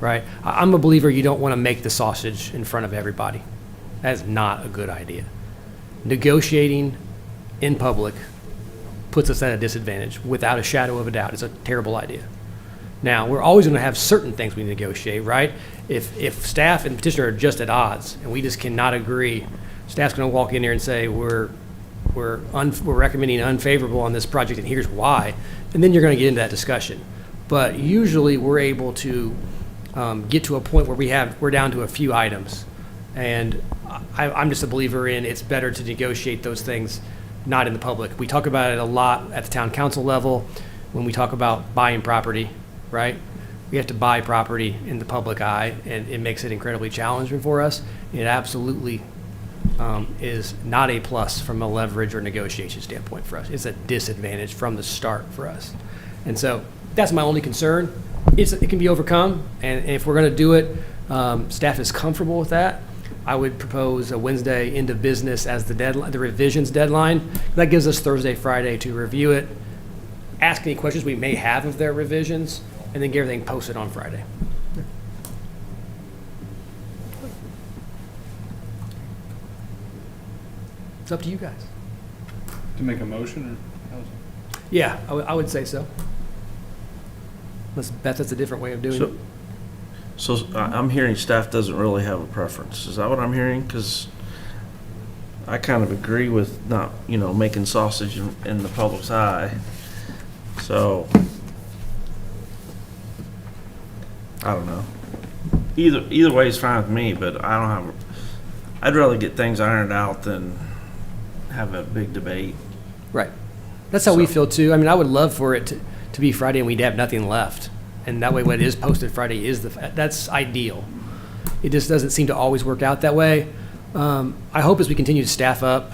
right? I'm a believer you don't want to make the sausage in front of everybody. That is not a good idea. Negotiating in public puts us at a disadvantage without a shadow of a doubt. It's a terrible idea. Now, we're always going to have certain things we negotiate, right? If staff and petitioner are just at odds and we just cannot agree, staff's going to walk in here and say, we're recommending unfavorable on this project and here's why, and then you're going to get into that discussion. But usually we're able to get to a point where we're down to a few items. And I'm just a believer in it's better to negotiate those things not in the public. We talk about it a lot at the town council level when we talk about buying property, right? We have to buy property in the public eye, and it makes it incredibly challenging for us. It absolutely is not a plus from a leverage or negotiation standpoint for us. It's a disadvantage from the start for us. And so that's my only concern. It can be overcome, and if we're going to do it, staff is comfortable with that. I would propose a Wednesday end of business as the deadline, the revisions deadline. That gives us Thursday, Friday to review it, ask any questions we may have of their revisions, and then get everything posted on Friday. It's up to you guys. To make a motion, or? Yeah, I would say so. Unless Beth has a different way of doing it. So I'm hearing staff doesn't really have a preference. Is that what I'm hearing? Because I kind of agree with not, making sausage in the public's eye. So I don't know. Either way is fine with me, but I'd rather get things ironed out than have a big debate. Right. That's how we feel too. I would love for it to be Friday and we'd have nothing left. And that way what is posted Friday is that's ideal. It just doesn't seem to always work out that way. I hope as we continue to staff up,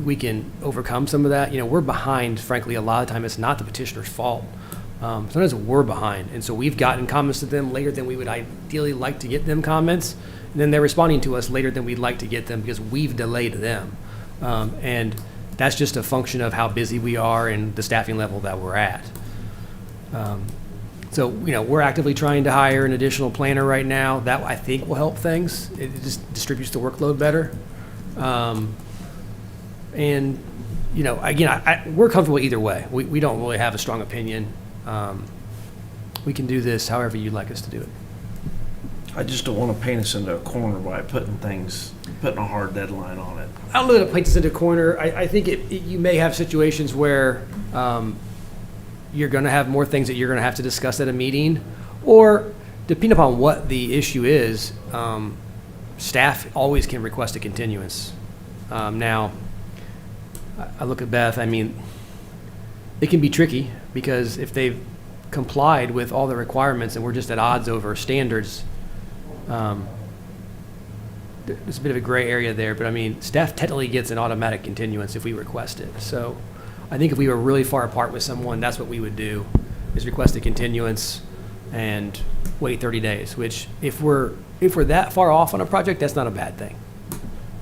we can overcome some of that. You know, we're behind, frankly, a lot of time. It's not the petitioner's fault. Sometimes we're behind. And so we've gotten comments to them later than we would ideally like to get them comments. And then they're responding to us later than we'd like to get them because we've delayed them. And that's just a function of how busy we are and the staffing level that we're at. So, you know, we're actively trying to hire an additional planner right now. That, I think, will help things. It just distributes the workload better. And, you know, again, we're comfortable either way. We don't really have a strong opinion. We can do this however you'd like us to do it. I just don't want to paint us into a corner by putting a hard deadline on it. I don't know that it paints us into a corner. I think you may have situations where you're going to have more things that you're going to have to discuss at a meeting, or depending upon what the issue is, staff always can request a continuance. Now, I look at Beth, I mean, it can be tricky because if they've complied with all the requirements and we're just at odds over standards, there's a bit of a gray area there, but I mean, staff technically gets an automatic continuance if we request it. So I think if we were really far apart with someone, that's what we would do, is request a continuance and wait 30 days, which if we're that far off on a project, that's not a bad thing.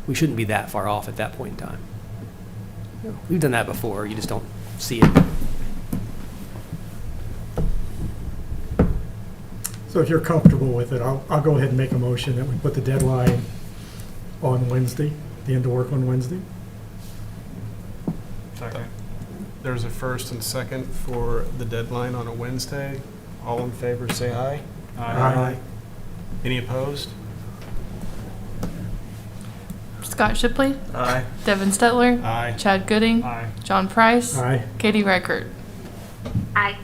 We shouldn't be that far off at that point in time. We've done that before, you just don't see it. So if you're comfortable with it, I'll go ahead and make a motion that we put the deadline on Wednesday, the end of work on Wednesday. Second. There's a first and second for the deadline on a Wednesday. All in favor, say aye. Aye. Any opposed? Scott Shipley. Aye. Devin Stetler. Aye. Chad Gooding. Aye. John Price. Aye. Katie Reichert. Aye.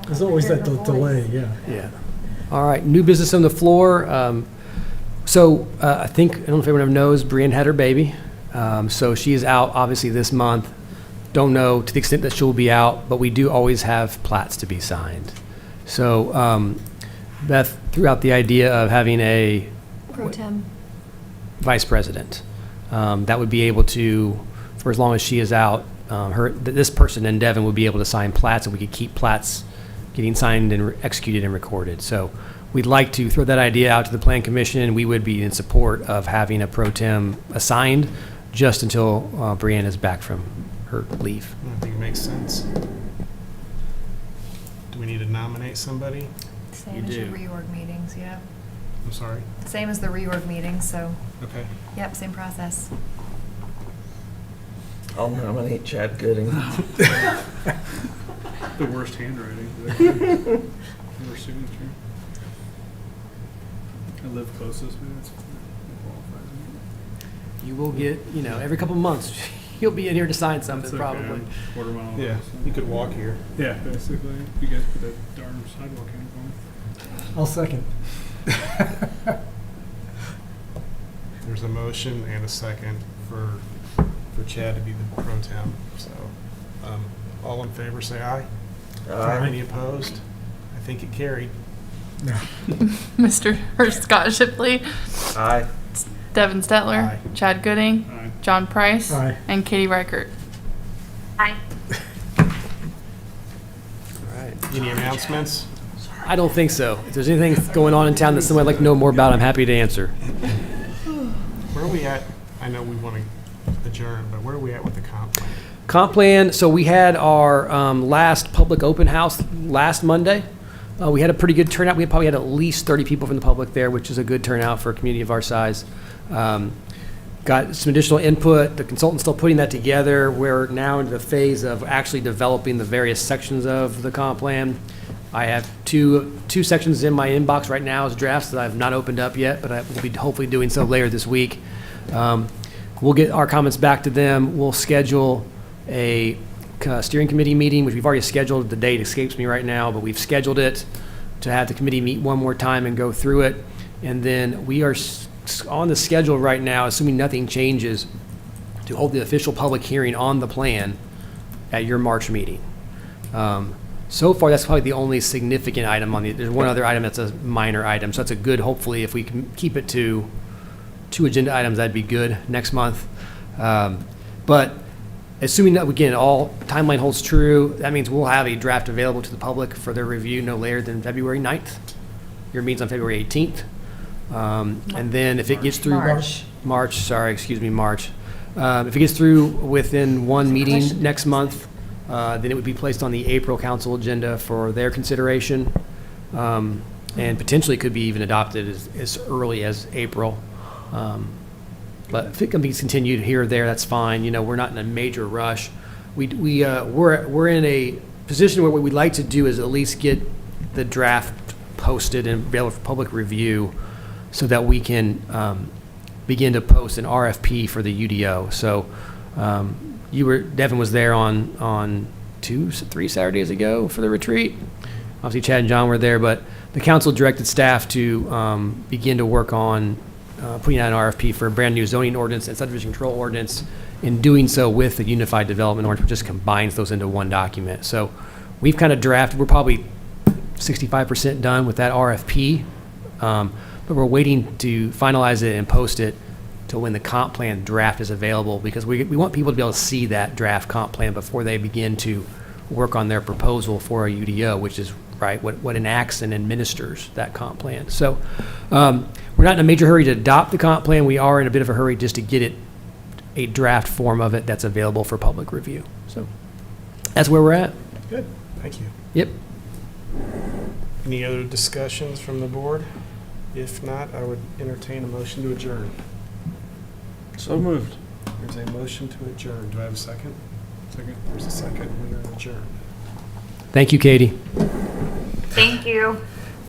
There's always that delay, yeah. Yeah. All right, new business on the floor. I think, I don't know if everyone knows, Brienne had her baby. So she is out, obviously, this month. Don't know to the extent that she'll be out, but we do always have plats to be signed. So Beth threw out the idea of having a Pro tem. vice president that would be able to, for as long as she is out, this person and Devin would be able to sign plats, and we could keep plats getting signed and executed and recorded. So we'd like to throw that idea out to the Plan Commission. We would be in support of having a pro tem assigned just until Brianna is back from her leave. I think it makes sense. Do we need to nominate somebody? Same as your reorg meetings, yeah. I'm sorry. Same as the reorg meetings, so, Okay. yep, same process. I'll nominate Chad Gooding. The worst handwriting. Worst signature. I live closest, but it's qualifies me. You will get, every couple of months, you'll be in here to sign something, It's okay, probably. I'm quarter mile away, Yeah, so. you could walk here. Yeah, basically. You guys put that darn sidewalk in for me. I'll second. There's a motion and a second for Chad to be the pro tem. So, all in favor, say aye. Aye. Any opposed? I think it carried. Scott Shipley. Aye. Devin Stetler. Aye. Chad Gooding. Aye. John Price. Aye. And Katie Reichert. Aye. All right. Any announcements? I don't think so. If there's anything going on in town that somebody would like to know more about, I'm happy to answer. Where are we at? I know we want to adjourn, but where are we at with the comp plan? Comp plan, so we had our last public open house last Monday. We had a pretty good turnout. We probably had at least 30 people from the public there, which is a good turnout for a community of our size. Got some additional input. The consultant's still putting that together. We're now into the phase of actually developing the various sections of the comp plan. I have two sections in my inbox right now as drafts that I've not opened up yet, but I will be hopefully doing so later this week. We'll get our comments back to them. We'll schedule a steering committee meeting, which we've already scheduled. The date escapes me right now, but we've scheduled it to have the committee meet one more time and go through it. And then we are on the schedule right now, assuming nothing changes, to hold the official public hearing on the plan at your March meeting. So far, that's probably the only significant item on there's one other item that's a minor item, so that's a good, hopefully, if we can keep it to 2 agenda items, that'd be good next month. But assuming that, again, all timeline holds true, that means we'll have a draft available to the public for their review no later than February 9th. Your meeting's on February 18th. And then if it gets through March. If it gets through within one meeting next month, then it would be placed on the April council agenda for their consideration. And potentially could be even adopted as early as April. But if it can be continued here or there, that's fine. You know, we're not in a major rush. We're in a position where what we'd like to do is at least get the draft posted and available for public review so that we can begin to post an RFP for the UDO. So Devin was there on 3 Saturdays ago for the retreat. Obviously Chad and John were there, but the council directed staff to begin to work on putting out an RFP for a brand new zoning ordinance and subdivision control ordinance, in doing so with the unified development ordinance, which just combines those into one document. So we've kind of drafted, we're probably 65% done with that RFP, but we're waiting to finalize it and post it till when the comp plan draft is available, because we want people to be able to see that draft comp plan before they begin to work on their proposal for a UDO, which is what enacts and administers that comp plan. So we're not in a major hurry to adopt the comp plan. We are in a bit of a hurry just to get it, a draft form of it that's available for public review. So that's where we're at. Good, thank you. Yep. Any other discussions from the board? If not, I would entertain a motion to adjourn. So moved. There's a motion to adjourn. Do I have a second? Second. There's a second. We are adjourned. Thank you, Katie. Thank you.